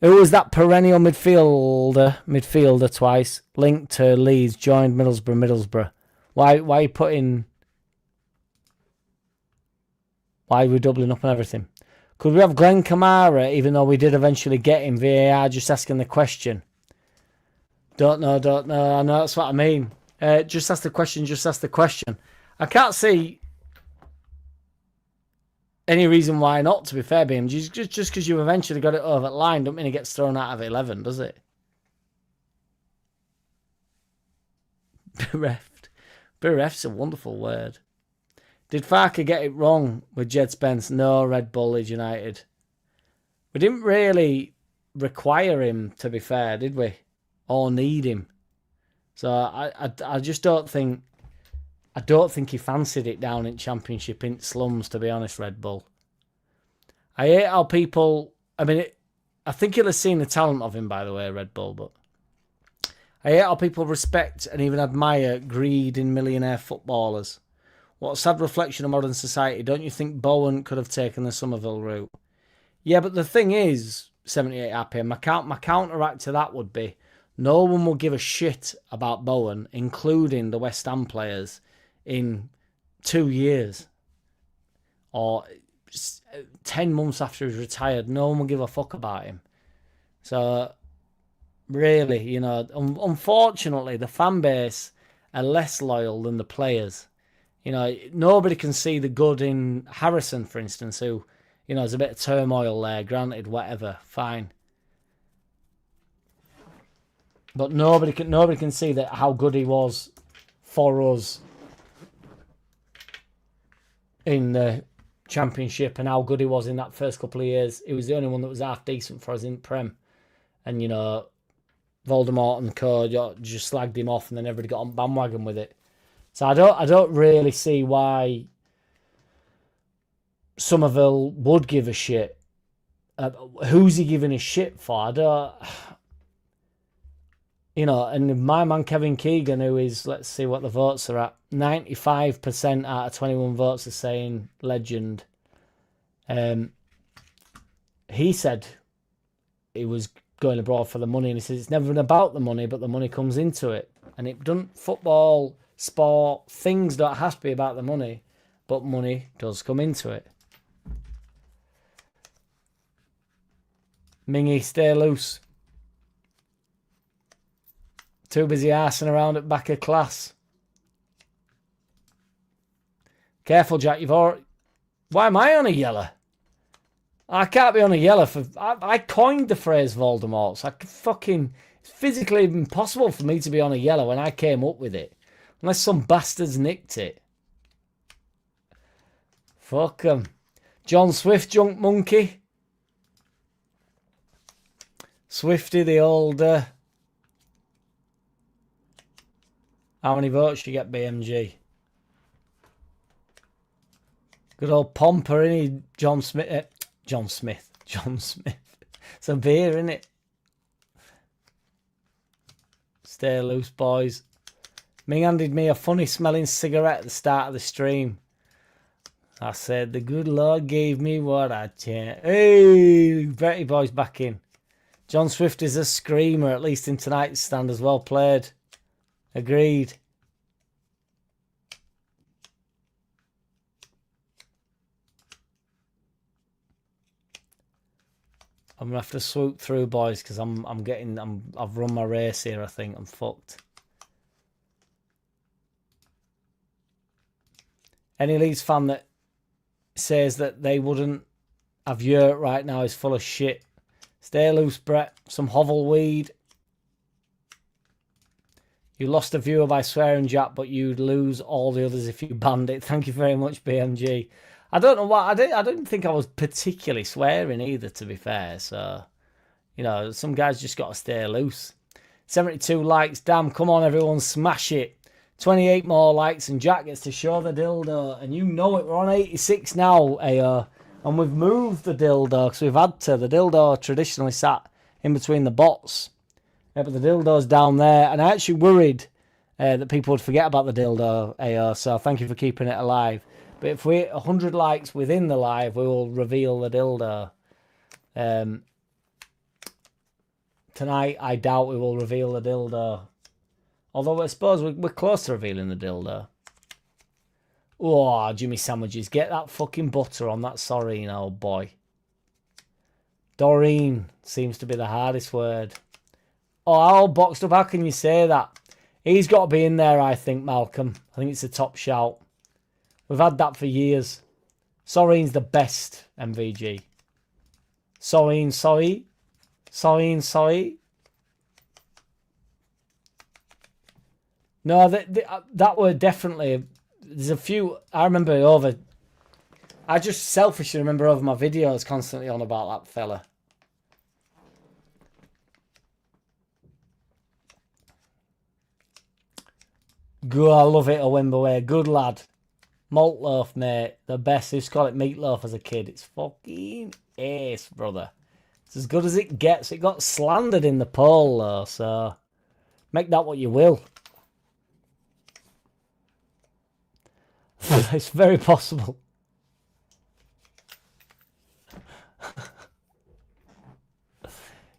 Who was that perennial midfielder twice, linked to Leeds, joined Middlesbrough? Why are you putting... Why are we doubling up on everything? Could we have Glenn Kamara, even though we did eventually get him? VAR just asking the question. Don't know. I know, that's what I mean. Just ask the question. I can't see any reason why not, to be fair, BMG. Just because you eventually got it over the line, don't mean it gets thrown out of 11, does it? Bereft. Bereft's a wonderful word. Did Farker get it wrong with Jed Spence? No, Red Bull is United. We didn't really require him, to be fair, did we? Or need him. So I just don't think... I don't think he fancied it down in Championship in slums, to be honest, Red Bull. I hate how people... I mean, I think he'll have seen the talent of him, by the way, Red Bull, but... I hate how people respect and even admire greed in millionaire footballers. What a sad reflection of modern society. Don't you think Bowen could have taken the Somerville route? Yeah, but the thing is, 78 RPM, my counteract to that would be, no one will give a shit about Bowen, including the West Ham players, in 2 years. Or 10 months after he's retired. No one will give a fuck about him. So, really, you know, unfortunately, the fan base are less loyal than the players. You know, nobody can see the good in Harrison, for instance, who, you know, there's a bit of turmoil there. Granted, whatever, fine. But nobody can see that how good he was for us in the Championship and how good he was in that first couple of years. He was the only one that was half decent for us in Prem. And, you know, Voldemort and co just slagged him off and then everybody got on bandwagon with it. So I don't really see why Somerville would give a shit. Who's he giving a shit for? I don't... You know, and my man Kevin Keegan, who is, let's see what the votes are at, 95% out of 21 votes are saying legend. He said he was going abroad for the money, and he says it's never been about the money, but the money comes into it. And it doesn't, football, sport, things don't have to be about the money, but money does come into it. Mingy, stay loose. Too busy arsing around at back of class. Careful, Jack. You've already... Why am I on a yellow? I can't be on a yellow for... I coined the phrase Voldemort. So it's physically impossible for me to be on a yellow when I came up with it. Unless some bastards nicked it. Fuck 'em. John Swift, junk monkey. Swifty, the old... How many votes you get, BMG? Good old Pomper, innit? John Smith. John Smith. It's a beer, innit? Stay loose, boys. Ming handed me a funny smelling cigarette at the start of the stream. I said, the good Lord gave me what I chant. Hey, Betty boys back in. John Swift is a screamer, at least in tonight's stand as well played. Agreed. I'm gonna have to swoop through, boys, because I've run my race here. I think I'm fucked. Any Leeds fan that says that they wouldn't have yurt right now is full of shit. Stay loose, Brett. Some hovel weed. You lost a viewer by swearing, Jack, but you'd lose all the others if you banned it. Thank you very much, BMG. I don't know why. I didn't think I was particularly swearing either, to be fair. So, you know, some guys just got to stay loose. 72 likes. Damn, come on, everyone, smash it. 28 more likes, and Jack gets to show the dildo. And you know it, we're on 86 now, AO. And we've moved the dildo, because we've had to. The dildo traditionally sat in between the bots. Yeah, but the dildo's down there, and I actually worried that people would forget about the dildo, AO, so thank you for keeping it alive. But if we're 100 likes within the live, we will reveal the dildo. Tonight, I doubt we will reveal the dildo. Although I suppose we're close to revealing the dildo. Oh, Jimmy Sandwiches. Get that fucking butter on that Soreen, old boy. Doreen seems to be the hardest word. Oh, all boxed up. How can you say that? He's got to be in there, I think, Malcolm. I think it's a top shout. We've had that for years. Soreen's the best MVG. Soreen, sorry. Soreen, sorry. No, that were definitely... There's a few... I remember over... I just selfishly remember over my videos constantly on about that fella. Good, I love it, a Wimberway. Good lad. Malt loaf, mate. The best. Used to call it meatloaf as a kid. It's fucking ace, brother. It's as good as it gets. It got slandered in the poll, though, so... Make that what you will. It's very possible.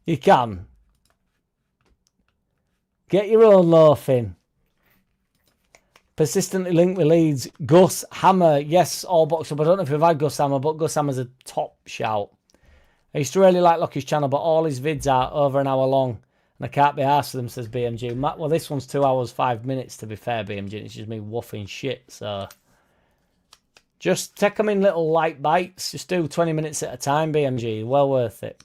You can. Get your own loaf in. Persistently linked with Leeds. Gus Hammer. Yes, all boxed up. I don't know if we've had Gus Hammer, but Gus Hammer's a top shout. I used to really like Lockie's channel, but all his vids are over an hour long. And I can't be arsed with them, says BMG. Well, this one's 2 hours, 5 minutes, to be fair, BMG. It's just me woofing shit, so... Just take them in little light bites. Just do 20 minutes at a time, BMG. Well worth it.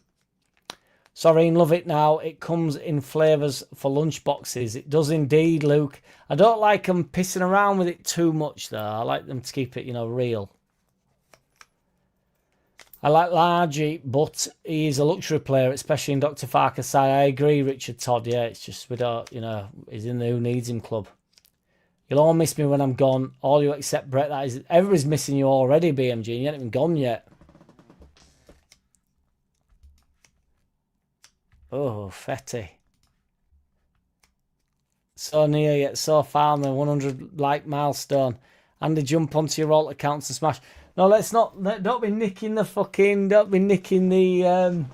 Soreen, love it now. It comes in flavours for lunch boxes. It does indeed, Luke. I don't like them pissing around with it too much, though. I like them to keep it, you know, real. I like Largy, but he's a luxury player, especially in Dr. Farker's side. I agree, Richard Todd. Yeah, it's just we don't, you know, he's in the Who Needs Him club. You'll all miss me when I'm gone. All you except Brett. That is, everybody's missing you already, BMG. You ain't even gone yet. Oh, Fetty. So near yet so far on the 100 like milestone. Andy, jump onto your alt accounts and smash. No, let's not. Don't be nicking the fucking. Don't be nicking the.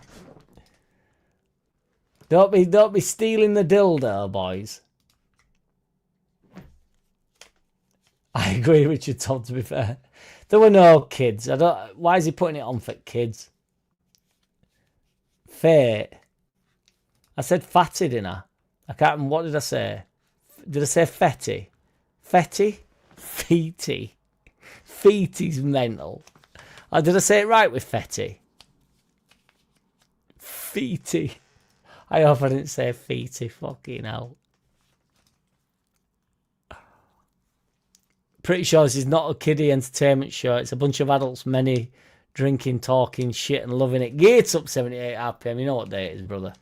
Don't be stealing the dildo, boys. I agree, Richard Todd, to be fair. There were no kids. I don't. Why is he putting it on for kids? Fate. I said fatty, didn't I? I can't remember. What did I say? Did I say fetty? Fetty? Feety. Feety's mental. Or did I say it right with fetty? Feety. I hope I didn't say feety. Fucking hell. Pretty sure this is not a kiddie entertainment show. It's a bunch of adults, many drinking, talking shit and loving it. Gates up 78 RPM. You know what day it is, brother.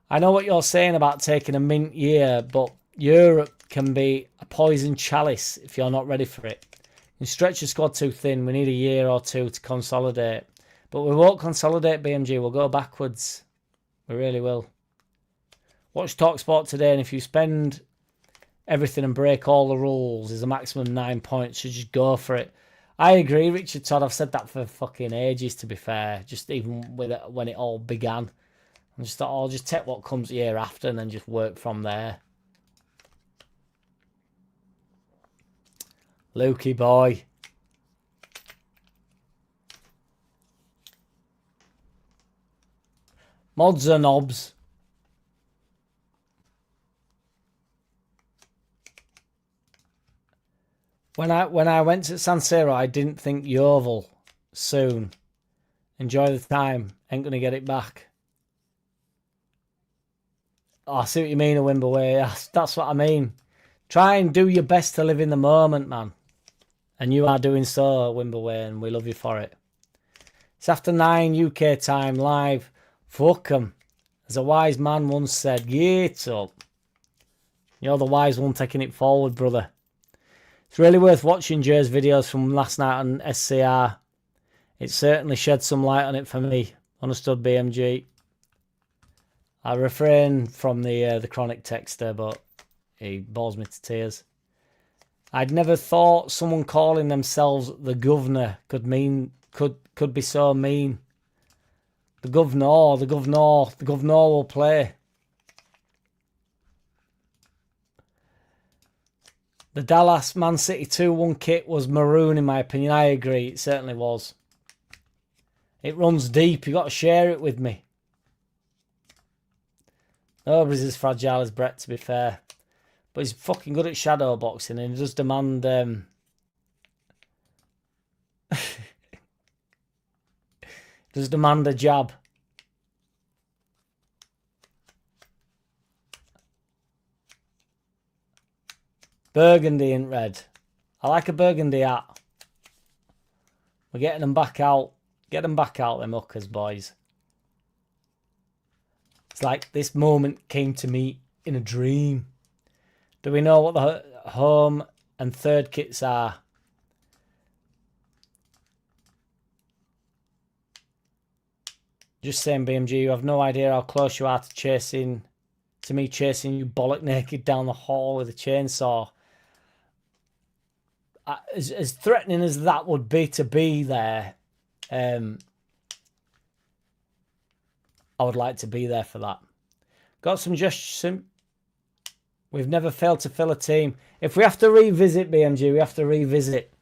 I know what you're saying about taking a mint year, but Europe can be a poison chalice if you're not ready for it. You stretch your squad too thin. We need a year or two to consolidate. But we won't consolidate, BMG. We'll go backwards. We really will. Watch TalkSport today, and if you spend everything and break all the rules, there's a maximum 9 points. So just go for it. I agree, Richard Todd. I've said that for fucking ages, to be fair. Just even with it, when it all began. I just thought, I'll just take what comes the year after and then just work from there. Lukey boy. Mods are knobs. When I went to San Siro, I didn't think Yeovil soon. Enjoy the time. Ain't gonna get it back. Oh, I see what you mean, a Wimberway. That's what I mean. Try and do your best to live in the moment, man. And you are doing so, Wimberway, and we love you for it. It's after 9 UK time, live. Fuck 'em. As a wise man once said, get up. You're the wise one taking it forward, brother. It's really worth watching Jer's videos from last night on SCR. It certainly shed some light on it for me. Understood, BMG. I refrain from the chronic texter, but he bores me to tears. I'd never thought someone calling themselves the governor could be so mean. The governor will play. The Dallas Man City 2-1 kit was maroon in my opinion. I agree, it certainly was. It runs deep, you got to share it with me. Nobody's as fragile as Brett, to be fair. But he's fucking good at shadow boxing and he does demand... does demand a jab. Burgundy and red. I like a burgundy hat. We're getting them back out. Get them back out, them hookers, boys. It's like this moment came to me in a dream. Do we know what the home and third kits are? Just saying, BMG, you have no idea how close you are to me chasing you bollock naked down the hall with a chainsaw. As threatening as that would be to be there, I would like to be there for that. Got some suggestions. We've never failed to fill a team. If we have to revisit BMG, we have to revisit.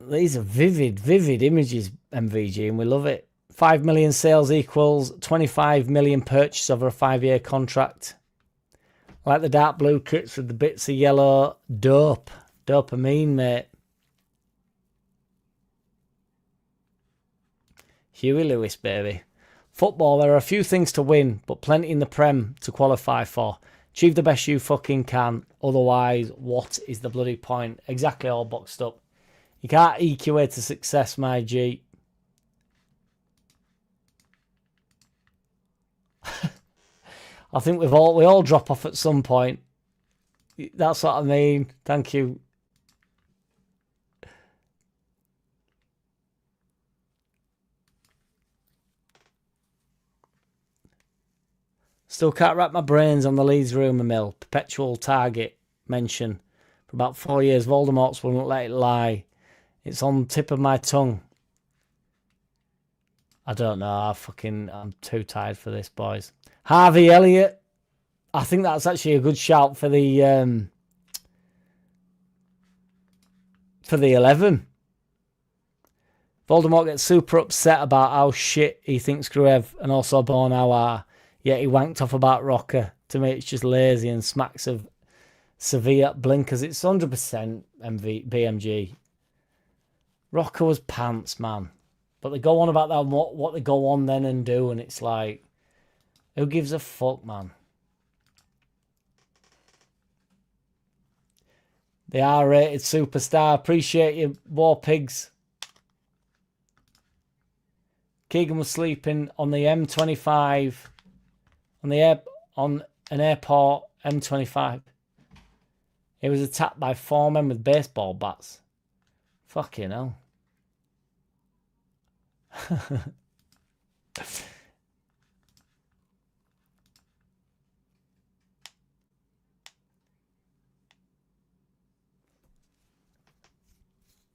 These are vivid images, MVG, and we love it. 5 million sales equals 25 million purchase over a 5-year contract. I like the dark blue kits with the bits of yellow. Dope. Dopamine, mate. Huey Lewis, baby. Football, there are a few things to win, but plenty in the Prem to qualify for. Achieve the best you fucking can. Otherwise, what is the bloody point? Exactly, all boxed up. You can't EQA to success, my G. I think we all drop off at some point. That's what I mean. Thank you. Still can't wrap my brains on the Leeds rumour mill. Perpetual target mention. For about 4 years, Voldemort's wouldn't let it lie. It's on the tip of my tongue. I don't know. I'm too tired for this, boys. Harvey Elliott. I think that's actually a good shout for the 11. Voldemort gets super upset about how shit he thinks Gruev and also Bornau are. Yet he wanked off about Rocker. To me, it's just lazy and smacks of severe blinkers. It's 100% BMG. Rocker was pants, man. But they go on about that, what they go on then and do, and it's like, who gives a fuck, man? The R-rated superstar. Appreciate you, War Pigs. Keegan was sleeping on the M25. On an airport M25. He was attacked by 4 men with baseball bats. Fucking hell.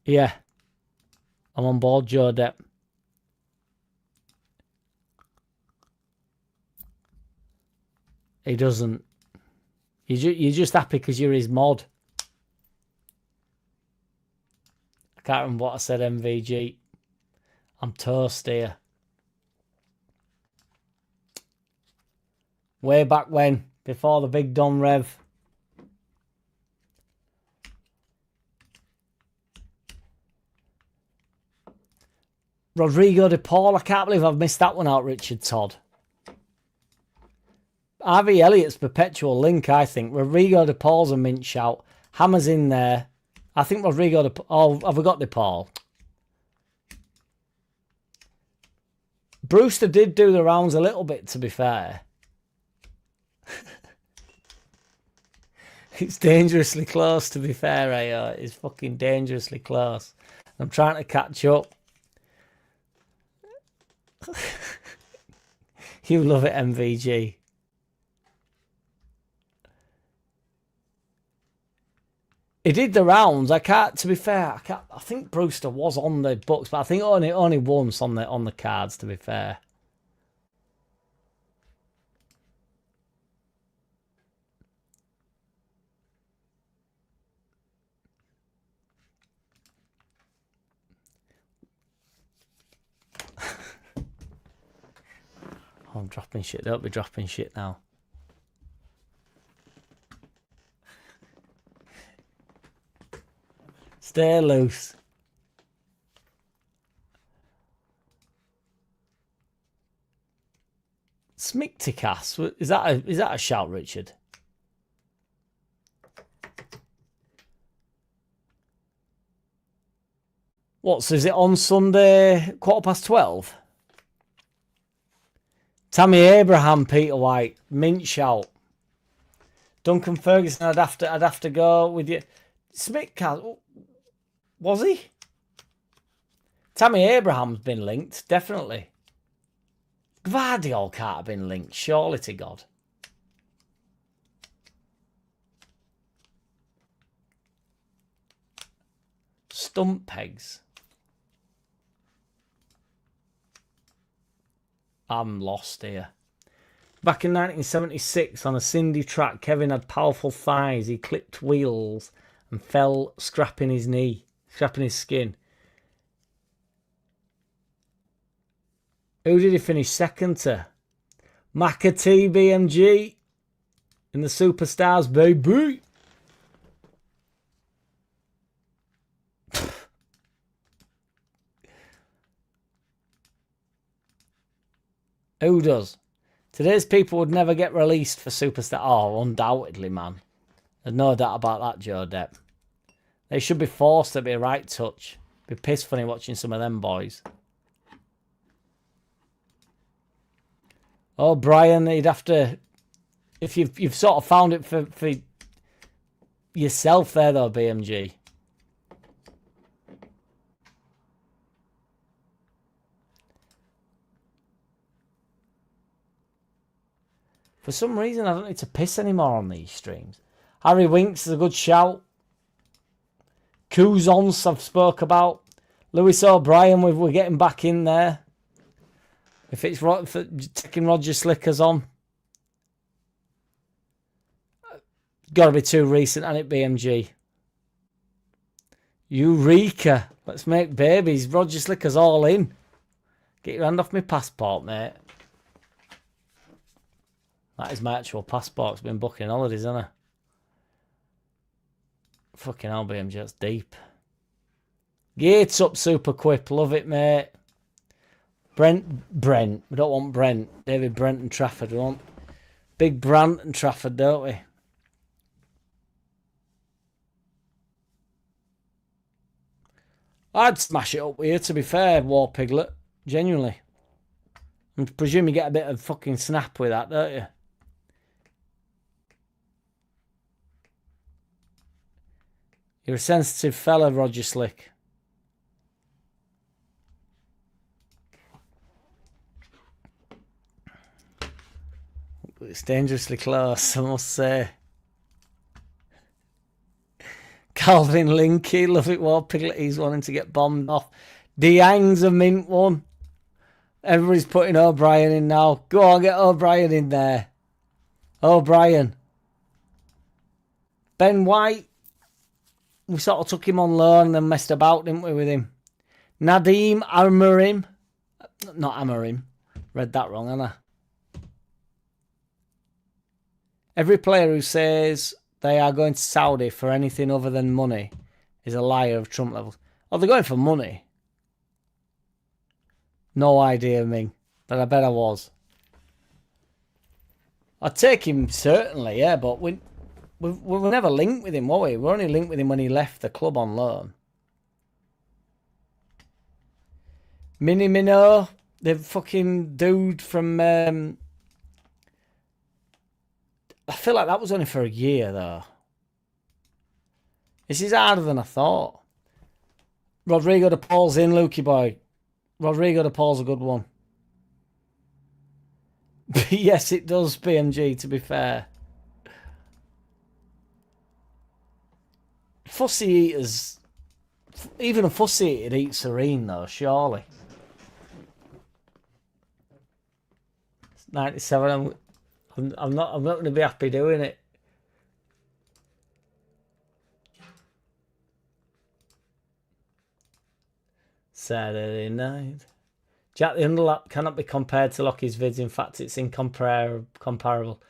Yeah. I'm on board, Joe Depp. He doesn't. You're just happy because you're his mod. I can't remember what I said, MVG. I'm toast here. Way back when, before the big Don Rev. Rodrigo de Paul. I can't believe I've missed that one out, Richard Todd. Harvey Elliott's perpetual link, I think. Rodrigo de Paul's a mint shout. Hammer's in there. I think Rodrigo de Paul... Oh, have we got de Paul? Brewster did do the rounds a little bit, to be fair. It's dangerously close, to be fair, AO. It's fucking dangerously close. I'm trying to catch up. You love it, MVG. He did the rounds. I can't. To be fair, I can't. I think Brewster was on the books, but I think only once on the cards. To be fair. Oh, I'm dropping shit. Don't be dropping shit now. Stay loose. Smicticas. Is that a shout, Richard? What? So is it on Sunday, 12:15? Tammy Abraham, Peter White, mint shout. Duncan Ferguson, I'd have to go with you. Smicticas, was he? Tammy Abraham's been linked, definitely. Gvardiol can't have been linked, surely to God. Stump pegs. I'm lost here. Back in 1976, on a Cindy track, Kevin had powerful thighs. He clipped wheels and fell, scrapping his skin. Who did he finish second to? McAtee BMG in the Superstars, baby. Who does? Today's people would never get released for Superstar. Oh, undoubtedly, man. There's no doubt about that, Joe Depp. They should be forced to be a right touch. Be piss funny watching some of them boys. Oh, Brian, you'd have to... If you've sort of found it for yourself there, though, BMG. For some reason, I don't need to piss anymore on these streams. Harry Winks is a good shout. Couzons I've spoke about. Lewis O'Brien, we're getting back in there. If it's for taking Roger Slickers on. Got to be too recent, and it BMG. Eureka. Let's make babies. Roger Slickers all in. Get your hand off my passport, mate. That is my actual passport. It's been booking holidays, hasn't it? Fucking hell, BMG, that's deep. Gates up, Super Quip. Love it, mate. Brent. We don't want Brent. David Brent and Trafford. We want Big Brant and Trafford, don't we? I'd smash it up with you, to be fair, War Piglet. Genuinely. I presume you get a bit of fucking snap with that, don't you? You're a sensitive fella, Roger Slick. It's dangerously close, I must say. Calvin Linky, love it, War Piglet. He's wanting to get bombed off. Diang's a mint one. Everybody's putting O'Brien in now. Go on, get O'Brien in there. O'Brien. Ben White. We sort of took him on loan and then messed about, didn't we, with him? Nadim Amarim. Not Amarim. Read that wrong, haven't I? Every player who says they are going to Saudi for anything other than money is a liar of Trump levels. Oh, they're going for money. No idea, Ming. But I bet I was. I'd take him, certainly, yeah, but we were never linked with him, were we? We were only linked with him when he left the club on loan. Mini Mino, the fucking dude from... I feel like that was only for a year, though. This is harder than I thought. Rodrigo de Paul's in, Lukey boy. Rodrigo de Paul's a good one. Yes, it does, PMG, to be fair. Fussy eaters, even a fussy eater eats serene though, surely. It's 97. I'm not going to be happy doing it. Saturday night. Jack, the underlap cannot be compared to Lockie's vids. In fact, it's incomparable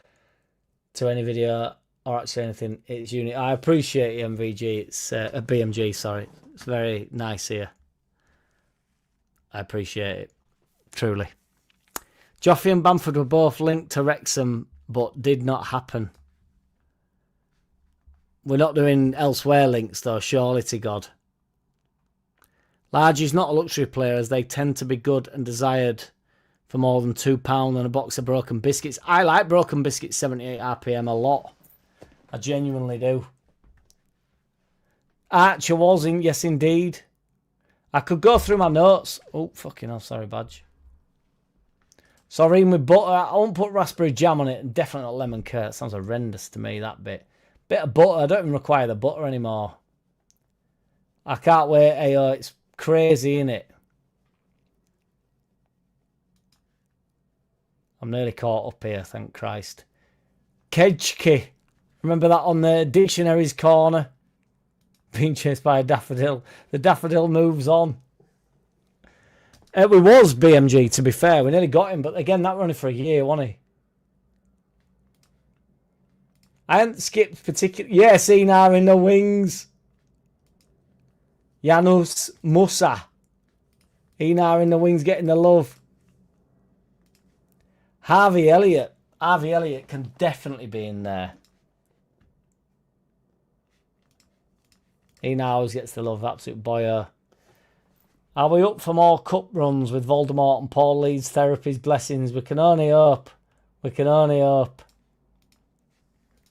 to any video or actually anything. It's unique. I appreciate it, MVG. It's a BMG, sorry. It's very nice here. I appreciate it. Truly. Joffrey and Bamford were both linked to Wrexham, but did not happen. We're not doing elsewhere links, though, surely to God. Large is not a luxury player, as they tend to be good and desired for more than £2 and a box of broken biscuits. I like broken biscuits 78 RPM a lot. I genuinely do. Archer was in, yes indeed. I could go through my notes. Oh, fucking hell, sorry, Badge. Sorry, with butter. I won't put raspberry jam on it, and definitely not lemon curd. Sounds horrendous to me, that bit. Bit of butter. I don't even require the butter anymore. I can't wait. Hey, it's crazy, innit? I'm nearly caught up here, thank Christ. Kedgki. Remember that on the dictionary's corner? Being chased by a daffodil. The daffodil moves on. It was BMG, to be fair. We nearly got him, but again, that was only for a year, wasn't he? I hadn't skipped particular. Yes, Enar in the wings. Janus Musa. Enar in the wings getting the love. Harvey Elliott. Harvey Elliott can definitely be in there. Enar always gets the love. Absolute boyer. Are we up for more cup runs with Voldemort and Paul Leeds Therapy's blessings? We can only hope. We can only hope.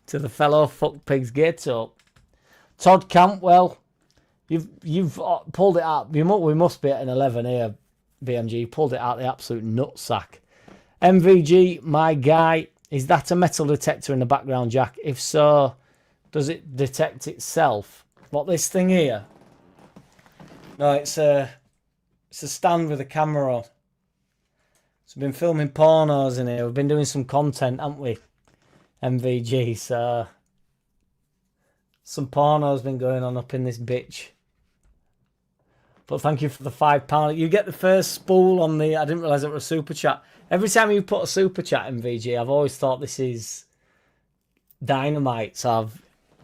To the fellow fuck pigs, get up. Todd Campbell. You've pulled it out. We must be at an 11 here, BMG. Pulled it out the absolute nutsack. MVG, my guy. Is that a metal detector in the background, Jack? If so, does it detect itself? What, this thing here? No, it's a stand with a camera on. So we've been filming pornos in here. We've been doing some content, haven't we? MVG, so some porno's been going on up in this bitch. But thank you for the £5. You get the first spool on the... I didn't realise it was a super chat. Every time you put a super chat, MVG, I've always thought this is dynamite. So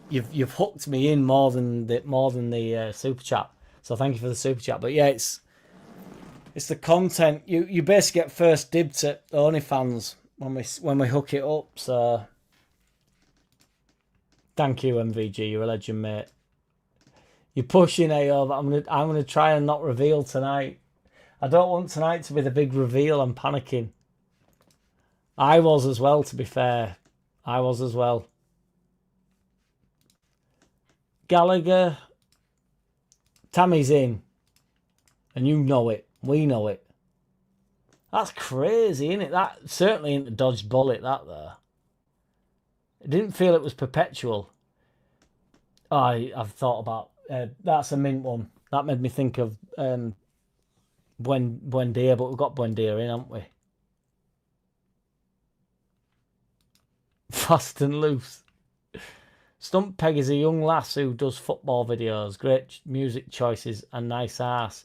you've hooked me in more than the super chat. So thank you for the super chat. But yeah, it's the content. You basically get first dibs at OnlyFans when we hook it up. So thank you, MVG. You're a legend, mate. You're pushing AO, but I'm gonna try and not reveal tonight. I don't want tonight to be the big reveal. I'm panicking. I was as well, to be fair. I was as well. Gallagher. Tammy's in. And you know it. We know it. That's crazy, isn't it? That certainly ain't a dodged bullet, that there. It didn't feel it was perpetual. I've thought about... that's a mint one. That made me think of Buendia, but we've got Buendia in, haven't we? Fast and loose. Stump Peg is a young lass who does football videos, great music choices and nice ass.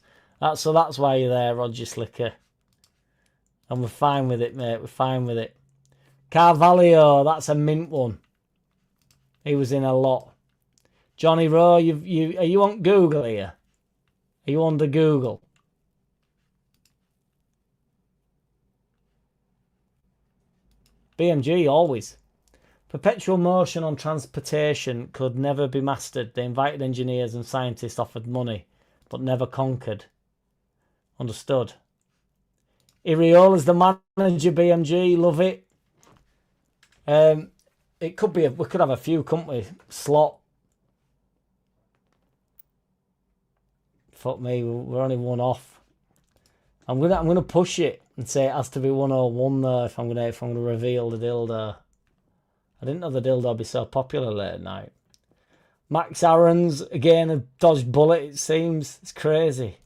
So that's why you're there, Roger Slicker. And we're fine with it, mate. We're fine with it. Carvalho, that's a mint one. He was in a lot. Johnny Rowe, are you on Google here? Are you on the Google? BMG, always. Perpetual motion on transportation could never be mastered. They invited engineers and scientists, offered money, but never conquered. Understood. Iriola's the manager, BMG. Love it. It could be... we could have a few, couldn't we? Slot. Fuck me, we're only one off. I'm gonna push it and say it has to be 101 though if I'm gonna reveal the dildo. I didn't know the dildo would be so popular late at night. Max Aaron's, again, a dodged bullet, it seems. It's crazy.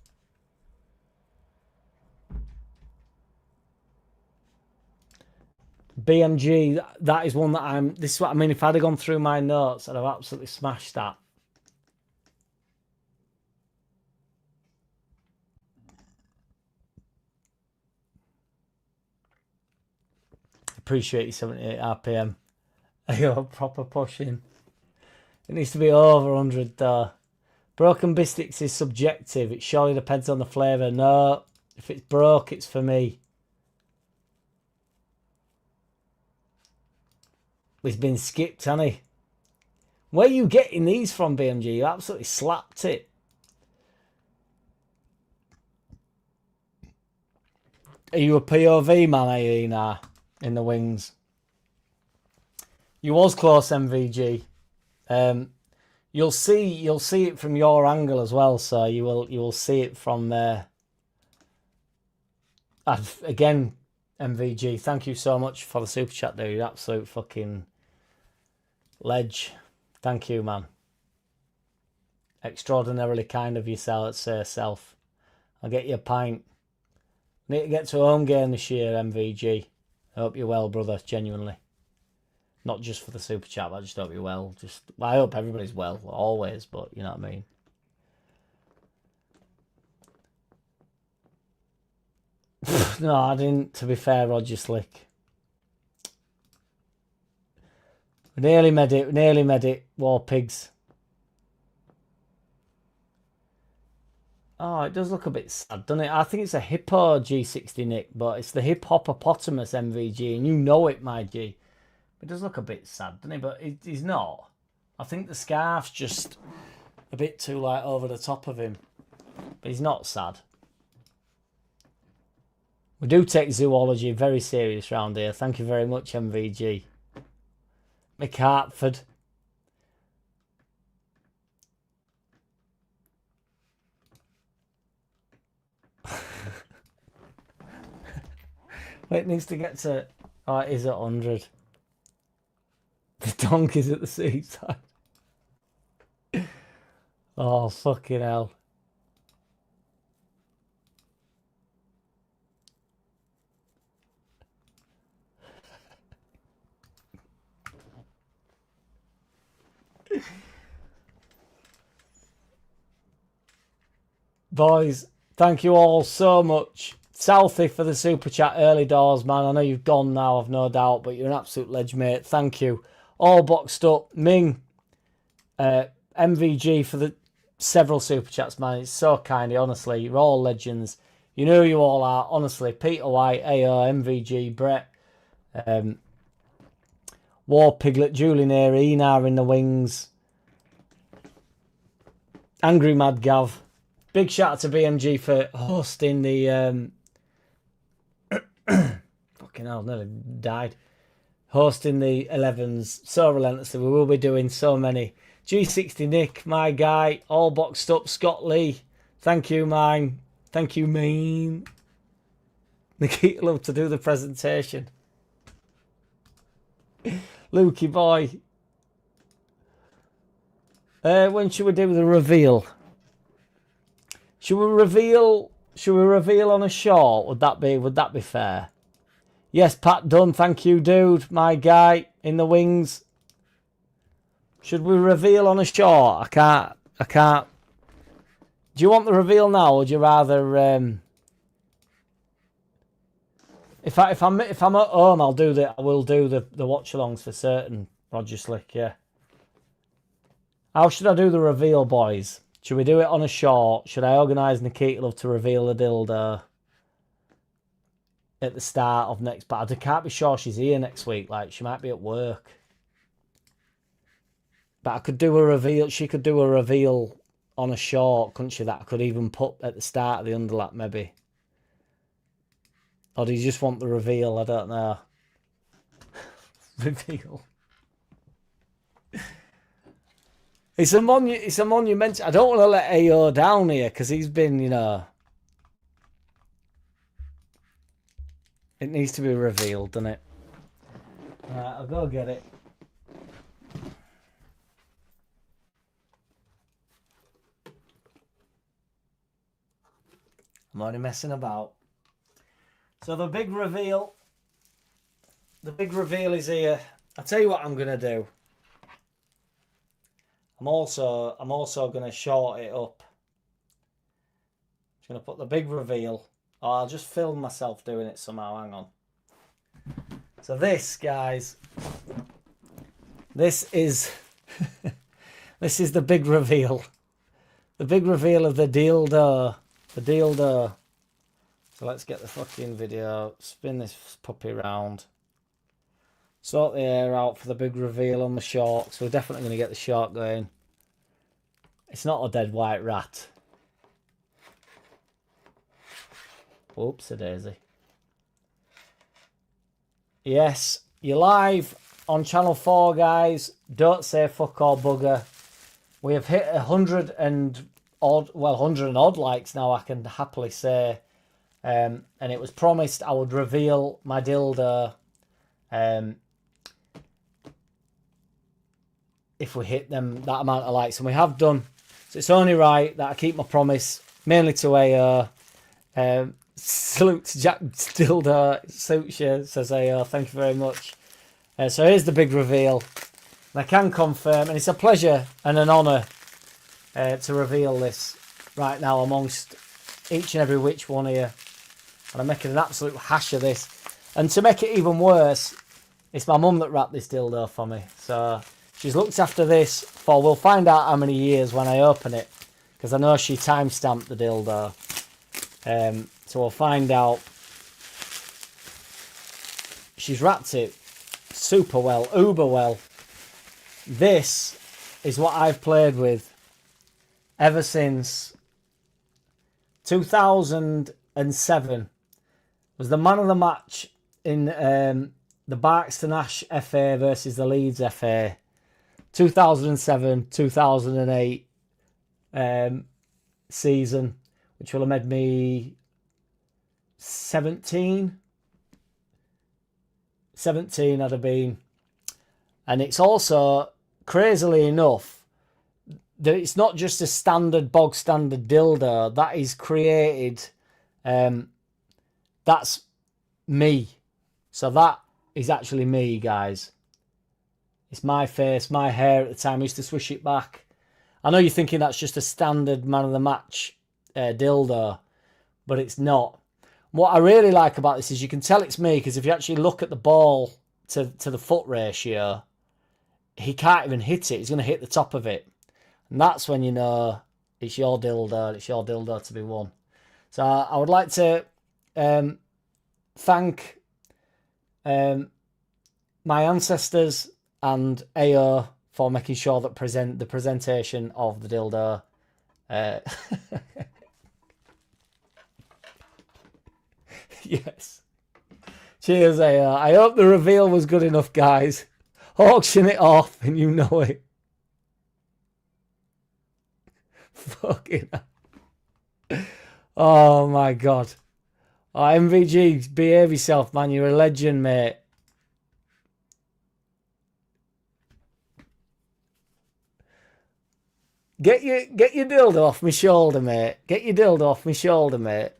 BMG, that is one that this is what I mean, if I'd have gone through my notes, I'd have absolutely smashed that. Appreciate you 78 RPM. You're proper pushing. It needs to be over 100 though. Broken biscuits is subjective. It surely depends on the flavour. No, if it's broke, it's for me. He's been skipped, hasn't he? Where are you getting these from, BMG? You absolutely slapped it. Are you a POV man, are you now? In the wings. You was close, MVG. You'll see it from your angle as well, so you will see it from there. Again, MVG, thank you so much for the super chat, dude. Absolute fucking ledge. Thank you, man. Extraordinarily kind of yourself. I'll get you a pint. Need to get to a home game this year, MVG. I hope you're well, brother, genuinely. Not just for the super chat, but I just hope you're well. I hope everybody's well, always, but you know what I mean. No, I didn't, to be fair, Roger Slick. We nearly made it, War Pigs. Oh, it does look a bit sad, doesn't it? I think it's a hippo G60, Nick, but it's the hip-hoppopotamus MVG, and you know it, my G. It does look a bit sad, doesn't it? But he's not. I think the scarf's just a bit too, like, over the top of him. But he's not sad. We do take zoology very serious round here. Thank you very much, MVG. Mick Hartford. It needs to get to... Oh, it is at 100. The donkey's at the seaside. Oh, fucking hell. Boys, thank you all so much. Southie for the super chat early doors, man. I know you've gone now, I've no doubt, but you're an absolute ledge, mate. Thank you. All boxed up. Ming, MVG for the several super chats, man. It's so kind, honestly. You're all legends. You know who you all are, honestly. Peter White, AO, MVG, Brett, War Piglet, Julian Eyre, Enar in the wings, Angry Mad Gav. Big shout out to BMG for hosting the fucking hell, nearly died. Hosting the 11s so relentlessly. We will be doing so many. G60 Nick, my guy, all boxed up. Scott Lee, thank you, mine. Thank you, mean. Nikita love to do the presentation. Lukey boy. When should we do the reveal? Should we reveal on a short? Would that be fair? Yes, Pat Dunn, thank you, dude. My guy in the wings. Should we reveal on a short? I can't. Do you want the reveal now, or would you rather if I'm at home, I will do the watch-alongs for certain, Roger Slick, yeah. How should I do the reveal, boys? Should we do it on a short? Should I organise Nikita Love to reveal the dildo at the start of next? But I can't be sure she's here next week. Like, she might be at work. But I could do a reveal. She could do a reveal on a short, couldn't she? That I could even put at the start of the underlap, maybe. Or do you just want the reveal? I don't know. Reveal. It's a monument. I don't want to let AO down here because he's been, you know. It needs to be revealed, doesn't it? Alright, I'll go get it. I'm only messing about. So the big reveal is here. I'll tell you what I'm gonna do. I'm also gonna short it up. Just gonna put the big reveal. Oh, I'll just film myself doing it somehow. Hang on. So this, guys, this is this is the big reveal. The big reveal of the dildo. The dildo. So let's get the fucking video. Spin this puppy round. Sort the hair out for the big reveal on the shark. So we're definitely going to get the shark going. It's not a dead white rat. Oops-a-daisy. Yes, you're live on Channel 4, guys. Don't say fuck or bugger. We have hit 100 and odd likes now, I can happily say. And it was promised I would reveal my dildo if we hit that amount of likes. And we have done. So it's only right that I keep my promise, mainly to AO. Salute to Jack Dildo. Suits you, says AO. Thank you very much. So here's the big reveal. And I can confirm, and it's a pleasure and an honour to reveal this right now amongst each and every which one here. And I'm making an absolute hash of this. And to make it even worse, it's my mum that wrapped this dildo for me. So she's looked after this for, we'll find out how many years when I open it. Because I know she time-stamped the dildo. So we'll find out. She's wrapped it super well, uber well. This is what I've played with ever since 2007. Was the man of the match in the Barkston Ash FA versus the Leeds FA. 2007, 2008 season, which will have made me 17 I'd have been. And it's also, crazily enough, that it's not just a bog standard dildo that is created. That's me. So that is actually me, guys. It's my face, my hair at the time. I used to swish it back. I know you're thinking that's just a standard man of the match dildo, but it's not. What I really like about this is you can tell it's me, because if you actually look at the ball to the foot ratio, he can't even hit it. He's going to hit the top of it. And that's when you know it's your dildo. It's your dildo to be won. So I would like to thank my ancestors and AO for making sure that the presentation of the dildo yes. Cheers, AO. I hope the reveal was good enough, guys. Auction it off and you know it. Fucking hell. Oh my god. Oh, MVG, behave yourself, man. You're a legend, mate. Get your dildo off my shoulder, mate. Get your dildo off my shoulder, mate.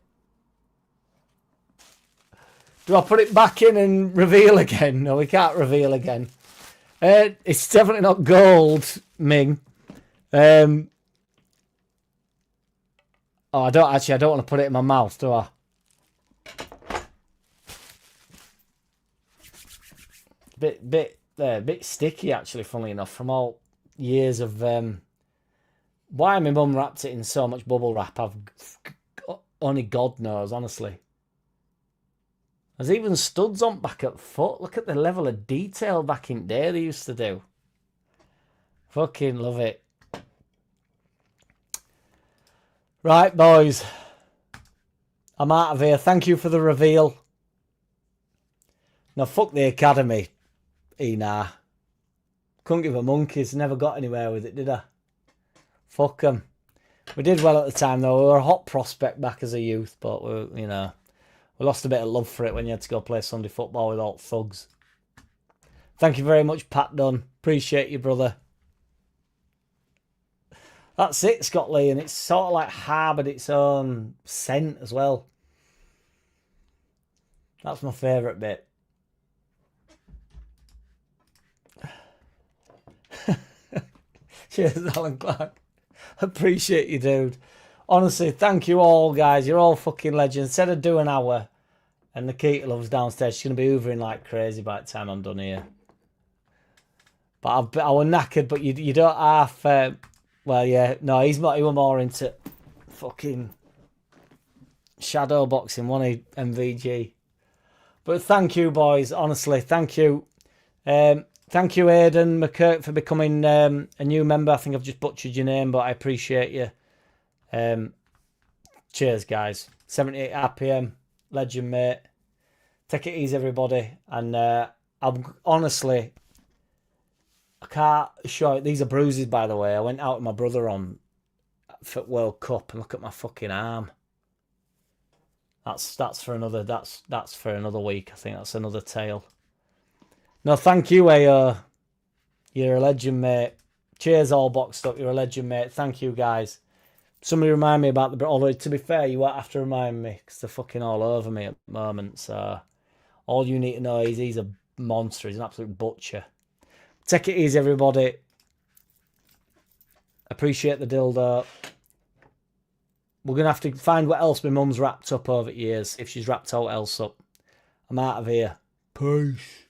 Do I put it back in and reveal again? No, we can't reveal again. It's definitely not gold, Ming. Oh, I don't want to put it in my mouth, do I? Bit sticky, actually, funnily enough, from all years of why my mum wrapped it in so much bubble wrap, only God knows, honestly. There's even studs on back at foot. Look at the level of detail back in day they used to do. Fucking love it. Right, boys. I'm out of here. Thank you for the reveal. Now, fuck the academy. Nah. Couldn't give a monkeys. Never got anywhere with it, did I? Fuck them. We did well at the time, though. We were a hot prospect back as a youth, but we lost a bit of love for it when you had to go play Sunday football with all thugs. Thank you very much, Pat Dunn. Appreciate you, brother. That's it, Scott Lee, and it's sort of like harboured its own scent as well. That's my favourite bit. Cheers, Alan Clark. Appreciate you, dude. Honestly, thank you all, guys. You're all fucking legends. Said I'd do an hour, and Nikita loves downstairs. She's going to be hoovering like crazy by the time I'm done here. But I was knackered, but you don't half... well, yeah. No, he was more into fucking shadow boxing, wasn't he, MVG? But thank you, boys. Honestly, thank you. Thank you, Aidan McKirk, for becoming a new member. I think I've just butchered your name, but I appreciate you. Cheers, guys. 78 RPM, legend, mate. Take it easy, everybody. And I'm honestly, I can't show it. These are bruises, by the way. I went out with my brother on for World Cup, and look at my fucking arm. That's for another. That's for another week. I think that's another tale. No, thank you, AO. You're a legend, mate. Cheers, all boxed up. You're a legend, mate. Thank you, guys. Somebody remind me about the... Although, to be fair, you won't have to remind me because they're fucking all over me at the moment. So, all you need to know is he's a monster. He's an absolute butcher. Take it easy, everybody. Appreciate the dildo. We're going to have to find what else my mum's wrapped up over the years, if she's wrapped all else up. I'm out of here. Peace.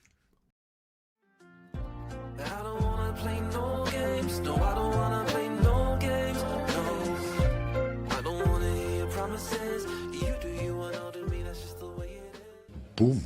Boom.